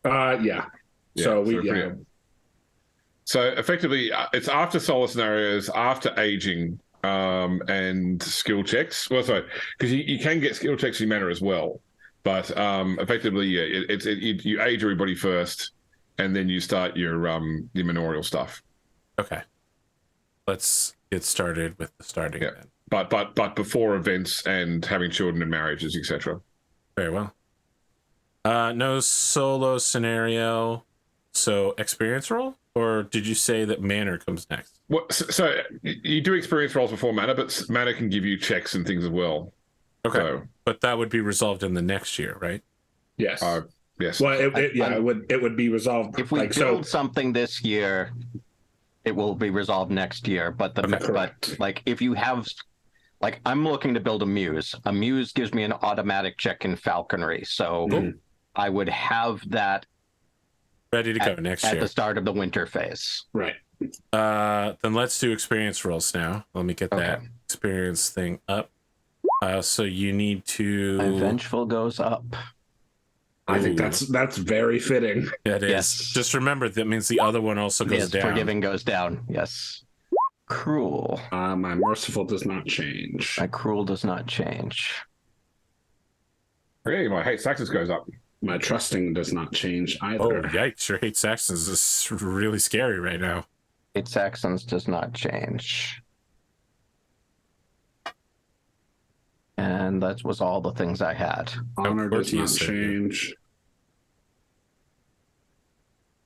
Yeah. So So effectively, it's after solo scenarios, after aging, and skill checks. Well, sorry, because you can get skill checks in mana as well, but effectively, you age everybody first, and then you start your manorial stuff. Okay, let's get started with the starting. Yeah, then. but before events and having children and marriages, etc. Very well. No solo scenario, so experience roll, or did you say that manor comes next? Well, so you do experience rolls before mana, but mana can give you checks and things as well. Okay, so, but that would be resolved in the next year, right? Yes. Yes. Well, it would be resolved. If we build something this year, it will be resolved next year. But if you have, I'm looking to build a muse. A muse gives me an automatic check in falconry, so I would have that ready to go next year at the start of the winter phase. Right. Then let's do experience rolls now. Let me get that experience thing up. So you need to... And Vengeful goes up. I think that's very fitting. That is. Yes. Just remember, that means the other one also goes down. Forgiving goes down. Yes. Cruel. My Merciful does not change. My Cruel does not change. Really? My Hate Saxons goes up. My Trusting does not change either. Oh, yikes. Your Hate Saxons is really scary right now. Hate Saxons does not change. And that was all the things I had. Honor does not change.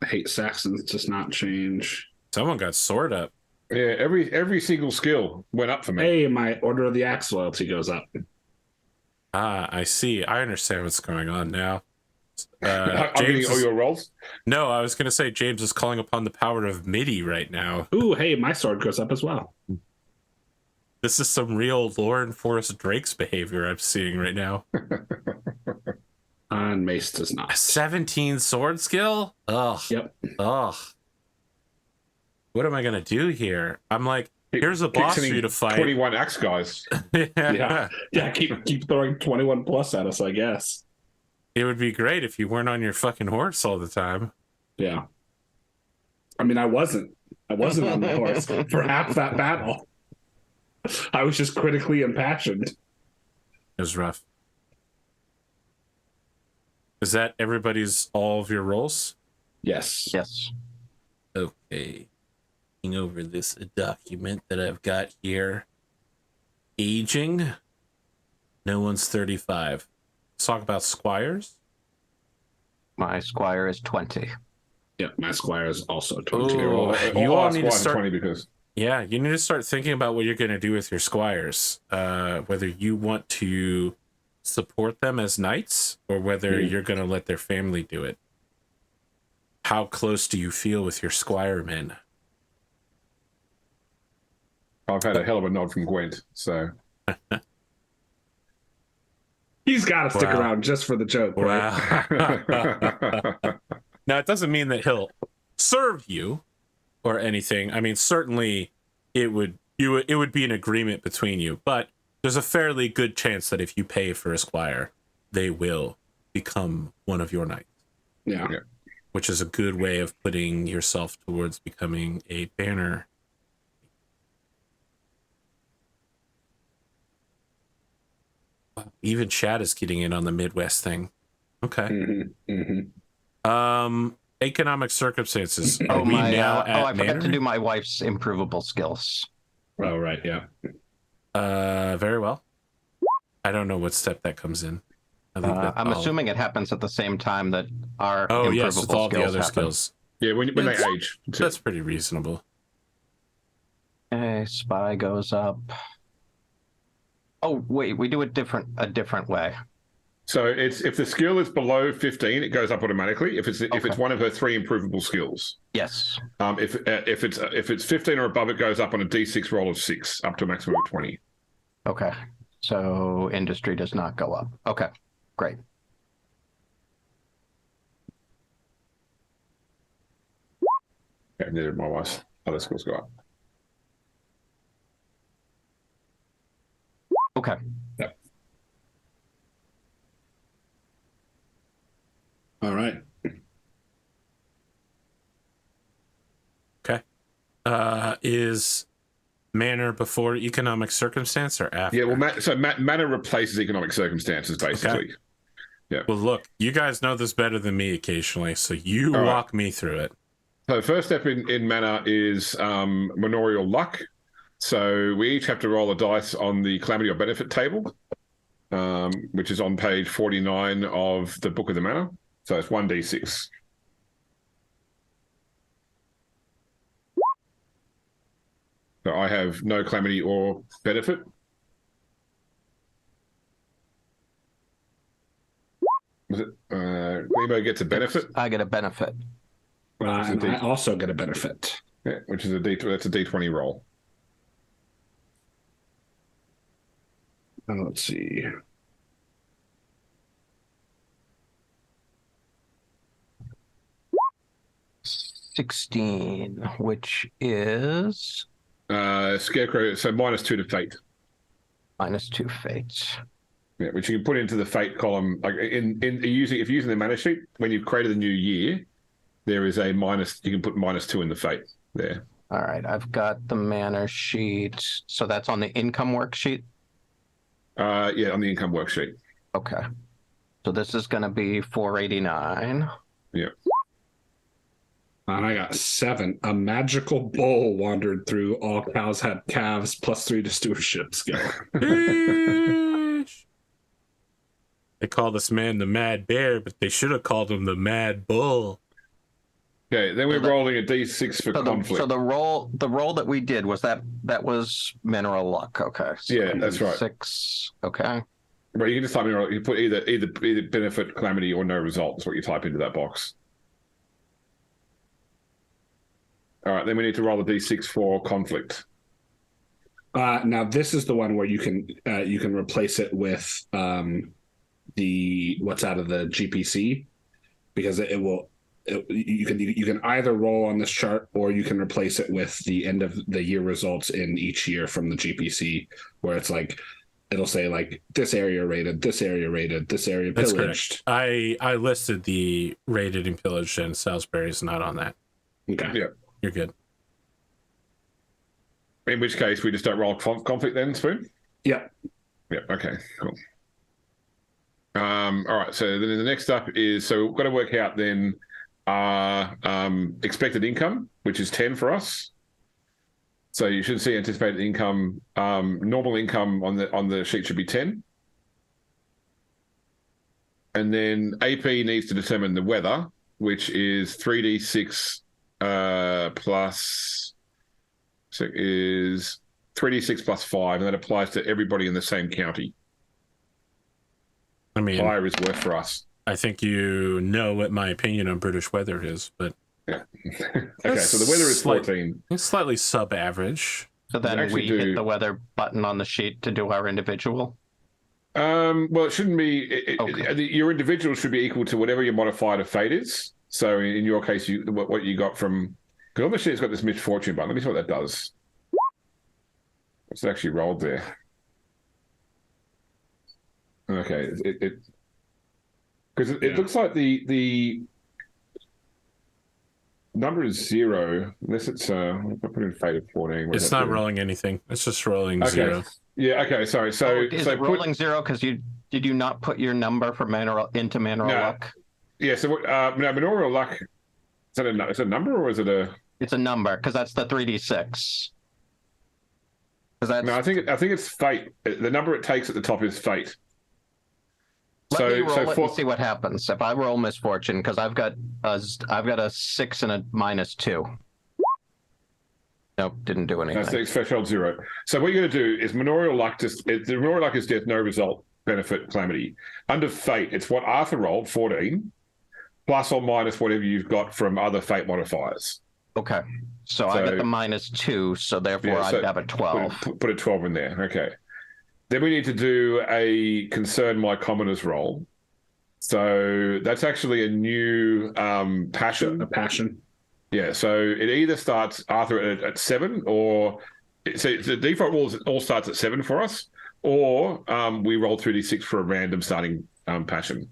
Hate Saxons does not change. Someone got sword up. Yeah, every single skill went up for me. Hey, my Order of the Axe loyalty goes up. Ah, I see. I understand what's going on now. I'm getting all your rolls? No, I was going to say James is calling upon the power of MIDI right now. Ooh, hey, my sword goes up as well. This is some real Lauren Forrest Drake's behavior I'm seeing right now. And Mace does not. A 17 sword skill? Ugh. Yep. Ugh. What am I going to do here? I'm like, here's a boss for you to fight. 21 axe guys. Yeah. Keep throwing 21 plus at us, I guess. It would be great if you weren't on your fucking horse all the time. Yeah. I mean, I wasn't on the horse for half that battle. I was just critically impassioned. It was rough. Is that all of your rolls? Yes. Yes. Okay. Looking over this document that I've got here. Aging. No one's 35. Let's talk about squires. My squire is 20. Yep, my squire is also 20. You all need to start 20 because... Yeah, you need to start thinking about what you're going to do with your squires. Whether you want to support them as knights or whether you're going to let their family do it. How close do you feel with your squire men? I've had a hell of a nod from Gwent, so... He's got to stick around just for the joke, right? Wow. Now, it doesn't mean that he'll serve you or anything. I mean, certainly you'd it would be an agreement between you. But there's a fairly good chance that if you pay for a squire, they will become one of your knights. Yeah. Which is a good way of putting yourself towards becoming a banner. Even Chad is getting in on the Midwest thing. Okay. Economic circumstances. Are we now at I forgot manor? to do my wife's improvable skills. Oh, right. Yeah. Very well. I don't know what step that comes in. I'm assuming it happens at the same time that our improvable yes, with all the other happen. skills. Yeah, when they age. That's pretty reasonable. Okay, spy goes up. Oh wait, we do it a different way. So if the skill is below 15, it goes up automatically. If it's one of her 3 improvable skills. Yes. If it's 15 or above, it goes up on a D6 roll of 6, up to a maximum of 20. Okay. So industry does not go up. Okay. Great. Okay, neither of my wife's other skills go up. Okay. Yep. All right. Okay. Is manor before economic circumstance or after? Yeah, well, manor replaces economic circumstances, basically. Okay. Yeah. Well, look, you guys know this better than me occasionally, so you All walk me through it. So the first step in manor is manorial luck. So we each have to roll a dice on the calamity or benefit table, which is on page 49 of the Book of the Manor. So it's 1d6. So I have no calamity or benefit. Was it Glimo gets a benefit? I get a benefit. And I also get a benefit. Yeah, which is that's a D20 roll. Let's see. $16, which is Scarecrow, so -2 to fate. -2 fates. Yeah, which you can put into the fate column. Like if you're using the mana sheet, when you've created a new year, there is a minus. You can put -2 in the fate there. All right, I've got the manor sheet. So that's on the income worksheet. Yeah, on the income worksheet. Okay. So this is going to be 489. Yeah. And I got 7. A magical bull wandered through. All cows had calves, +3 to stewardship skill. They call this man the Mad Bear, but they should have called him the Mad Bull. Okay, then we're rolling a d6 for conflict. So the roll that we did was that was mineral luck. Okay. So yeah, that's right. 6. Okay. Right, you can just type in. You put either benefit, calamity, or no result. That's what you type into that box. All right, then we need to roll a d6 for conflict. Now this is the one where you can replace it with the what's out of the GPC, because you can either roll on this chart, or you can replace it with the end of the year results in each year from the GPC, where it's like it'll say like this area rated, this area rated, this area pillaged. That's correct. I listed the rated and pillaged, and Salisbury's not on that. Okay. Yeah. You're good. In which case, we just don't roll conflict then, Spoon? Yeah. Yeah, okay, cool. All right, so then the next up is, so we've got to work out then expected income, which is 10 for us. So you should see anticipated income, normal income on the sheet should be 10. And then AP needs to determine the weather, which is 3d6 plus, so is 3d6 plus 5, and that applies to everybody in the same county. I mean, higher is worse for us. I think you know what my opinion on British weather is, but yeah. Okay, so the weather is 14. It's slightly sub-average. So then we hit the weather button on the sheet to do our individual. Well, it shouldn't be. Your individual should be equal to whatever your modifier to fate is. So in your case, what you got from, because on the sheet's got this misfortune button. Let me see what that does. It's actually rolled there. Okay, it because it looks like the number is 0 unless it's I put in fate of 14. It's not rolling anything. It's just rolling 0. Yeah. Okay. Sorry. So is it rolling 0 because did you not put your number for into mineral luck? Yeah. So no, mineral luck. Is it a number or is it a? It's a number because that's the 3d6. No, I think it's fate. The number it takes at the top is fate. Let me roll it and see what happens. If I roll misfortune, because I've got a 6 and a -2. Nope, didn't do anything. That's threshold 0. So what you're going to do is manorial luck. The manorial luck is death, no result, benefit, calamity. Under fate, it's what Arthur rolled, 14, plus or minus whatever you've got from other fate modifiers. Okay, so I got the -2, so therefore I'd have a 12. Put a 12 in there. Okay. Then we need to do a concern my commoners roll. So that's actually a new passion. A passion. Yeah, so it either starts, Arthur, at 7, or so the default rules all starts at 7 for us, or we roll 3d6 for a random starting passion.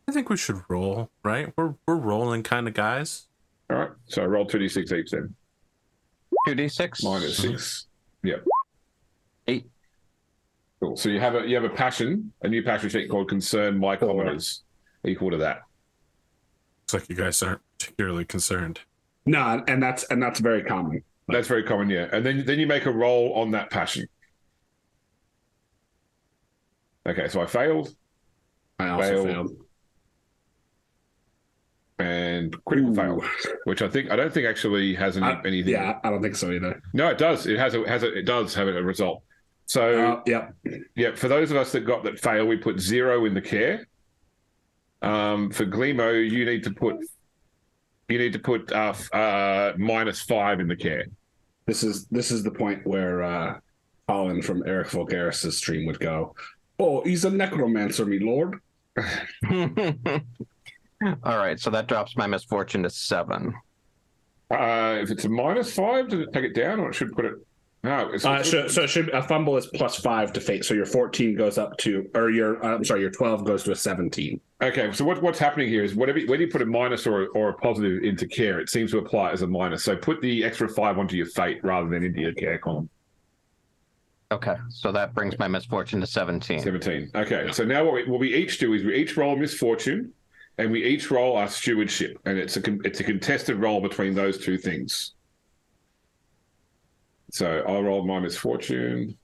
I think we should roll, right? We're rolling kind of guys. All right, so roll 2d6 each then. 2d6? -6. Yep. 8. Cool. So you have a passion, a new passion sheet called Concern My Commoners, equal to that. Looks like you guys aren't particularly concerned. No, and that's very common. That's very common, yeah. And then you make a roll on that passion. Okay, so I failed. I also failed. And critical fail, which I don't think actually has anything. Yeah, I don't think so either. No, it does. It does have a result. So yeah. For those of us that fail, we put 0 in the care. For Glimo, you need to put -5 in the care. This is the point where Colin from Eric Vulgaris' stream would go, "Oh, he's a necromancer, me lord." All right, so that drops my misfortune to 7. If it's a -5, does it take it down, or it should put it? No, so it should a fumble is +5 to fate, so your 14 goes up to, or your 12 goes to a 17. Okay, so what's happening here is when you put a minus or a positive into care, it seems to apply as a minus. So put the extra 5 onto your fate rather than into your care column. Okay, so that brings my misfortune to 17. 17. Okay, so now what we each do is we each roll misfortune, and we each roll our stewardship, and it's a contested roll between those two things. So I'll roll my misfortune.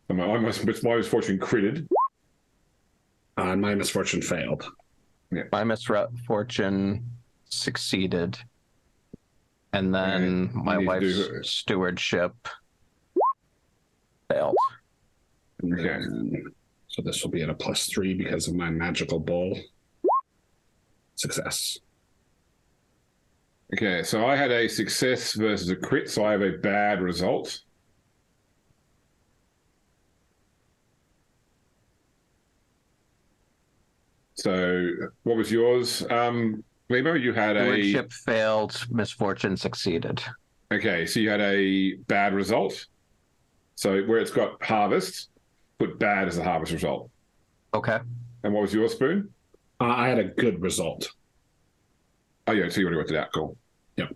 My misfortune critted. My misfortune failed. Yeah. My misfortune succeeded. And then my wife's stewardship failed. Okay. So this will be at a +3 because of my magical bowl. Success. Okay, so I had a success versus a crit, so I have a bad result. So what was yours? Glimo, you had stewardship failed, misfortune succeeded. Okay, so you had a bad result. So where it's got harvest, put bad as a harvest result. Okay. And what was your Spoon? I had a good result. Oh yeah, so you already worked it out. Cool. Yep.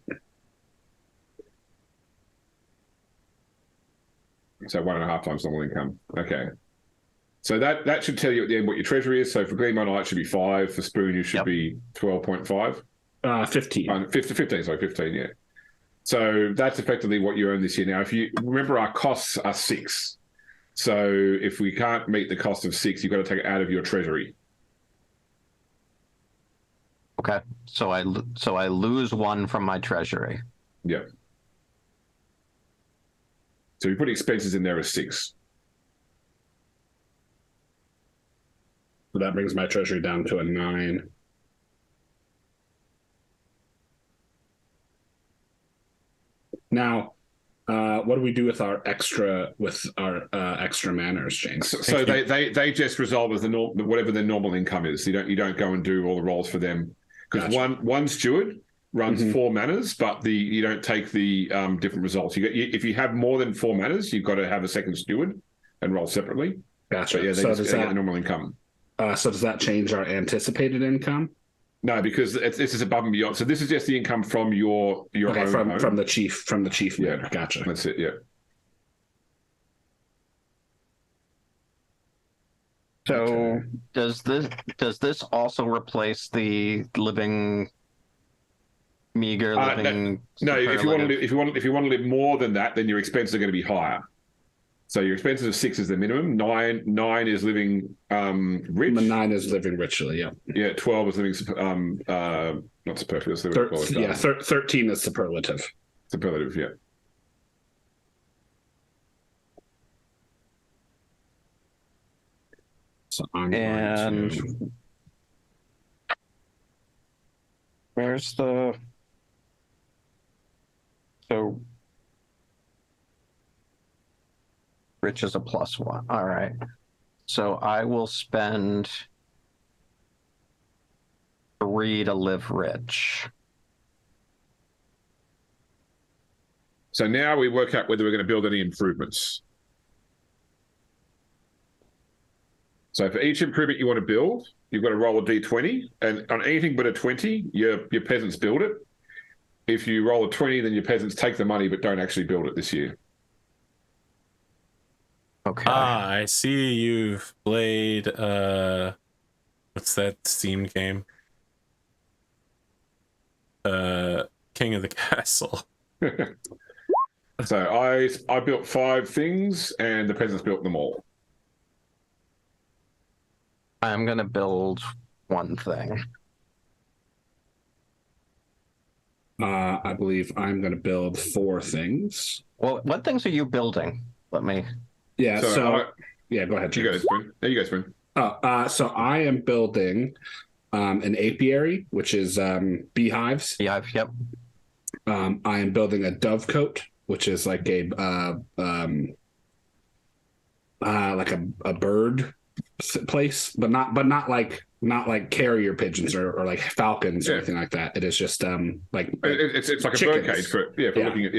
So 1.5 times normal income. Okay. So that should tell you at the end what your treasury is. So for Glimo and I, it should be 5. For Spoon, you should be 12.5. 15. 15, sorry, 15, yeah. So that's effectively what you earn this year. Now, if you remember, our costs are 6. So if we can't meet the cost of 6, you've got to take it out of your treasury. Okay. So I lose 1 from my treasury. Yeah. So we put expenses in there as 6. So that brings my treasury down to a 9. Now, what do we do with our extra manners, James? So they just resolve as whatever their normal income is. You don't go and do all the rolls for them because one steward runs 4 manas, but you don't take the different results. If you have more than 4 manas, you've got to have a second steward and roll separately. Gotcha. But yeah, they get the normal income. So does that change our anticipated income? No, because this is above and beyond. So this is just the income from your own from the chief man. Yeah, Gotcha. That's it. Yeah. So does this also replace the meager living? No. If you want to live more than that, then your expenses are going to be higher. So your expenses of 6 is the minimum. 9 is living rich. 9 is living richly. Yeah. Yeah. 12 is living not superfluous. 13 is superlative. Superlative. Yeah. So I'm and going to... where's the rich is a +1. All right. So I will spend 3 to live rich. So now we work out whether we're going to build any improvements. So for each improvement you want to build, you've got to roll a d20, and on anything but a 20, your peasants build it. If you roll a 20, then your peasants take the money but don't actually build it this year. Okay. I see you've played what's that Steam game? King of the Castle. So I built 5 things and the peasants built them all. I'm going to build 1 thing. I believe I'm going to build 4 things. Well, what things are you building? Let me... Yeah, go ahead, James. You go, Spoon. There you go, Spoon. So I am building an apiary, which is beehives. Beehive, yep. I am building a dovecote, which is like a bird place, but not like carrier pigeons or like falcons or anything like that. It is just it's like chickens. A birdcage for looking at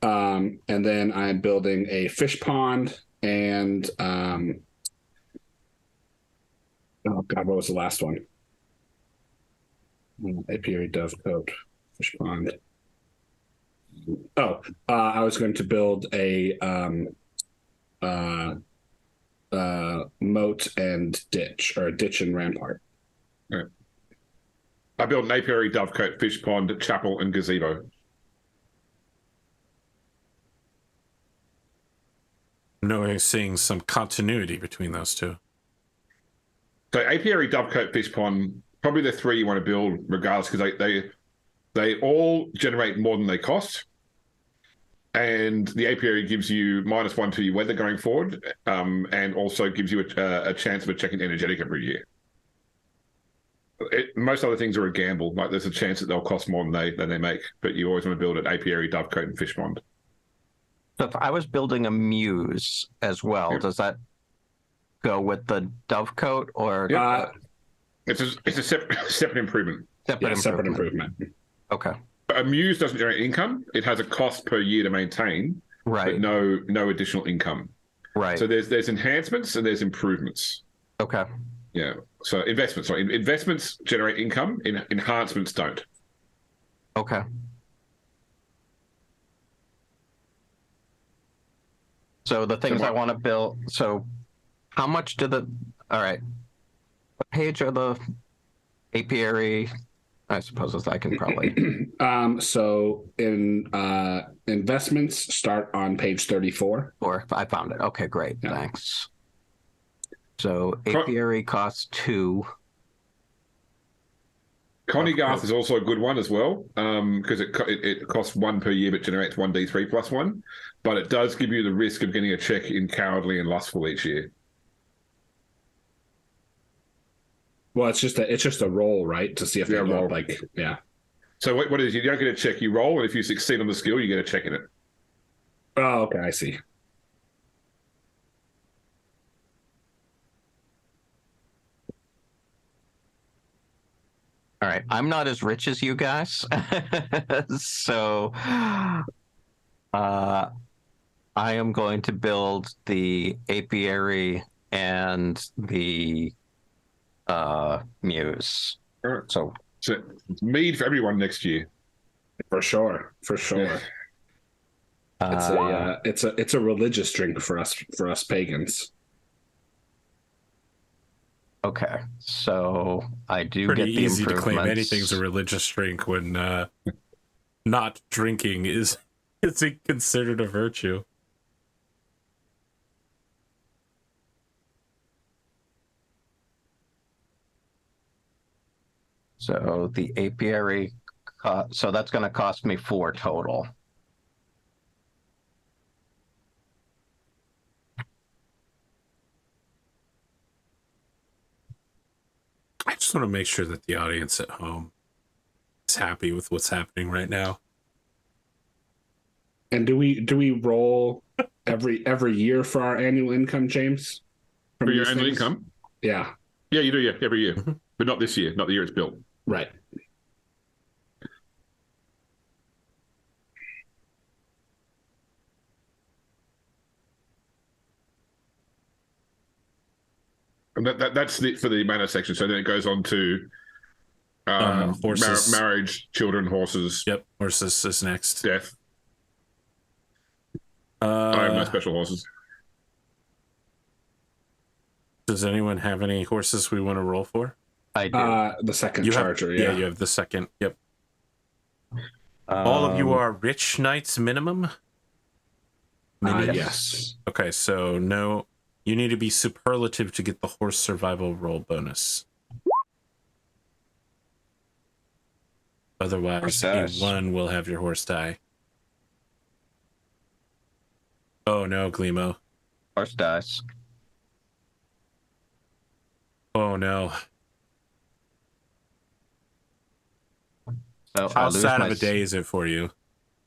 and then I'm building a fish pond and oh god, what was the last one? Apiary, dovecote, fish pond. I was going to build a moat and ditch, or a ditch and rampart. Right. I built an apiary, dovecote, fish pond, chapel, and gazebo. No, we're seeing some continuity between those two. So apiary, dovecote, fish pond, probably the 3 you want to build regardless, because they all generate more than they cost. And the apiary gives you -1 to your weather going forward, and also gives you a chance of a check in energetic every year. Most other things are a gamble. Like there's a chance that they'll cost more than they make, but you always want to build an apiary, dovecote, and fish pond. So if I was building a muse as well, does that go with the dovecote or? It's a separate improvement. Separate improvement. Okay. A muse doesn't generate income. It has a cost per year to maintain, right? But no additional income. Right. So there's enhancements and there's improvements. Okay. Yeah. So investments generate income. Enhancements don't. Okay. So the things I want to build. So how much do all right. What page are the apiary? I suppose I can probably. So in investments, start on page 34. Or I found it. Okay, great. Yeah. Thanks. So apiary costs 2. Coneygarth is also a good one as well, because it costs 1 per year but generates 1d3 plus 1. But it does give you the risk of getting a check in cowardly and lustful each year. Well, it's just a roll, right? To see if they roll So what is, you don't get a check, you roll, and if you succeed on the skill, you get a check in it. Oh, okay, I see. All right, I'm not as rich as you guys, so I am going to build the apiary and the muse. All right. So it's mead for everyone next year. For sure. It's a religious drink for us pagans. Okay, so I do Pretty get the easy to claim improvements. anything's a religious drink when not drinking is considered a virtue. So the apiary, so that's going to cost me 4 total. I just want to make sure that the audience at home is happy with what's happening right now. And do we roll every year for our annual income, James? For your annual income? Yeah. Yeah, you do, yeah, every year. Mm-hmm. But not this year, not the year it's built. Right. And that's for the mana section. So then it goes on to horses, marriage, children, horses. Yep, horses is next. Death. I have no special horses. Does anyone have any horses we want to roll for? I do. The second charger, yeah, you have the second. Yep. All of you are rich knights minimum? Yes. Okay, so no, you need to be superlative to get the horse survival roll bonus. Otherwise, A1 will have your horse die. Oh no, Glimo. Horse dies. Oh no. So how sad of a day is it for you?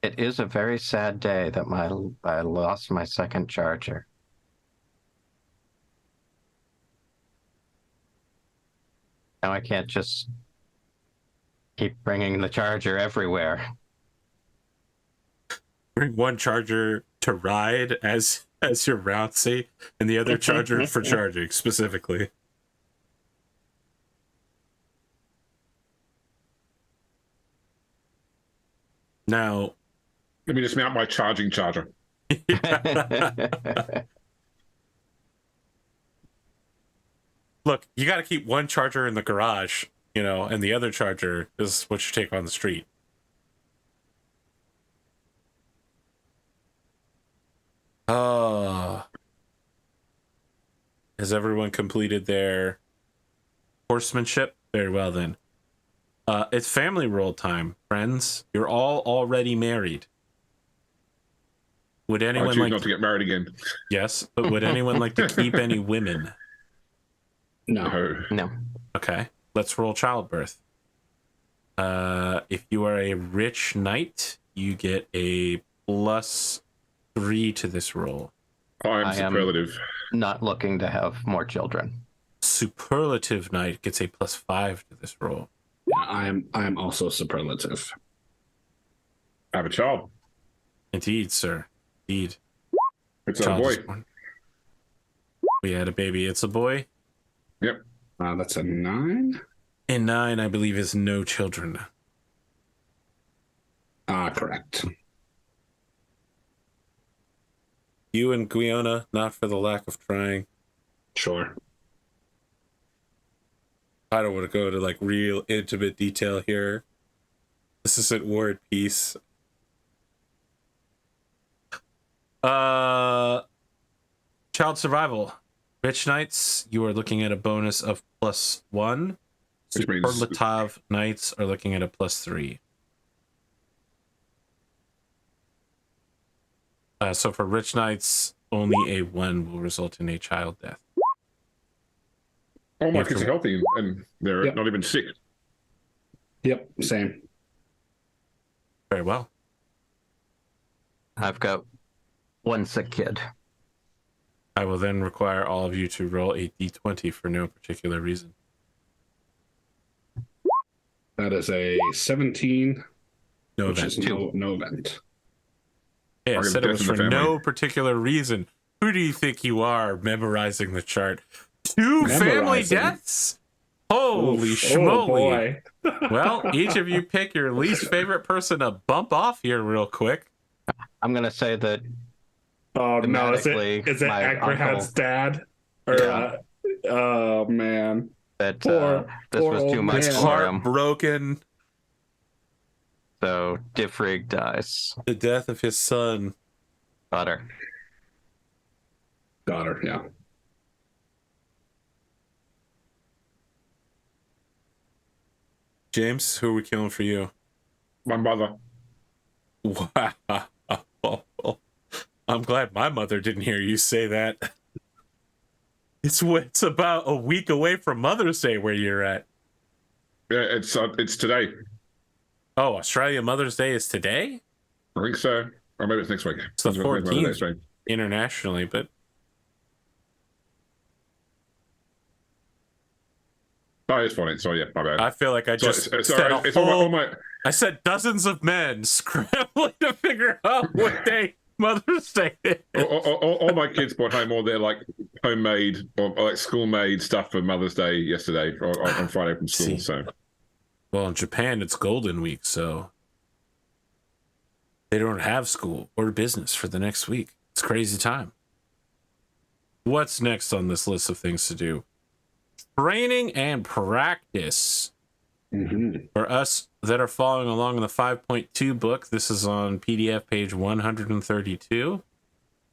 It is a very sad day that I lost my second charger. Now I can't just keep bringing the charger everywhere. Bring one charger to ride as your rouncy, and the other charger for charging specifically. Now, let me just mount my charging charger. Look, you got to keep one charger in the garage, and the other charger is what you take on the street. Has everyone completed their horsemanship? Very well, then. It's family roll time, friends. You're all already married. Would anyone like not to get married again? Yes, but would anyone like to keep any women? No. Okay, let's roll childbirth. If you are a rich knight, you get a +3 to this roll. I am superlative. Not looking to have more children. Superlative knight gets a +5 to this roll. I am also superlative. I have a child. Indeed, sir. Indeed. It's a boy. We had a baby. It's a boy. Yep. That's a 9. And 9, I believe, is no children. Correct. You and Guyana, not for the lack of trying. Sure. I don't want to go to real intimate detail here. This isn't War and Peace. Child survival. Rich knights, you are looking at a bonus of +1. Superlative knights are looking at a +3. So for rich knights, only a 1 will result in a child death. All my kids are healthy and they're not even sick. Yep, same. Very well. I've got one sick kid. I will then require all of you to roll a d20 for no particular reason. That is a 17. No which event. is no event. Yeah, I Target said it death was in the for family. no particular reason. Who do you think you are memorizing the chart? 2 family Memorizing. deaths? Holy Oof. schmoly. Oh boy. Well, each of you pick your least favorite person to bump off here real quick. I'm gonna say that. Oh no! Is Thematically, it my Agrahad's uncle- dad? Or Yeah. oh man, That Poor- this poor was too old much man. for him. Heartbroken. So Diffrig dies. The death of his son. Butter. daughter. Yeah. James, who are we killing for you? My mother. Wow. I'm glad my mother didn't hear you say that. It's about a week away from Mother's Day where you're at. Yeah, it's today. Oh, Australia Mother's Day is today? I think so. Or maybe it's next week. It's the It's Mother's Day, 14th so- internationally, but Oh, it's fine. Sorry, yeah, my bad. I feel like I just Sorry, said a it's whole... all my I said dozens of men scrambling to figure out what day Mother's Day is. all my kids brought home all their like homemade or like school-made stuff for Mother's Day yesterday or on Friday from school. See. So Well, in Japan, it's Golden Week, so they don't have school or business for the next week. It's a crazy time. What's next on this list of things to do? Training and practice. Mm-hmm. For us that are following along in the 5.2 book, this is on PDF page 132.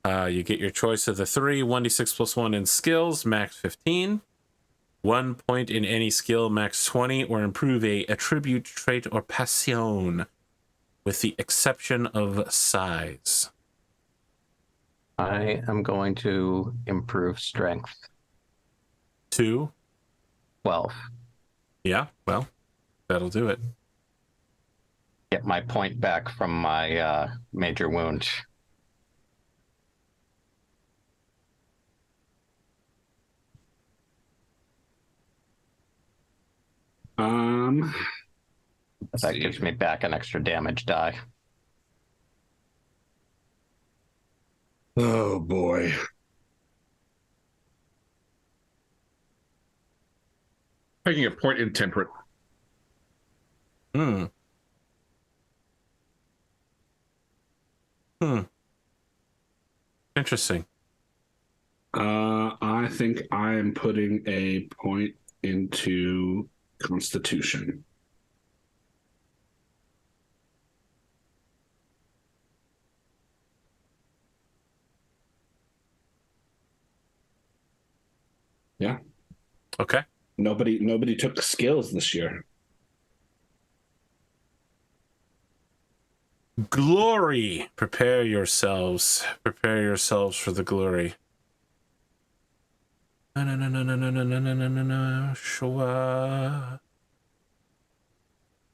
You get your choice of the 3, 1d6 plus 1 in skills, max 15. 1 point in any skill, max 20, or improve a attribute, trait, or passion, with the exception of size. I am going to improve strength. 2. 12. Yeah, well, that'll do it. Get my point back from my major wound. That gives me back an extra damage die. Oh boy. taking a point in temperate. Hmm. Interesting. I think I am putting a point into Constitution. Yeah. Okay. Nobody took skills this year. Glory. Prepare yourselves. Prepare yourselves for the glory. No. Sure.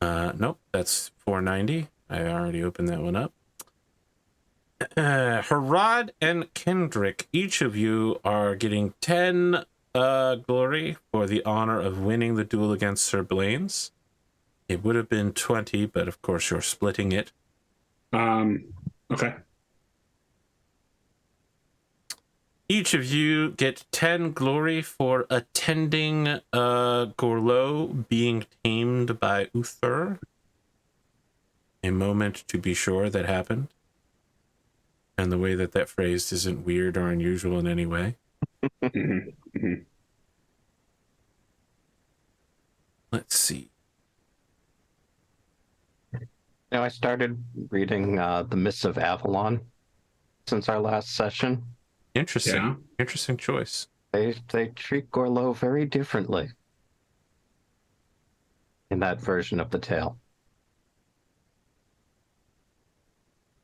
Nope. That's 490. I already opened that one up. Herawd and Kendric, each of you are getting 10 glory for the honor of winning the duel against Sir Blaine's. It would have been 20, but of course you're splitting it. Okay. Each of you get 10 glory for attending Gorlo being tamed by Uther. A moment to be sure that happened. And the way that that phrase isn't weird or unusual in any way. Let's see. Now, I started reading The Mists of Avalon since our last session. Interesting. Yeah. Interesting choice. They treat Gorlo very differently in that version of the tale.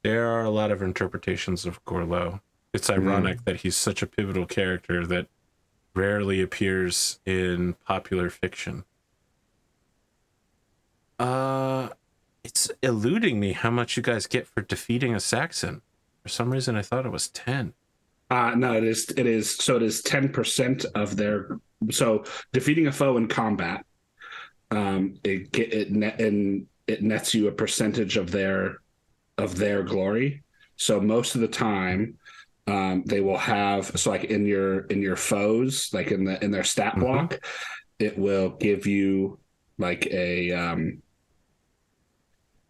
There are a lot of interpretations of Gorlo. It's ironic that he's such a pivotal character that rarely appears in popular fiction. It's eluding me how much you guys get for defeating a Saxon. For some reason, I thought it was 10. No, it is. So it is 10% of their. So defeating a foe in combat, it nets you a percentage of their glory. So most of the time, they will have, so like in your foes, like in their stat block, it will give you like a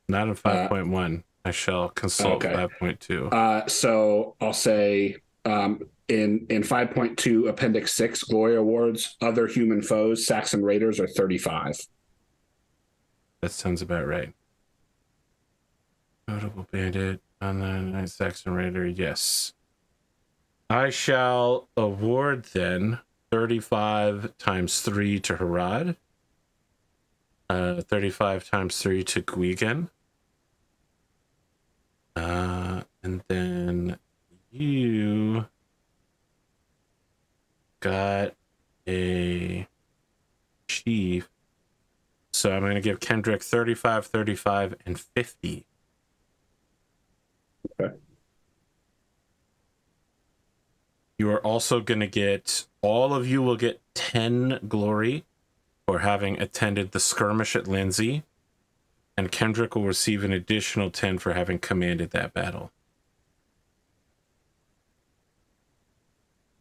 not in 5.1. I shall consult 5.2. So I'll say in 5.2 Appendix 6 Glory Awards, other human foes, Saxon Raiders are 35. That sounds about right. Notable Bandit, Online Saxon Raider, yes. I shall award then 35 times 3 to Herawd, 35 times 3 to Gwgan, and then you got a chief. So I'm going to give Kendric 35, 35, and 50. Okay. You are also going to get, all of you will get 10 glory for having attended the skirmish at Lindsay, and Kendric will receive an additional 10 for having commanded that battle.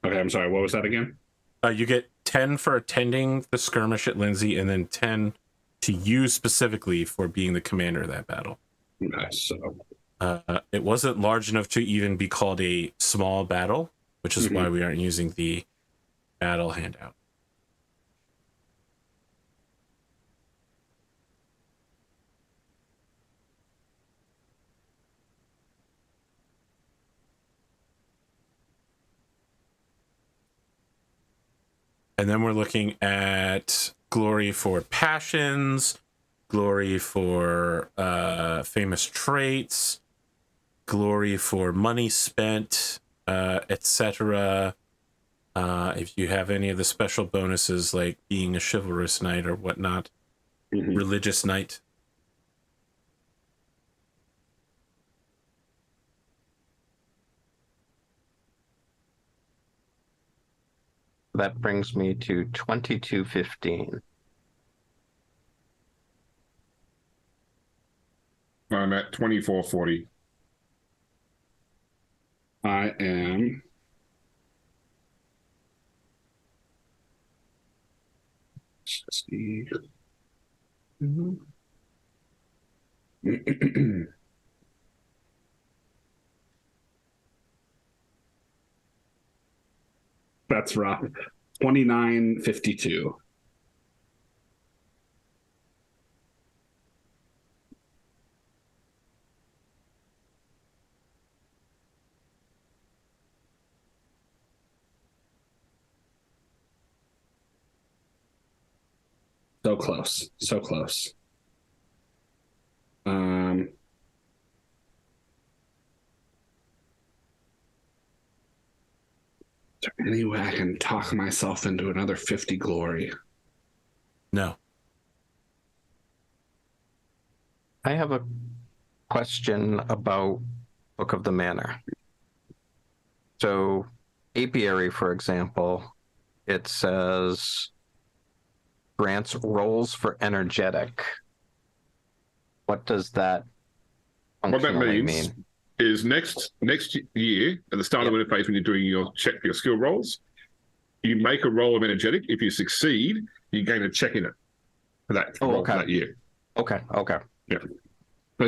Okay, I'm sorry, what was that again? You get 10 for attending the skirmish at Lindsay, and then 10 to you specifically for being the commander of that battle. Okay, so it wasn't large enough to even be called a small battle, which is why we aren't using the battle handout. And then we're looking at glory for passions, glory for famous traits, glory for money spent, etc. If you have any of the special bonuses like being a chivalrous knight or whatnot, religious knight. That brings me to 2215. I'm at 2440. I am that's rough. 2952. So close. So close. Is there any way I can talk myself into another 50 glory? No. I have a question about Book of the Manor. So, apiary, for example, it says grants rolls for energetic. What does that functionally mean? Is next year at the start of the phase when you're doing your check for your skill rolls, you make a roll of energetic. If you succeed, you gain a check in it for that roll for that year. Okay. Yeah.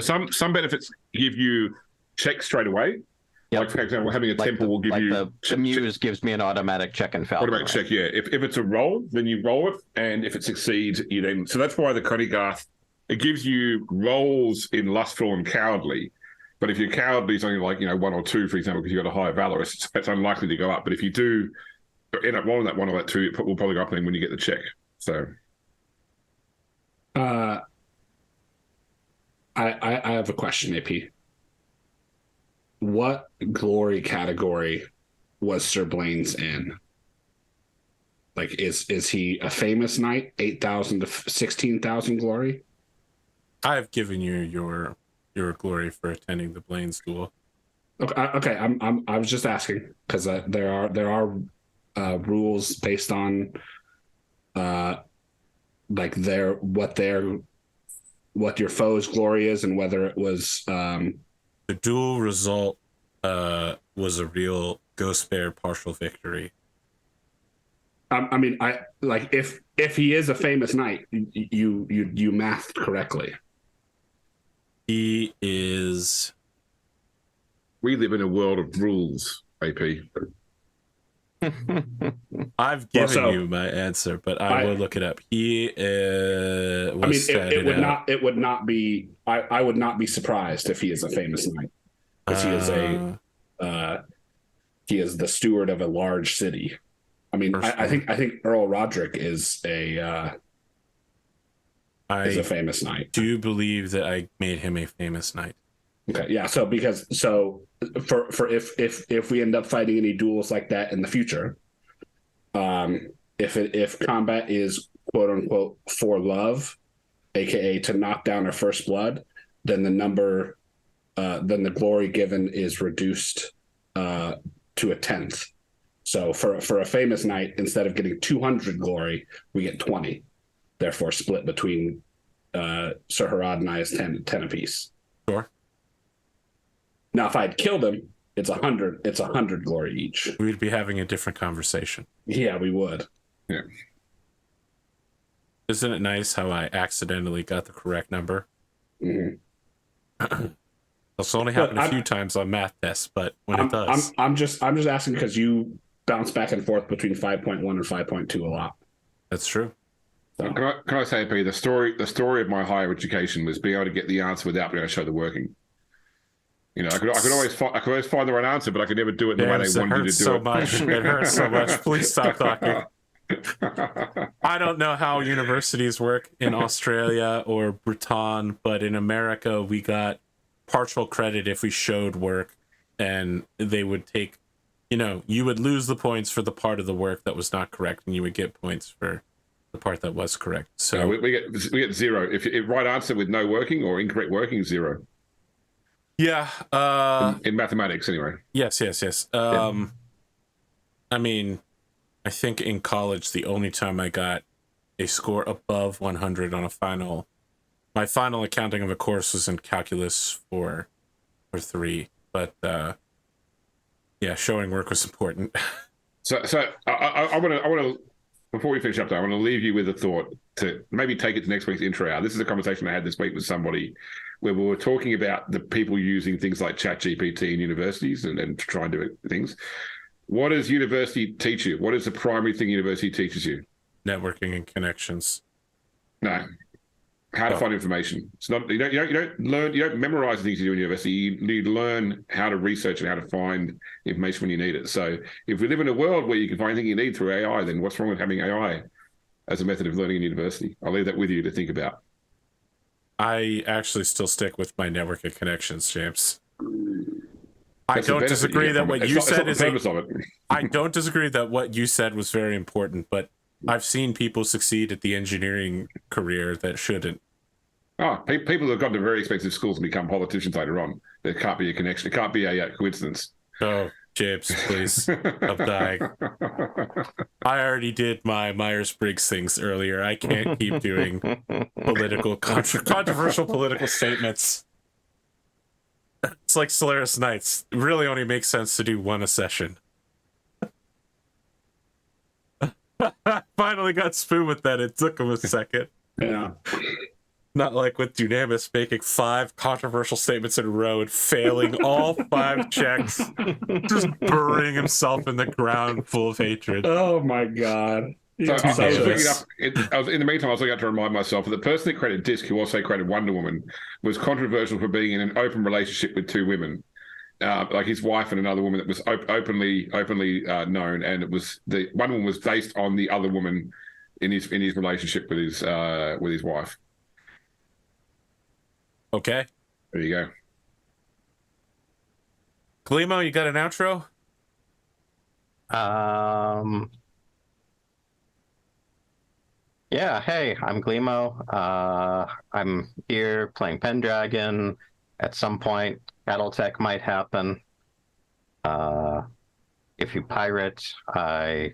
So some benefits give you checks straight away. Yep. Like for example, having a temple will give you the muse gives me an automatic check and fail. Automatic check, yeah. If it's a roll, then you roll it, and if it succeeds, you then. So that's why the Conigarth, it gives you rolls in lustful and cowardly. But if your cowardly is only like 1 or 2, for example, because you've got a higher valorous, it's unlikely to go up. But if you do end up rolling that 1 or that 2, it will probably go up then when you get the check. So, I have a question, AP. What glory category was Sir Blaine's in? Like, is he a famous knight, 8,000 to 16,000 glory? I've given you your glory for attending the Blaine School. Okay. I was just asking because there are rules based on like what your foe's glory is, and whether it was the dual result was a real ghost bear partial victory. I mean, I like if he is a famous knight, you mathed correctly. He is. We live in a world of rules, AP. I've given you my answer, but I will look it up. He was. I mean, it would not be. I would not be surprised if he is a famous knight, because he is the steward of a large city. I mean, I think Earl Roderick is a famous knight. Do you believe that I made him a famous knight? Okay, yeah. So for if we end up fighting any duels like that in the future, if combat is quote unquote for love, aka to knock down our first blood, then the glory given is reduced to a 10th. So for a famous knight, instead of getting 200 glory, we get 20. Therefore, split between Sir Herawd and I is 10 apiece. Sure. Now, if I'd killed him, it's 100. It's 100 glory each. We'd be having a different conversation. Yeah, we would. Yeah. Isn't it nice how I accidentally got the correct number? Mm-hmm. That's only happened a few times on math tests, but when it does, I'm just asking because you bounce back and forth between 5.1 and 5.2 a lot. That's true. So. Can I say, P, the story of my higher education was being able to get the answer without being able to show the working. You know, I could always find the right answer, but I could never do it in the way they wanted you to do it. It hurts so much. Please stop talking. I don't know how universities work in Australia or Britain, but in America, we got partial credit if we showed work, and they would take, you would lose the points for the part of the work that was not correct, and you would get points for the part that was correct. So we get 0 if right answer with no working or incorrect working, 0. Yeah. In mathematics, anyway. Yes. I mean, I think in college, the only time I got a score above 100 on my final accounting of a course was in calculus 4 or 3. But yeah, showing work was important. So I want to, before we finish up, though, I want to leave you with a thought to maybe take it to next week's intro hour. This is a conversation I had this week with somebody where we were talking about the people using things like ChatGPT in universities and trying to do things. What does university teach you? What is the primary thing university teaches you? Networking and connections. No. How to find information. It's not you don't memorize things you do in university. You learn how to research and how to find information when you need it. So if we live in a world where you can find anything you need through AI, then what's wrong with having AI as a method of learning in university? I'll leave that with you to think about. I actually still stick with my network and connections, James. I don't disagree that what you said is I don't disagree that what you said was very important, but I've seen people succeed at the engineering career that shouldn't. Oh, people who have gone to very expensive schools and become politicians later on. There can't be a connection. It can't be a coincidence. Oh, James, please. I'm dying. I already did my Myers-Briggs things earlier. I can't keep doing controversial political statements. It's like Solaris Knights. It really only makes sense to do one a session. Finally got Spoon with that. It took him a second. Yeah. Not like with Dunamis making 5 controversial statements in a row and failing all 5 checks. Just burying himself in the ground full of hatred. Oh my god. So I was in the meantime, I was looking up to remind myself that the person that created Disc, who also created Wonder Woman, was controversial for being in an open relationship with 2 women. Like his wife and another woman that was openly known, and it was the one woman was based on the other woman in his relationship with his wife. Okay, there you go. Glimo, you got an outro? Yeah. Hey, I'm Glimo. I'm here playing Pendragon. At some point, Battletech might happen. If you pirate, I've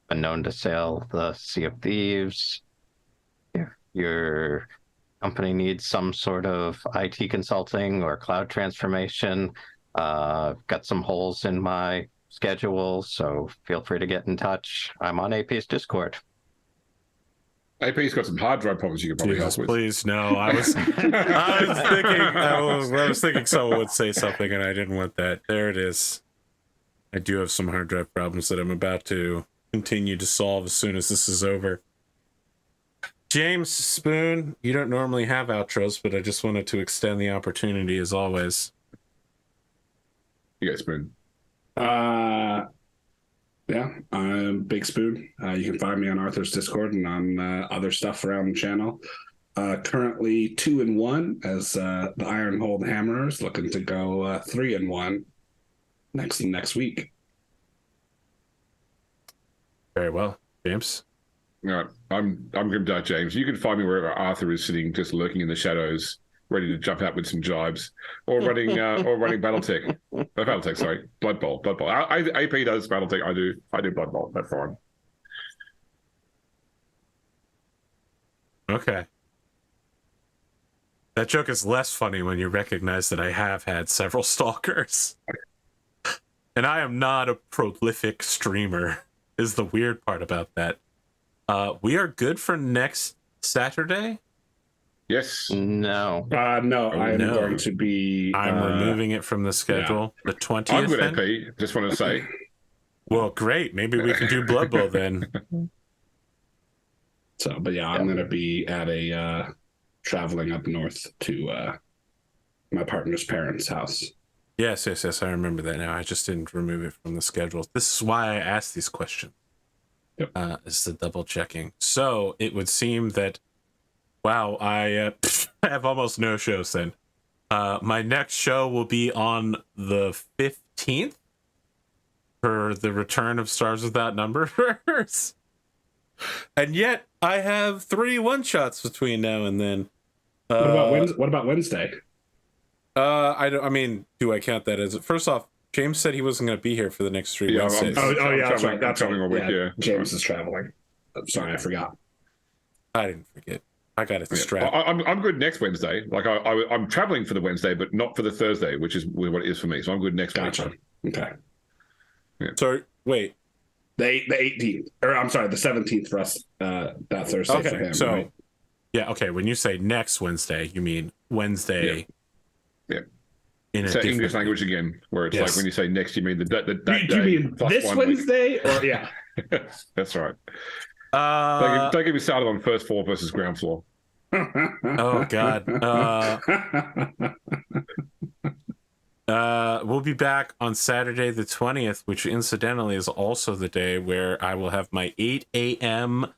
been known to sail the Sea of Thieves. your company needs some sort of IT consulting or cloud transformation, got some holes in my schedule, so feel free to get in touch. I'm on AP's Discord. AP's got some hard drive problems you could probably help with. Please, no. I was thinking someone would say something, and I didn't want that. There it is. I do have some hard drive problems that I'm about to continue to solve as soon as this is over. James, Spoon, you don't normally have outros, but I just wanted to extend the opportunity as always. You guys, Spoon. Yeah, I'm BigSpoon. You can find me on Arthur's Discord and on other stuff around the channel. Currently 2-1 as the Ironhold Hammerers, looking to go 3-1 next week. Very well, James. All right, I'm GrimDarkJames. You can find me wherever Arthur is sitting, just lurking in the shadows, ready to jump out with some jibes, or running BattleTech. BattleTech, sorry, Blood Bowl. AP does BattleTech. I do Blood Bowl. That's fine. Okay. That joke is less funny when you recognize that I have had several stalkers. And I am not a prolific streamer, is the weird part about that. We are good for next Saturday? Yes. No. No, I am going to be... I'm removing it from the schedule. Yeah. The 20th. I'm good, AP. Just want to say. Well, great. Maybe we can do Blood Bowl then. So, but yeah, I'm going to be at a traveling up north to my partner's parents' house. Yes. I remember that now. I just didn't remove it from the schedule. This is why I asked these questions. Yep. It's the double checking. So it would seem that, wow, I have almost no shows then. My next show will be on the 15th for the return of Stars Without Numbers. And yet I have 3 one-shots between now and then. What about Wednesday? I mean, do I count that as it? First off, James said he wasn't going to be here for the next 3 Wednesdays. That's right. That's traveling all week. Yeah, James is traveling. I'm sorry, I forgot. I didn't forget. I got it distracted. I'm good next Wednesday. Like I'm traveling for the Wednesday, but not for the Thursday, which is what it is for me. So I'm good next week. Okay. Yeah. So wait, the 18th, or I'm sorry, the 17th for us. That Thursday for him. So right? yeah, okay. When you say next Wednesday, you mean Wednesday? Yeah. In a English language again, where it's like when you say next, you mean that day. Do you mean this Wednesday? Or yeah, that's right. Don't get me started on first floor versus ground floor. Oh God. We'll be back on Saturday the 20th, which incidentally is also the day where I will have my 8 a.m.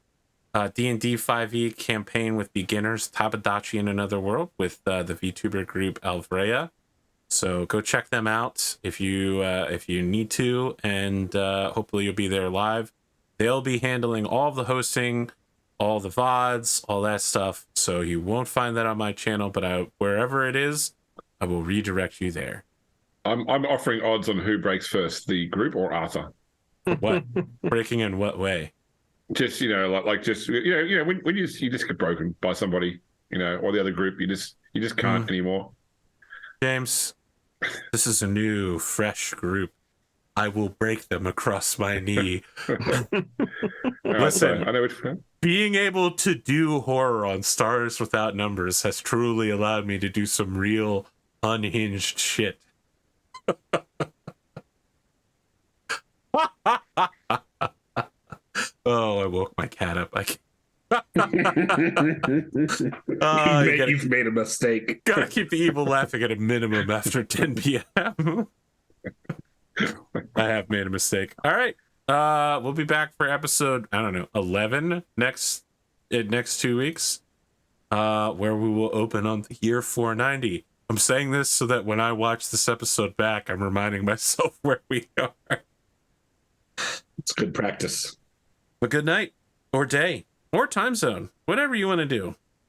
D&D 5e campaign with beginners, Tabletop in Another World, with the VTuber group Alvrea. So go check them out if you need to, and hopefully you'll be there live. They'll be handling all of the hosting, all the VODs, all that stuff. So you won't find that on my channel, but wherever it is, I will redirect you there. I'm offering odds on who breaks first, the group or Arthur. What? Breaking in what way? Just when you just get broken by somebody, or the other group, you just can't anymore. James, this is a new, fresh group. I will break them across my knee. Listen, I know being able to do horror on Stars Without Numbers has truly allowed me to do some real unhinged shit. Oh, I woke my cat up. You've made a mistake. Gotta keep the evil laughing at a minimum after 10 p.m. I have made a mistake. All right. We'll be back for episode, 11 next 2 weeks, where we will open on the year 490. I'm saying this so that when I watch this episode back, I'm reminding myself where we are. It's good practice. But good night, or day, or time zone, whatever you want to do.